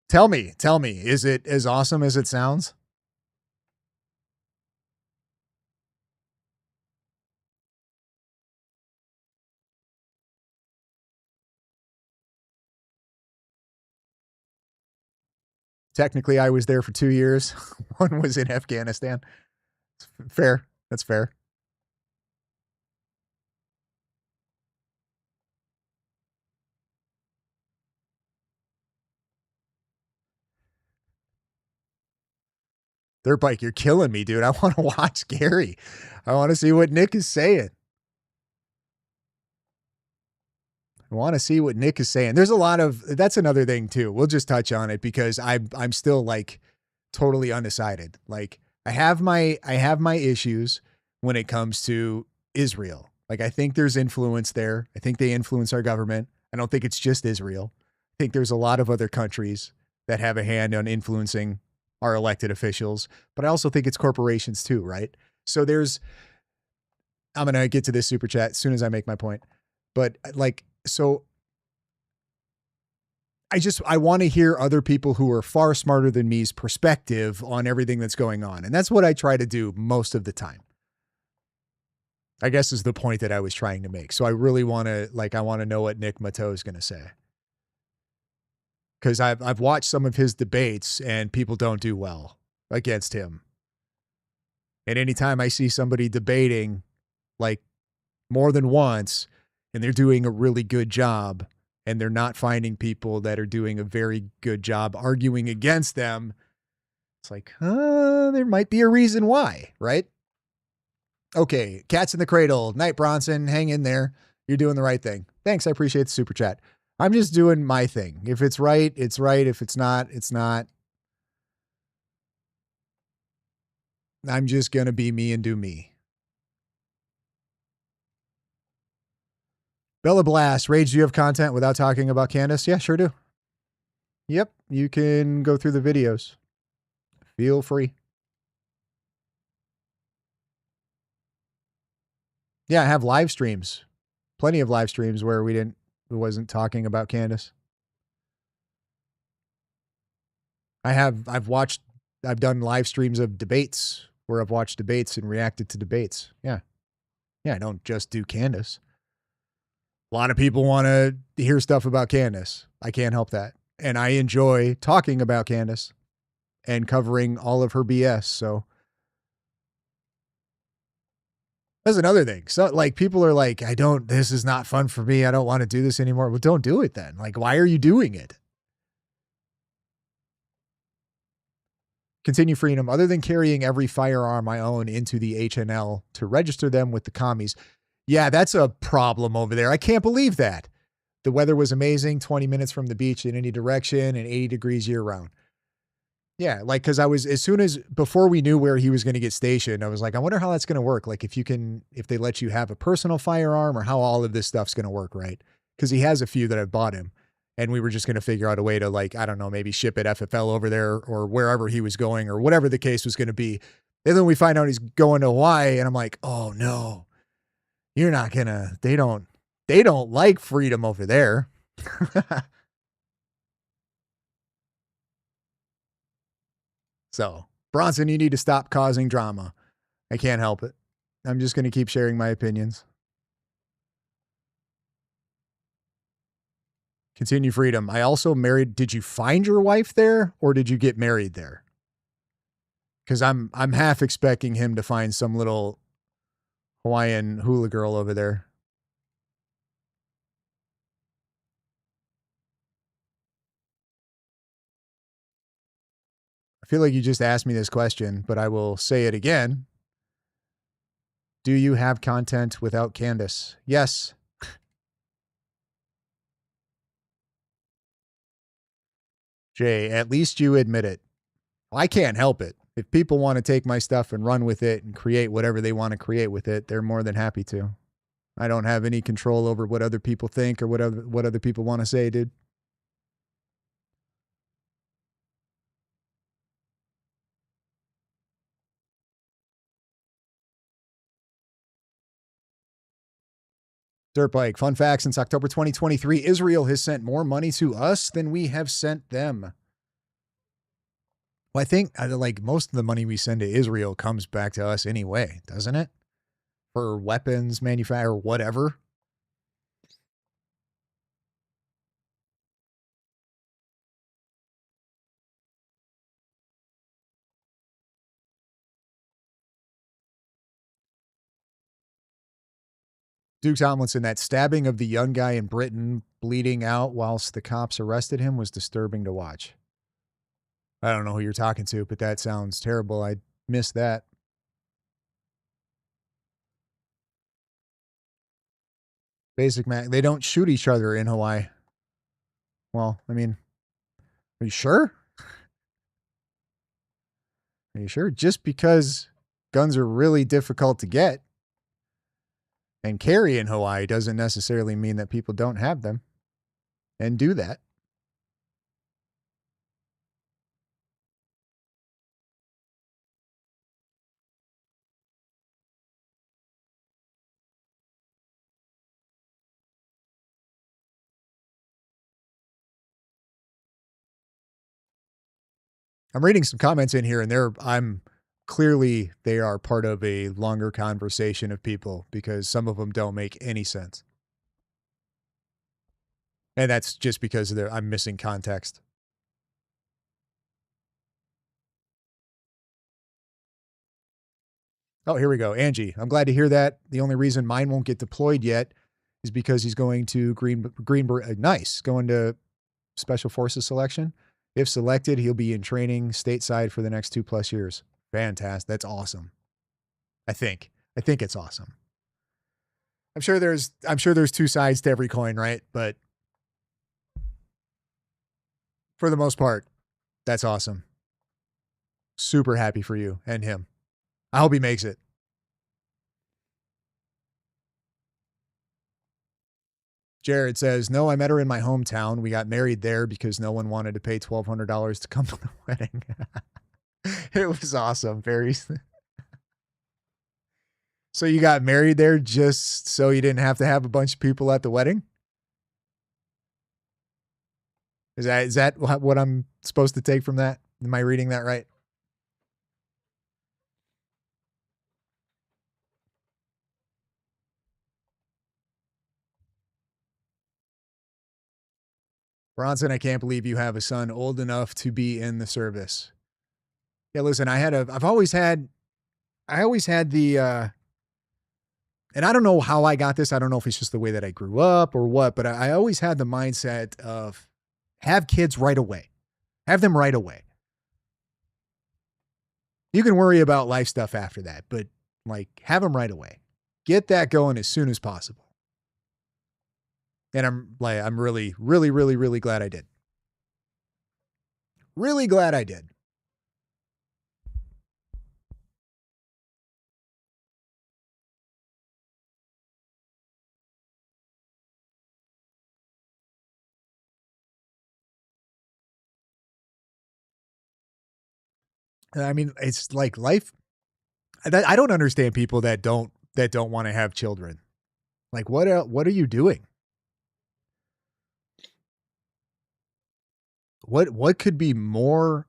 Tell me, is it as awesome as it sounds? Technically, I was there for 2 years. One was in Afghanistan. Fair. That's fair. Dirt Bike, you're killing me, dude. I want to watch Gary. I want to see what Nick is saying. There's a lot of, that's another thing too. We'll just touch on it because I'm still like totally undecided. Like, I have my issues when it comes to Israel. Like, I think there's influence there. I think they influence our government. I don't think it's just Israel. I think there's a lot of other countries that have a hand on influencing our elected officials, but I also think it's corporations too, right? So I'm going to get to this super chat as soon as I make my point. But like, so I want to hear other people who are far smarter than me's perspective on everything that's going on. And that's what I try to do most of the time. I guess is the point that I was trying to make. So I really want to, like, I want to know what Nick Mateau is going to say. Because I've watched some of his debates and people don't do well against him. And anytime I see somebody debating like more than once and they're doing a really good job and they're not finding people that are doing a very good job arguing against them, it's like, there might be a reason why, right? Okay, Cats in the Cradle, Knight Bronson, hang in there. You're doing the right thing. Thanks, I appreciate the super chat. I'm just doing my thing. If it's right, it's right. If it's not, it's not. I'm just going to be me and do me. Bella Blast, Rage, do you have content without talking about Candace? Yeah, sure do. Yep, you can go through the videos. Feel free. Yeah, I have live streams. Plenty of live streams where we wasn't talking about Candace. I've done live streams of debates where I've watched debates and reacted to debates. Yeah. Yeah, I don't just do Candace. A lot of people want to hear stuff about Candace. I can't help that. And I enjoy talking about Candace and covering all of her BS. So that's another thing. So like people are like, this is not fun for me. I don't want to do this anymore. Well, don't do it then. Like, why are you doing it? Continue freedom. Other than carrying every firearm I own into the HNL to register them with the commies. Yeah, that's a problem over there. I can't believe that. The weather was amazing, 20 minutes from the beach in any direction and 80 degrees year round. Yeah, like, because before we knew where he was going to get stationed, I was like, I wonder how that's going to work. Like, if they let you have a personal firearm or how all of this stuff's going to work, right? Because he has a few that I've bought him. And we were just going to figure out a way to, like, I don't know, maybe ship it FFL over there or wherever he was going or whatever the case was going to be. And then we find out he's going to Hawaii and I'm like, oh no, you're not going to, they don't like freedom over there. So, Bronson, you need to stop causing drama. I can't help it. I'm just going to keep sharing my opinions. Continue freedom. I also married. Did you find your wife there or did you get married there? Because I'm half expecting him to find some little Hawaiian hula girl over there. I feel like you just asked me this question, but I will say it again. Do you have content without Candace? Yes. Jay, at least you admit it. I can't help it. If people want to take my stuff and run with it and create whatever they want to create with it, they're more than happy to. I don't have any control over what other people think or what other people want to say, dude. Dirtbike, fun fact, since October 2023, Israel has sent more money to us than we have sent them. Well, I think like most of the money we send to Israel comes back to us anyway, doesn't it? For weapons, manufacture, whatever. Duke Tomlinson, that stabbing of the young guy in Britain bleeding out whilst the cops arrested him was disturbing to watch. I don't know who you're talking to, but that sounds terrible. I missed that. Basic Mac, they don't shoot each other in Hawaii. Well, I mean, are you sure? Are you sure? Just because guns are really difficult to get and carry in Hawaii doesn't necessarily mean that people don't have them and do that. I'm reading some comments in here and I'm clearly they are part of a longer conversation of people because some of them don't make any sense. And that's just because I'm missing context. Oh, here we go. Angie, I'm glad to hear that. The only reason mine won't get deployed yet is because he's going to nice, going to Special Forces selection. If selected, he'll be in training stateside for the next 2+ years. Fantastic. That's awesome. I think it's awesome. I'm sure there's two sides to every coin, right? But for the most part, that's awesome. Super happy for you and him. I hope he makes it. Jared says, no, I met her in my hometown. We got married there because no one wanted to pay $1,200 to come to the wedding. It was awesome. Very. So you got married there just so you didn't have to have a bunch of people at the wedding? Is that what I'm supposed to take from that? Am I reading that right? Bronson, I can't believe you have a son old enough to be in the service. Yeah, listen, I've always had the, and I don't know how I got this. I don't know if it's just the way that I grew up or what, but I always had the mindset of have kids right away. Have them right away. You can worry about life stuff after that, but like have them right away. Get that going as soon as possible. And I'm really, really, really, really glad I did. Really glad I did. I mean, it's like life. I don't understand people that don't want to have children. Like, what are you doing? What could be more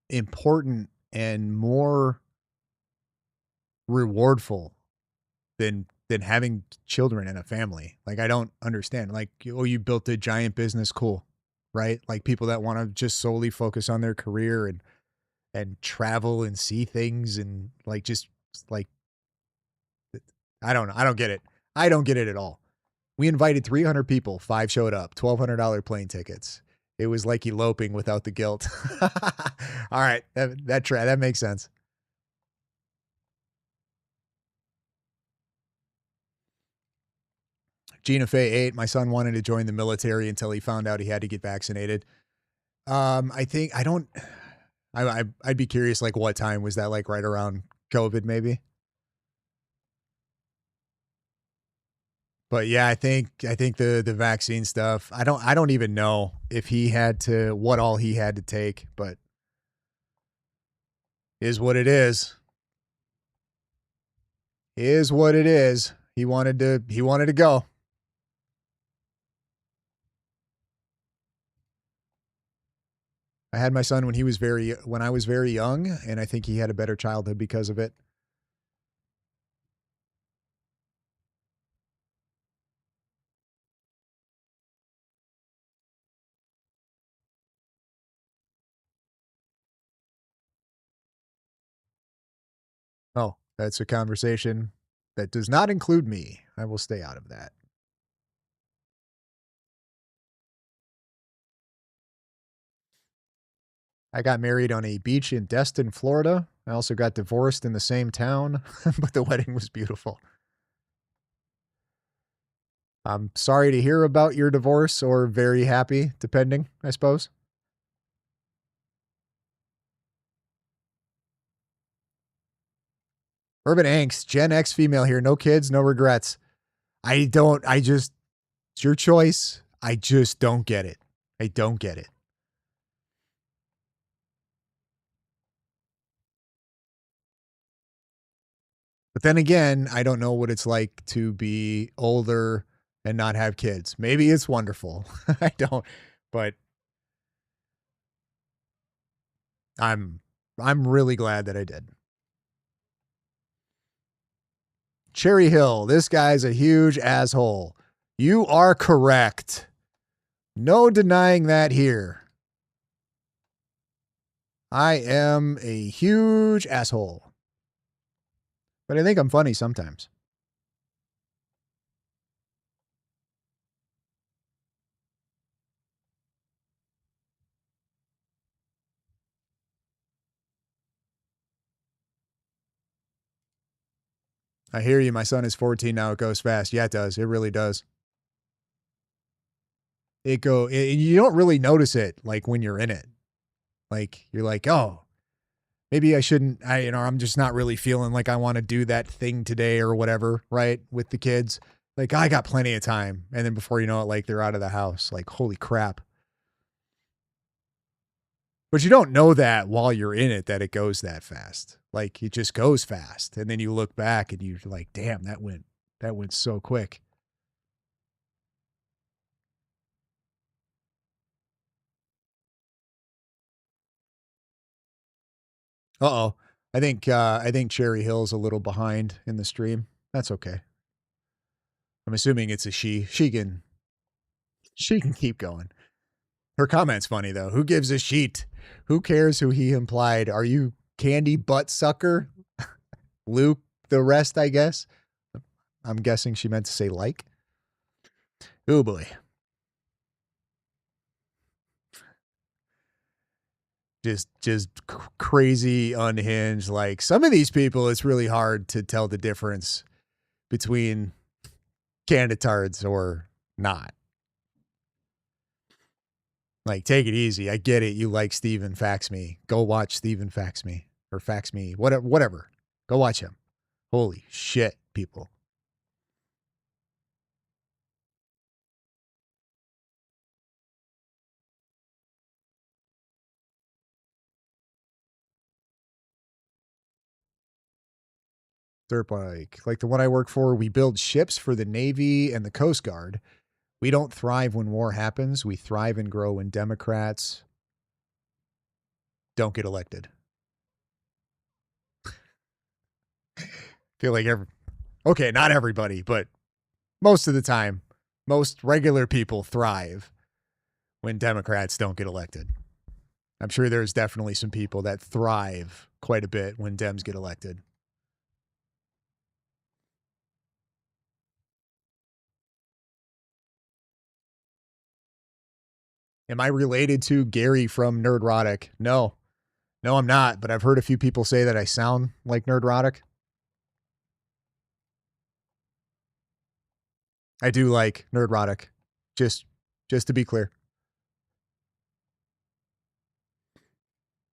important and more rewardful than having children and a family? Like, I don't understand. Like, oh, you built a giant business, cool, right? Like people that want to just solely focus on their career and travel and see things and like just like I don't know. I don't get it. I don't get it at all. We invited 300 people, 5 showed up, $1,200 plane tickets. It was like eloping without the guilt. All right, that makes sense. Gina Fay 8, my son wanted to join the military until he found out he had to get vaccinated. I think I'd be curious, like what time was that, like right around COVID maybe? But yeah, I think the vaccine stuff, I don't even know if he had to, what all he had to take, but is what it is. Is what it is. He wanted to go. I had my son when I was very young, and I think he had a better childhood because of it. Oh, that's a conversation that does not include me. I will stay out of that. I got married on a beach in Destin, Florida. I also got divorced in the same town, but the wedding was beautiful. I'm sorry to hear about your divorce, or very happy, depending, I suppose. Urban Angst, Gen X female here. No kids, no regrets. It's your choice. I just don't get it. I don't get it. But then again, I don't know what it's like to be older and not have kids. Maybe it's wonderful. I don't, but I'm really glad that I did. Cherry Hill, this guy's a huge asshole. You are correct. No denying that here. I am a huge asshole. But I think I'm funny sometimes. I hear you. My son is 14 now. It goes fast. Yeah, it does. It really does. You don't really notice it like when you're in it. Like you're like, oh, maybe I shouldn't. I'm just not really feeling like I want to do that thing today or whatever, right? With the kids. Like I got plenty of time. And then before you know it, like they're out of the house. Like, holy crap. But you don't know that while you're in it, that it goes that fast. Like it just goes fast. And then you look back and you're like, damn, that went so quick. Uh-oh. I think Cherry Hill's a little behind in the stream. That's okay. I'm assuming it's a she. She can keep going. Her comment's funny though. Who gives a sheet? Who cares who he implied? Are you candy butt sucker? Luke, the rest, I guess. I'm guessing she meant to say like. Oh boy. Just crazy unhinged. Like some of these people, it's really hard to tell the difference between candidatards or not. Like, take it easy. I get it. You like Steven Fax Me. Go watch Steven Fax Me or Fax Me. Whatever. Go watch him. Holy shit, people. Dirt bike. Like the one I work for, we build ships for the Navy and the Coast Guard. We don't thrive when war happens. We thrive and grow when Democrats don't get elected. Feel like okay, not everybody, but most of the time, most regular people thrive when Democrats don't get elected. I'm sure there's definitely some people that thrive quite a bit when Dems get elected. Am I related to Gary from Nerdrotic? No, I'm not, but I've heard a few people say that I sound like Nerdrotic. I do like Nerdrotic, just to be clear.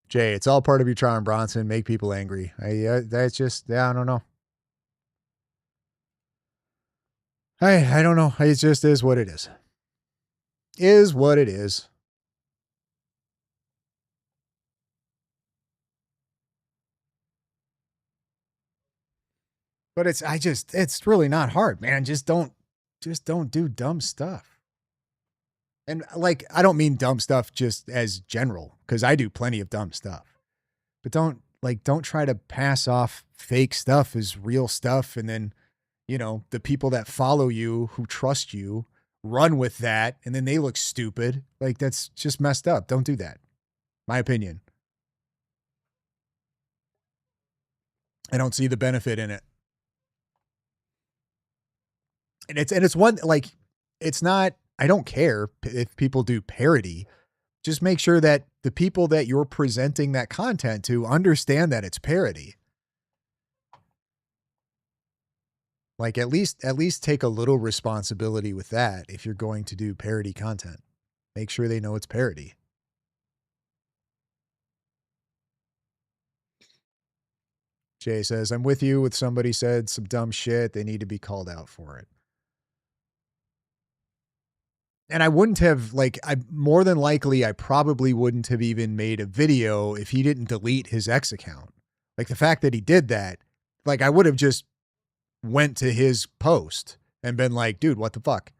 Jay, it's all part of your charm, Bronson. Make people angry. That's just, I don't know. I don't know. It just is what it is. Is what it is. But it's really not hard, man. Just don't do dumb stuff. And like, I don't mean dumb stuff just as general, because I do plenty of dumb stuff. But don't try to pass off fake stuff as real stuff. And then, the people that follow you, who trust you, run with that. And then they look stupid. Like, that's just messed up. Don't do that. My opinion. I don't see the benefit in it. And it's one, like, it's not, I don't care if people do parody. Just make sure that the people that you're presenting that content to understand that it's parody. Like, at least take a little responsibility with that if you're going to do parody content. Make sure they know it's parody. Jay says, I'm with you. With somebody said some dumb shit, they need to be called out for it. And I wouldn't have, more than likely, I probably wouldn't have even made a video if he didn't delete his X account. Like, the fact that he did that, like, I would have just went to his post and been like, dude, what the fuck?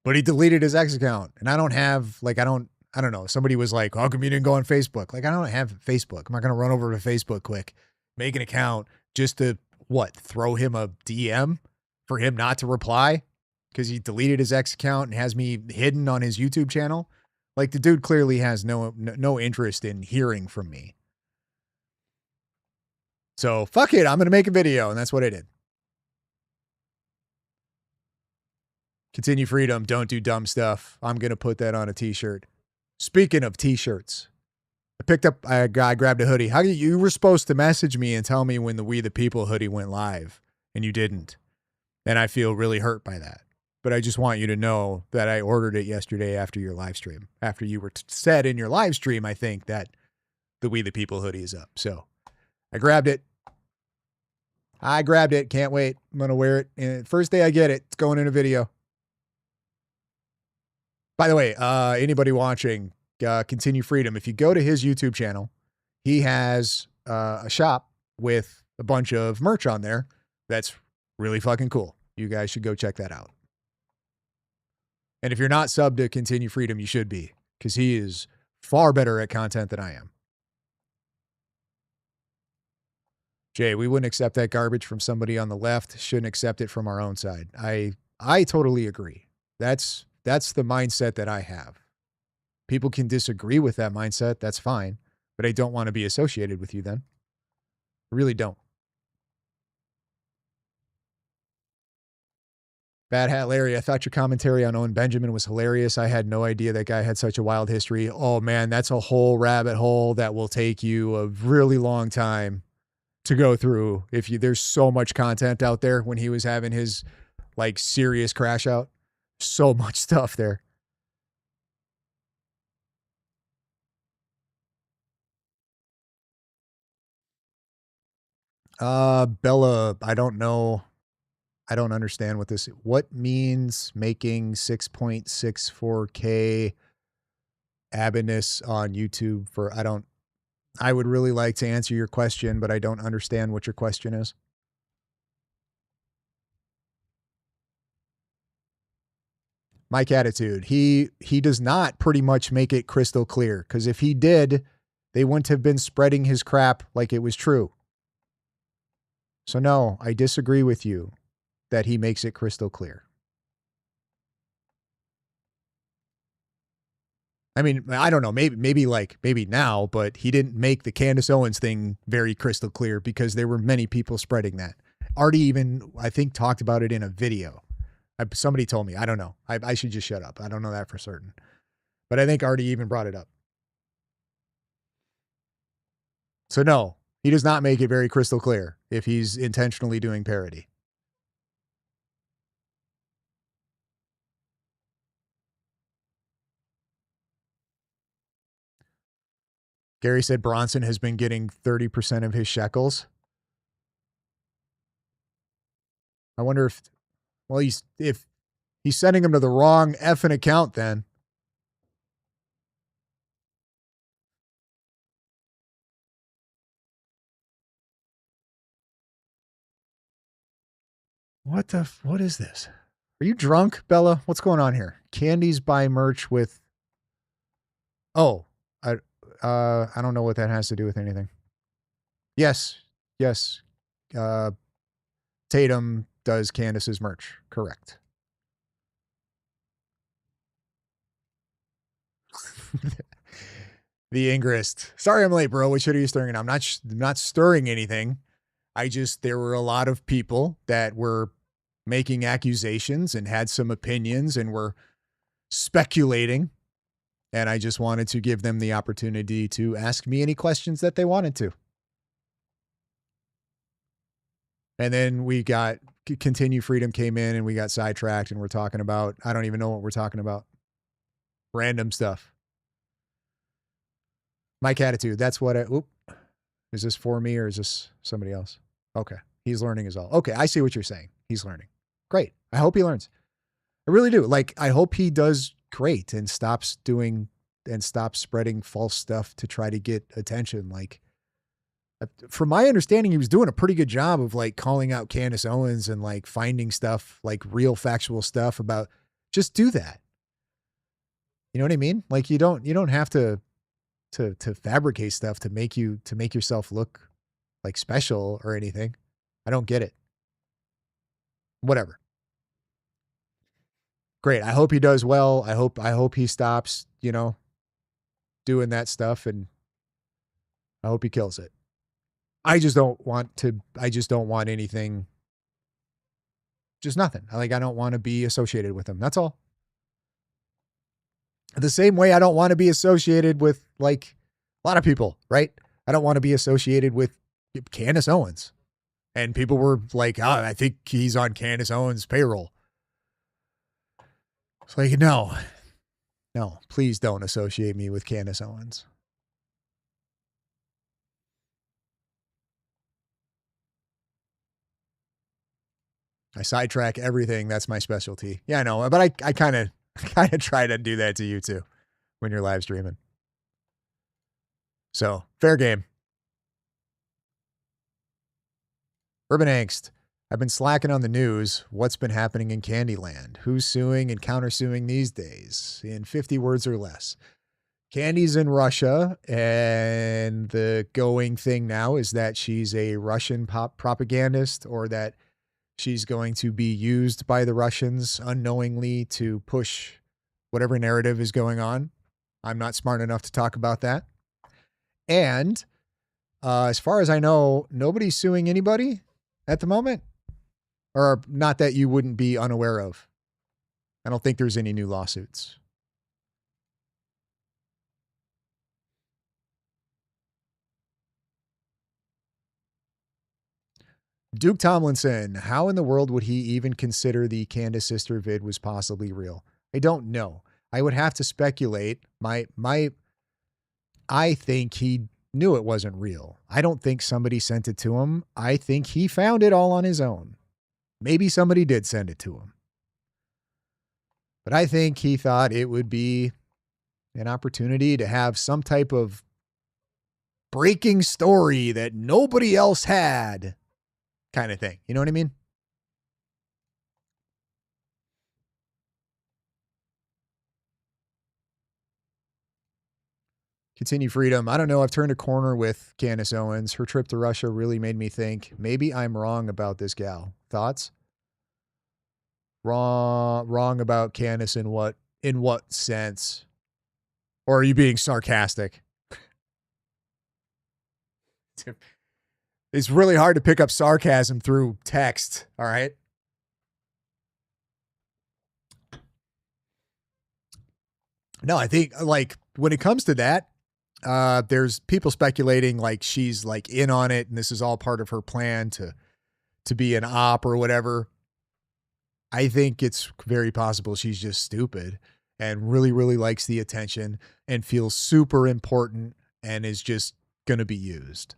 But he deleted his X account. And I don't have, I don't know. Somebody was like, how come you didn't go on Facebook? Like, I don't have Facebook. I'm not going to run over to Facebook quick make an account just to what? Throw him a DM for him not to reply because he deleted his X account and has me hidden on his YouTube channel. Like the dude clearly has no interest in hearing from me. So fuck it, I'm going to make a video. And that's what I did. Continue freedom. Don't do dumb stuff. I'm going to put that on a t-shirt. Speaking of t-shirts, I grabbed a hoodie. You were supposed to message me and tell me when the We the People hoodie went live and you didn't. And I feel really hurt by that. But I just want you to know that I ordered it yesterday after your live stream. After you were said in your live stream, I think that the We the People hoodie is up. So I grabbed it. Can't wait. I'm going to wear it. And first day I get it, it's going in a video. By the way, anybody watching, Continue Freedom, if you go to his YouTube channel, he has a shop with a bunch of merch on there that's really fucking cool. You guys should go check that out. And if you're not subbed to Continue Freedom, you should be, because he is far better at content than I am. Jay, we wouldn't accept that garbage from somebody on the left. Shouldn't accept it from our own side. I totally agree. That's the mindset that I have. People can disagree with that mindset. That's fine. But I don't want to be associated with you then. I really don't. Bad Hat Larry, I thought your commentary on Owen Benjamin was hilarious. I had no idea that guy had such a wild history. Oh man, that's a whole rabbit hole that will take you a really long time to go through. There's so much content out there when he was having his like serious crash out. So much stuff there. Bella, I don't know. I don't understand what means making 6.64K Abinus on YouTube I would really like to answer your question, but I don't understand what your question is. Mike Attitude. He does not pretty much make it crystal clear, because if he did, they wouldn't have been spreading his crap like it was true. So no, I disagree with you that he makes it crystal clear. I mean, I don't know, maybe now, but he didn't make the Candace Owens thing very crystal clear because there were many people spreading that. Artie even, I think, talked about it in a video. Somebody told me. I don't know. I should just shut up. I don't know that for certain. But I think Artie even brought it up. So no, he does not make it very crystal clear if he's intentionally doing parody. Gary said Bronson has been getting 30% of his shekels. I wonder if he's sending him to the wrong effing account then. What is this? Are you drunk, Bella? What's going on here? Candies buy merch with. Oh, I don't know what that has to do with anything. Yes. Tatum does Candace's merch. Correct. The Ingrist. Sorry I'm late, bro. What shit are you stirring? I'm not stirring anything. There were a lot of people that were making accusations and had some opinions and were speculating. And I just wanted to give them the opportunity to ask me any questions that they wanted to. And then we got Continue Freedom came in and we got sidetracked and we're talking about, I don't even know what we're talking about. Random stuff. Mike Attitude. That's what is this for me or is this somebody else? Okay. He's learning as well. Okay. I see what you're saying. He's learning. Great. I hope he learns. I really do. I hope he does great and stops spreading false stuff to try to get attention. From my understanding, he was doing a pretty good job of calling out Candace Owens and finding stuff, real factual stuff about, just do that. You know what I mean? You don't have to fabricate stuff to make yourself look like special or anything. I don't get it. Whatever. Great. I hope he does well. I hope he stops, doing that stuff, and I hope he kills it. I just don't want anything. Just nothing. I don't want to be associated with him. That's all. The same way I don't want to be associated with like a lot of people, right? I don't want to be associated with Candace Owens. And people were like, oh, I think he's on Candace Owens' payroll. It's like, no, please don't associate me with Candace Owens. I sidetrack everything. That's my specialty. Yeah, I know, but I kind of try to do that to you too when you're live streaming. So fair game. Urban Angst. I've been slacking on the news. What's been happening in Candyland? Who's suing and countersuing these days? In 50 words or less. Candy's in Russia, and the going thing now is that she's a Russian propagandist, or that she's going to be used by the Russians unknowingly to push whatever narrative is going on. I'm not smart enough to talk about that. And as far as I know, nobody's suing anybody at the moment. Or not that you wouldn't be unaware of. I don't think there's any new lawsuits. Duke Tomlinson, how in the world would he even consider the Candace sister vid was possibly real? I don't know. I would have to speculate. I think he knew it wasn't real. I don't think somebody sent it to him. I think he found it all on his own. Maybe somebody did send it to him. But I think he thought it would be an opportunity to have some type of breaking story that nobody else had, kind of thing. You know what I mean? Continue Freedom. I don't know. I've turned a corner with Candace Owens. Her trip to Russia really made me think maybe I'm wrong about this gal. Thoughts? Wrong about Candace in what sense? Or are you being sarcastic? It's really hard to pick up sarcasm through text. All right. No, I think like when it comes to that, there's people speculating like she's like in on it and this is all part of her plan to be an op or whatever. I think it's very possible she's just stupid and really, really likes the attention and feels super important and is just going to be used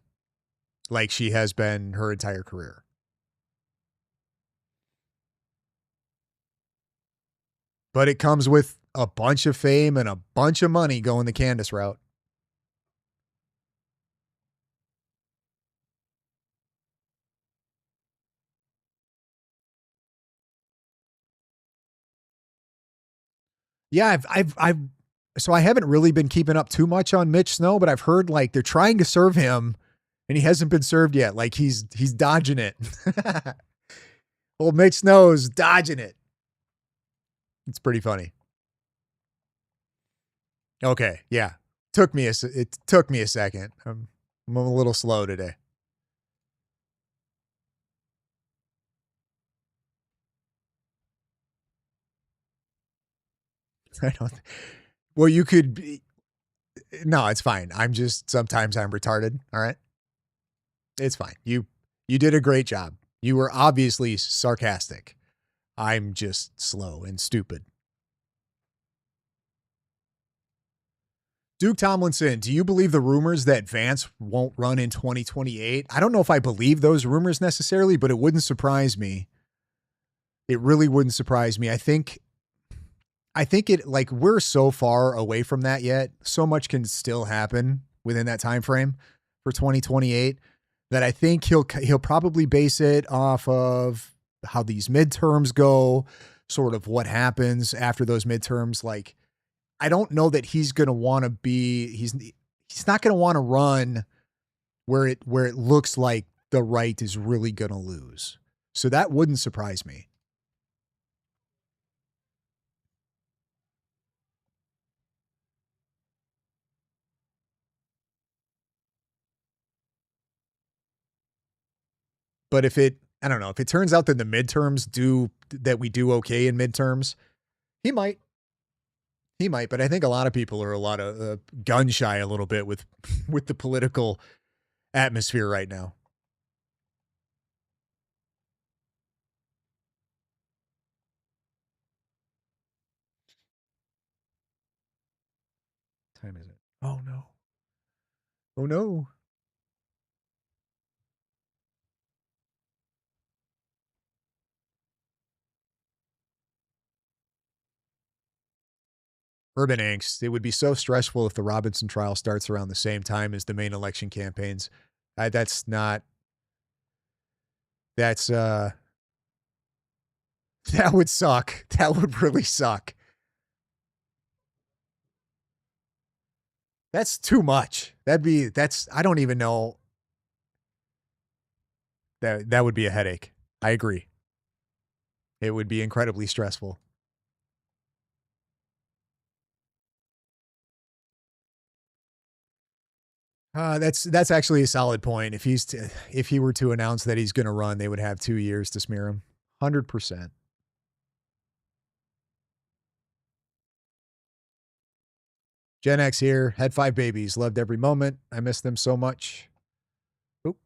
like she has been her entire career. But it comes with a bunch of fame and a bunch of money going the Candace route. Yeah, so I haven't really been keeping up too much on Mitch Snow, but I've heard like they're trying to serve him and he hasn't been served yet. Like he's dodging it. Old Mitch Snow's dodging it. It's pretty funny. Okay, yeah. It took me a second. I'm a little slow today. I don't. Well, you could be. No, it's fine. Sometimes I'm retarded. All right. It's fine. You did a great job. You were obviously sarcastic. I'm just slow and stupid. Duke Tomlinson, do you believe the rumors that Vance won't run in 2028? I don't know if I believe those rumors necessarily, but it wouldn't surprise me. It really wouldn't surprise me. I think it like we're so far away from that yet. So much can still happen within that time frame for 2028 that I think he'll probably base it off of how these midterms go, sort of what happens after those midterms. Like, I don't know that he's going to want to be, he's not going to want to run where it looks like the right is really going to lose. So that wouldn't surprise me. But if it, I don't know, if it turns out that the midterms we do okay in midterms, he might. He might, but I think a lot of people are gun shy a little bit with the political atmosphere right now. What time is it? Oh no. Oh no. Urban angst. It would be so stressful if the Robinson trial starts around the same time as the main election campaigns. That's that would suck. That would really suck. That's too much. I don't even know. That would be a headache. I agree. It would be incredibly stressful. That's actually a solid point. If he were to announce that he's going to run, they would have 2 years to smear him. 100%. Gen X here. Had 5 babies. Loved every moment. I miss them so much. Oop.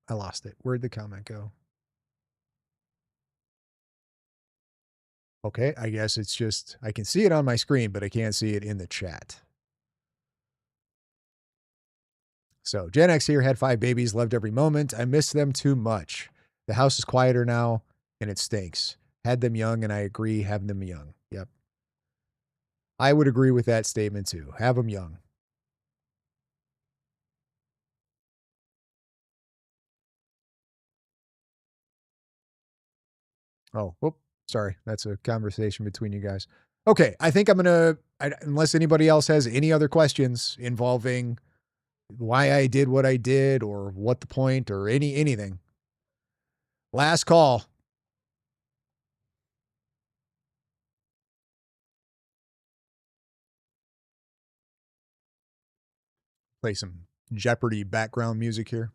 I lost it. Where'd the comment go? Okay, I guess it's just, I can see it on my screen, but I can't see it in the chat. So, Gen X here, had 5 babies, loved every moment. I miss them too much. The house is quieter now, and it stinks. Had them young, and I agree, have them young. Yep. I would agree with that statement too. Have them young. Oh, whoop. Sorry. That's a conversation between you guys. Okay. I think I'm going to, unless anybody else has any other questions involving why I did what I did or what the point or anything. Last call. Play some Jeopardy background music here.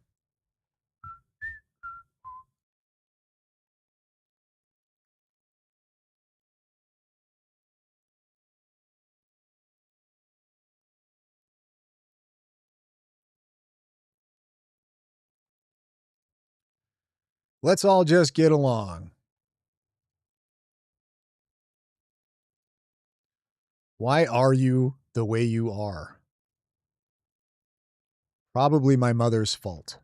Let's all just get along. Why are you the way you are? Probably my mother's fault.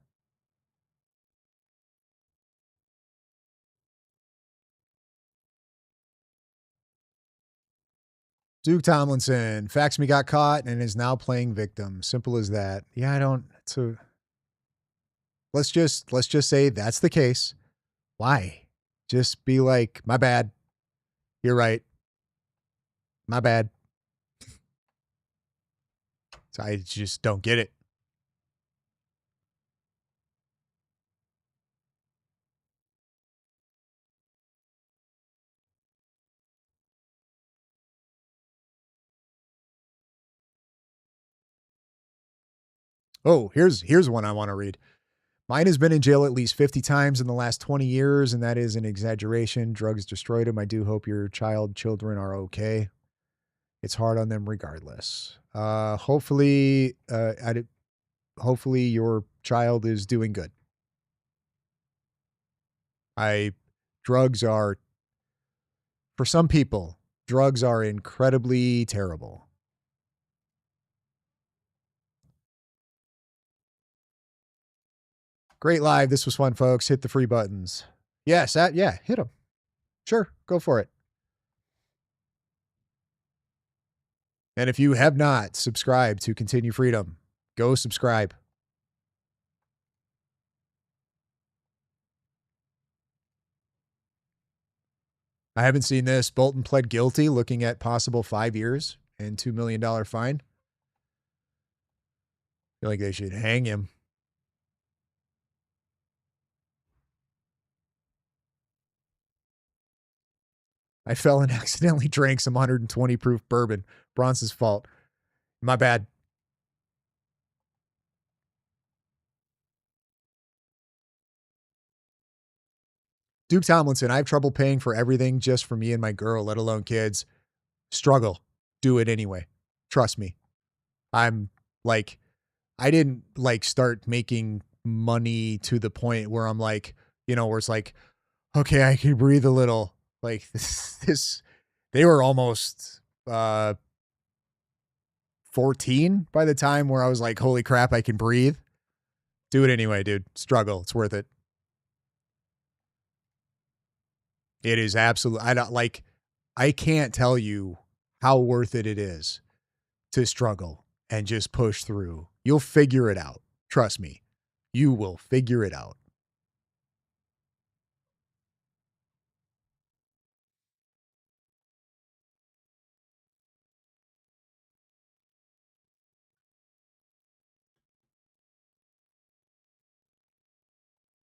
Duke Tomlinson, Fax Me got caught and is now playing victim. Simple as that. Yeah, I don't. So let's just say that's the case. Why? Just be like, my bad. You're right. My bad. So I just don't get it. Oh, here's one I want to read. Mine has been in jail at least 50 times in the last 20 years, and that is an exaggeration. Drugs destroyed him. I do hope your children are okay. It's hard on them regardless. Hopefully your child is doing good. Drugs are, for some people, drugs are incredibly terrible. Great live. This was fun, folks. Hit the free buttons. Yes, hit them. Sure, go for it. And if you have not subscribed to Continue Freedom, go subscribe. I haven't seen this. Bolton pled guilty, looking at possible 5 years and $2 million fine. feel like they should hang him. I fell and accidentally drank some 120 proof bourbon. Bronson's fault. My bad. Duke Tomlinson, I have trouble paying for everything just for me and my girl, let alone kids. Struggle. Do it anyway. Trust me. I'm like, I didn't like start making money to the point where I'm like, you know, where it's like, okay, I can breathe a little. Like this they were almost 14 by the time where I was like, holy crap, I can breathe. Do it anyway, dude. Struggle. It's worth it. It is absolutely, I can't tell you how worth it is to struggle and just push through. You'll figure it out. Trust me. You will figure it out.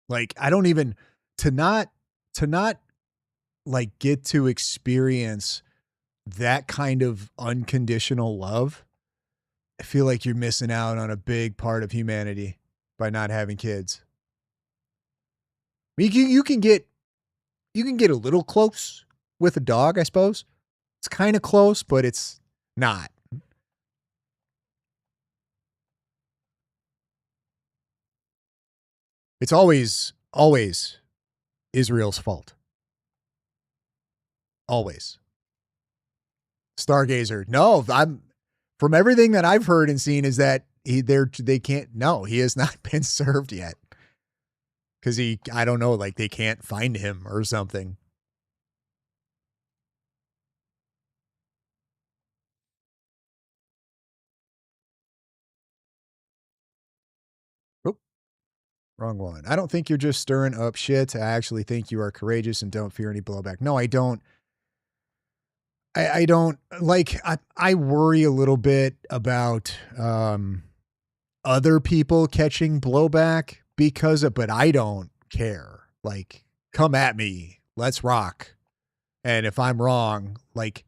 Like, I don't even, to not like get to experience that kind of unconditional love, I feel like you're missing out on a big part of humanity by not having kids. I mean, you can get a little close with a dog, I suppose. It's kind of close, but it's not. It's always Israel's fault. Always. Stargazer. No, I'm from everything that I've heard and seen is that they can't. No, he has not been served yet. Because I don't know, like they can't find him or something. Oop, wrong one. I don't think you're just stirring up shit. I actually think you are courageous and don't fear any blowback. No, I don't. I don't like, I worry a little bit about other people catching blowback but I don't care. Like, come at me. Let's rock. And if I'm wrong, like,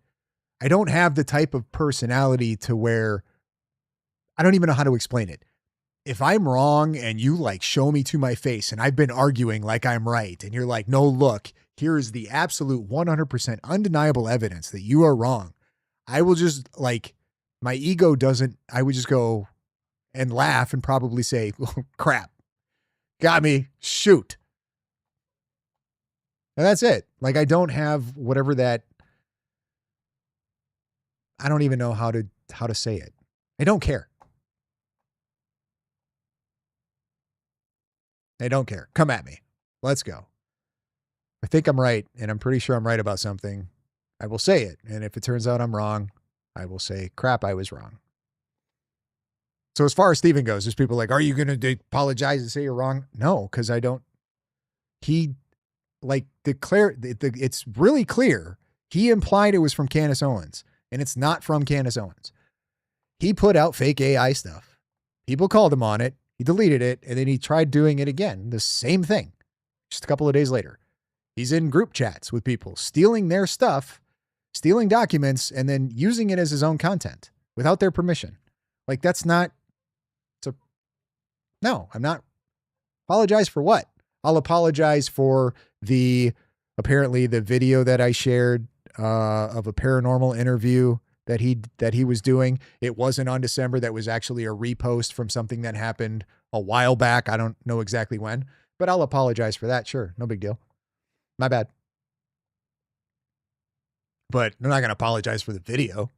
I don't have the type of personality to where I don't even know how to explain it. If I'm wrong and you like show me to my face and I've been arguing like I'm right and you're like, no, look, here is the absolute 100% undeniable evidence that you are wrong. I will just like, my ego doesn't, I would just go and laugh and probably say, oh, crap, got me, shoot. And that's it. Like, I don't have whatever that, I don't even know how to say it. I don't care. I don't care. Come at me. Let's go. I think I'm right, and I'm pretty sure I'm right about something. I will say it. And if it turns out I'm wrong, I will say, crap, I was wrong. So as far as Steven goes, there's people like, are you going to apologize and say you're wrong? No, because I don't. He like declared, it's really clear. He implied it was from Candace Owens, and it's not from Candace Owens. He put out fake AI stuff. People called him on it. He deleted it, and then he tried doing it again. The same thing. Just a couple of days later. He's in group chats with people, stealing their stuff, stealing documents, and then using it as his own content without their permission. Like, that's not, no, I'm not. Apologize for what? I'll apologize for apparently the video that I shared of a paranormal interview that he was doing. It wasn't on December. That was actually a repost from something that happened a while back. I don't know exactly when, but I'll apologize for that. Sure. No big deal. My bad. But I'm not going to apologize for the video.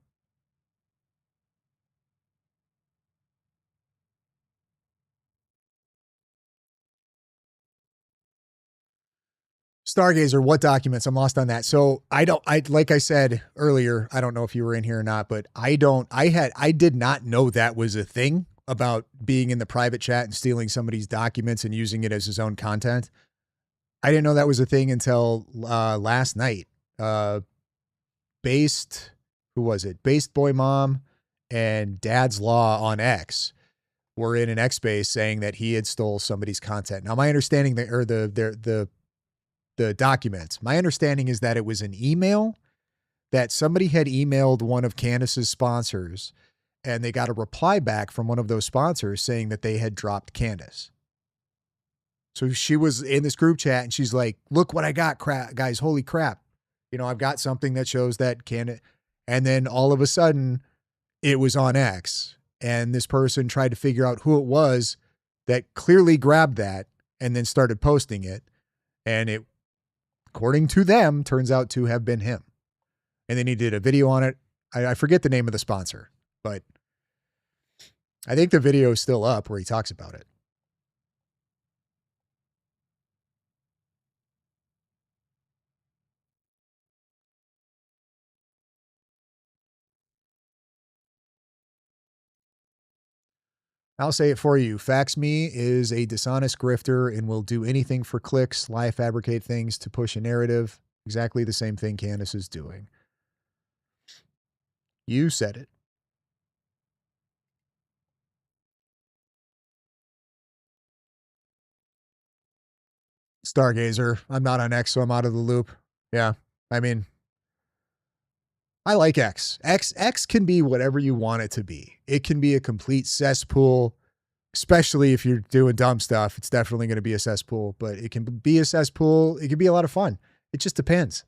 Stargazer, what documents? I'm lost on that. So like I said earlier, I don't know if you were in here or not, but I did not know that was a thing about being in the private chat and stealing somebody's documents and using it as his own content. I didn't know that was a thing until last night. Based Boy Mom and Dad's Law on X were in an X space saying that he had stole somebody's content. Now, my understanding that, or the documents, my understanding is that it was an email that somebody had emailed one of Candace's sponsors, and they got a reply back from one of those sponsors saying that they had dropped Candace. So she was in this group chat and she's like, look what I got, guys. Holy crap. You know, I've got something that shows that Candace. And then all of a sudden it was on X, and this person tried to figure out who it was that clearly grabbed that and then started posting it. And it, according to them, turns out to have been him. And then he did a video on it. I forget the name of the sponsor, but I think the video is still up where he talks about it. I'll say it for you. FaxMe is a dishonest grifter and will do anything for clicks, lie, fabricate things to push a narrative. Exactly the same thing Candace is doing. You said it. Stargazer. I'm not on X, so I'm out of the loop. Yeah. I mean, I like X. X can be whatever you want it to be. It can be a complete cesspool, especially if you're doing dumb stuff. It's definitely going to be a cesspool, but it can be a cesspool. It can be a lot of fun. It just depends.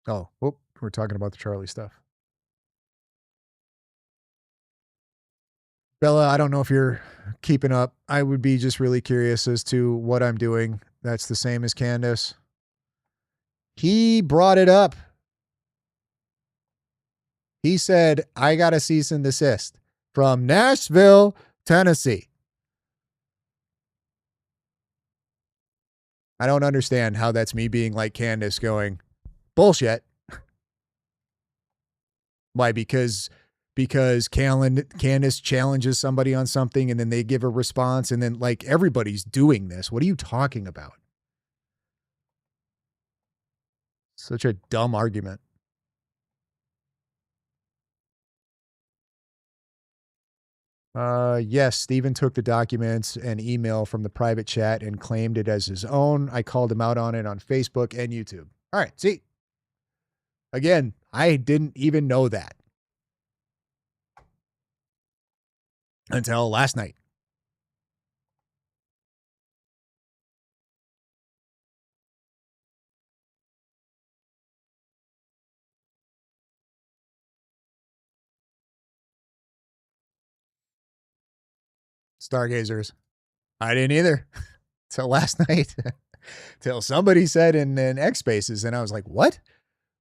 Oh, whoop, we're talking about the Charlie stuff. Bella, I don't know if you're keeping up. I would be just really curious as to what I'm doing. That's the same as Candace. He brought it up. He said, I got a cease and desist from Nashville, Tennessee. I don't understand how that's me being like Candace going, bullshit. Why? Because Candace challenges somebody on something and then they give a response, and then like everybody's doing this. What are you talking about? Such a dumb argument. Yes, Steven took the documents and email from the private chat and claimed it as his own. I called him out on it on Facebook and YouTube. All right, see? Again, I didn't even know that until last night. Stargazers. I didn't either till last night. Till somebody said in X Spaces, and I was like, what?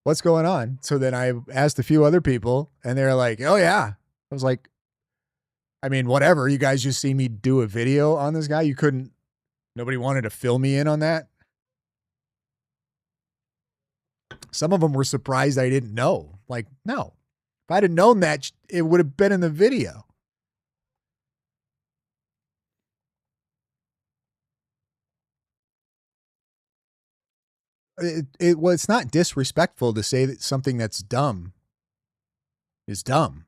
What's going on? So then I asked a few other people, and they're like, oh, yeah. I was like, I mean, whatever. You guys just see me do a video on this guy. Nobody wanted to fill me in on that. Some of them were surprised I didn't know. Like, no. If I'd have known that, it would have been in the video. Well, it's not disrespectful to say that something that's dumb is dumb.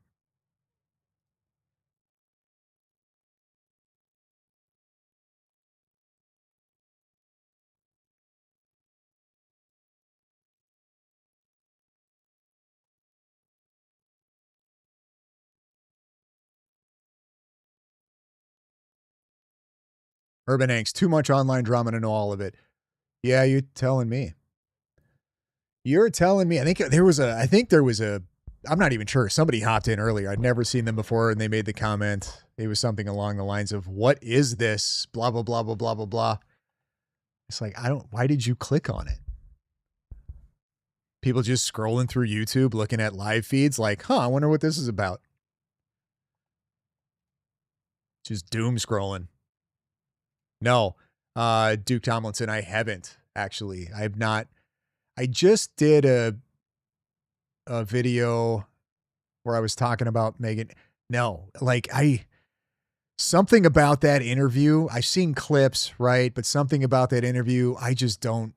Urban Angst, too much online drama to know all of it. Yeah, you're telling me. You're telling me. I think there was a, I'm not even sure. Somebody hopped in earlier. I'd never seen them before, and they made the comment. It was something along the lines of, what is this? Blah, blah, blah, blah, blah, blah, blah. It's like, why did you click on it? People just scrolling through YouTube, looking at live feeds like, I wonder what this is about. Just doom scrolling. No, Duke Tomlinson, I haven't actually. I have not. I just did a video where I was talking about Megan. No, like something about that interview, I've seen clips, right? But something about that interview, I don't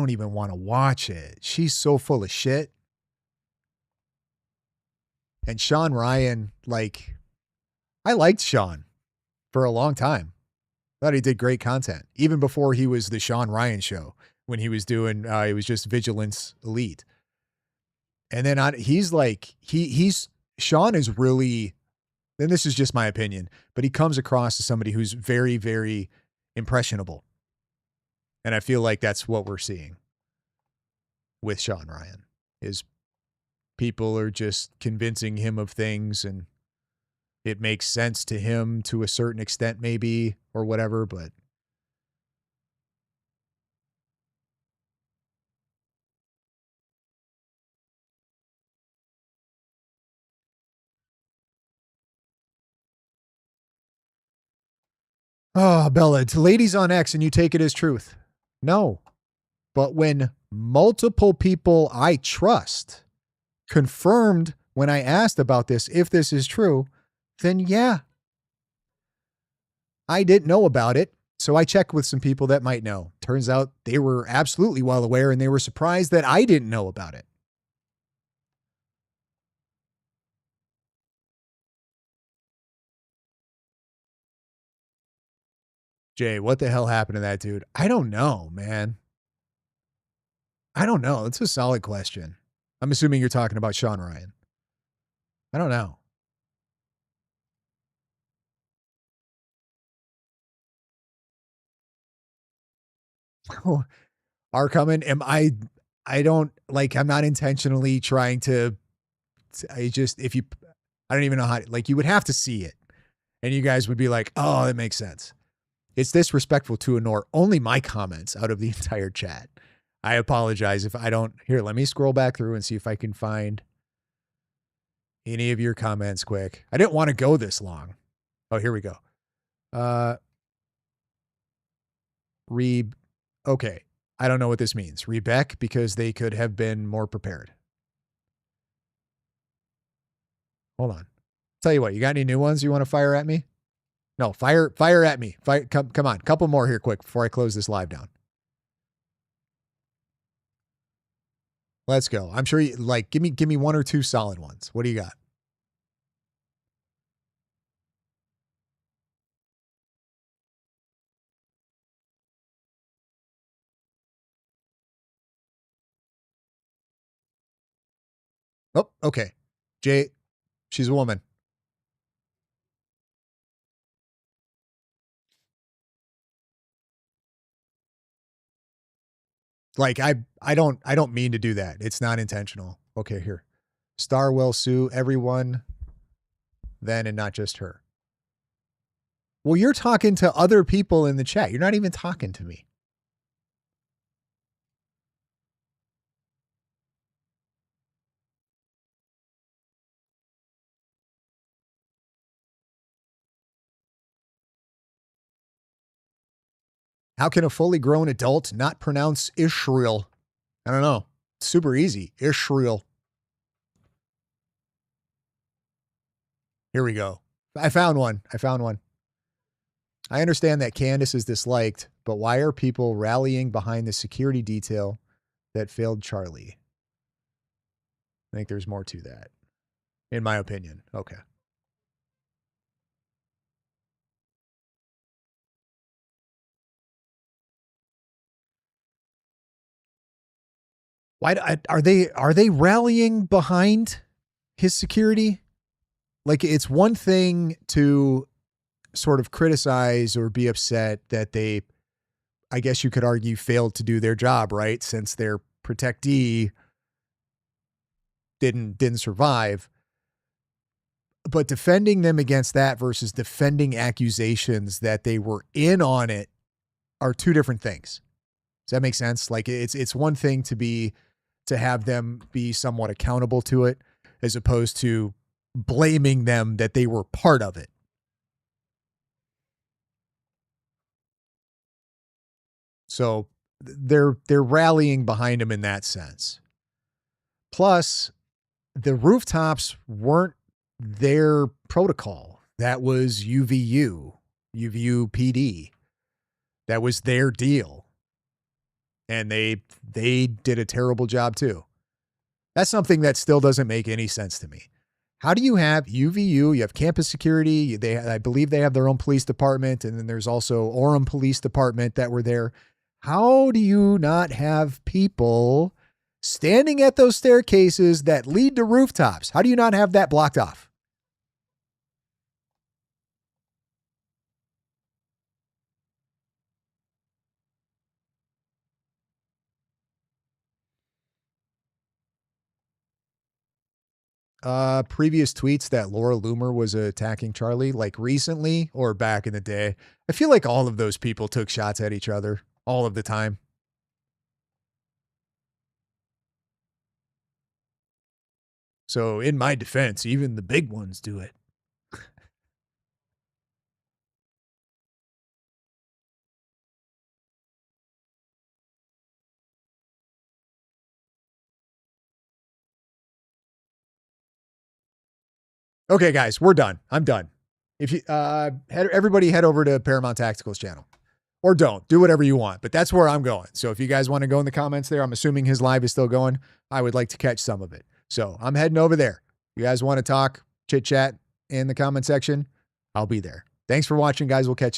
even want to watch it. She's so full of shit. And Sean Ryan, like, I liked Sean for a long time. Thought he did great content, even before he was the Sean Ryan show, when he was doing, it was just Vigilance Elite. And then he's like, Sean is really, and this is just my opinion, but he comes across as somebody who's very, very impressionable. And I feel like that's what we're seeing with Sean Ryan, is people are just convincing him of things and it makes sense to him to a certain extent, maybe, or whatever, but oh, Bella, it's ladies on X and you take it as truth. No. But when multiple people I trust confirmed when I asked about this, if this is true, then yeah. I didn't know about it, so I checked with some people that might know. Turns out they were absolutely well aware and they were surprised that I didn't know about it. Jay, what the hell happened to that dude? I don't know, man. I don't know. It's a solid question. I'm assuming you're talking about Sean Ryan. I don't know. Are coming. I don't like, I'm not intentionally trying to, I don't even know how, like, you would have to see it and you guys would be like, oh, that makes sense. It's disrespectful to ignore only my comments out of the entire chat. I apologize if I don't. Here, let me scroll back through and see if I can find any of your comments quick. I didn't want to go this long. Oh, here we go. Okay. I don't know what this means. Rebec, because they could have been more prepared. Hold on. Tell you what, you got any new ones you want to fire at me? No, fire at me. Come on. Couple more here quick before I close this live down. Let's go. I'm sure you like, give me one or two solid ones. What do you got? Oh, okay. Jay, she's a woman. Like I don't mean to do that. It's not intentional. Okay, here. Star will sue everyone then and not just her. Well, you're talking to other people in the chat. You're not even talking to me. How can a fully grown adult not pronounce Israel? I don't know. It's super easy. Israel. Here we go. I found one. I understand that Candace is disliked, but why are people rallying behind the security detail that failed Charlie? I think there's more to that, in my opinion. Okay. Why are they rallying behind his security? Like, it's one thing to sort of criticize or be upset that they, I guess you could argue, failed to do their job, right? Since their protectee didn't survive. But defending them against that versus defending accusations that they were in on it are two different things. Does that make sense? Like, it's one thing to have them be somewhat accountable to it, as opposed to blaming them that they were part of it. So they're rallying behind him in that sense. Plus, the rooftops weren't their protocol. That was UVU PD. That was their deal. And they did a terrible job too. That's something that still doesn't make any sense to me. How do you have UVU, you have campus security, I believe they have their own police department, and then there's also Orem Police Department that were there. How do you not have people standing at those staircases that lead to rooftops? How do you not have that blocked off? Previous tweets that Laura Loomer was attacking Charlie, like recently or back in the day. I feel like all of those people took shots at each other all of the time. So in my defense, even the big ones do it. Okay, guys, we're done. I'm done. If you everybody head over to Paramount Tactical's channel, or don't do whatever you want, but that's where I'm going. So if you guys want to go in the comments there, I'm assuming his live is still going. I would like to catch some of it. So I'm heading over there. You guys want to talk, chit chat in the comment section? I'll be there. Thanks for watching, guys. We'll catch you.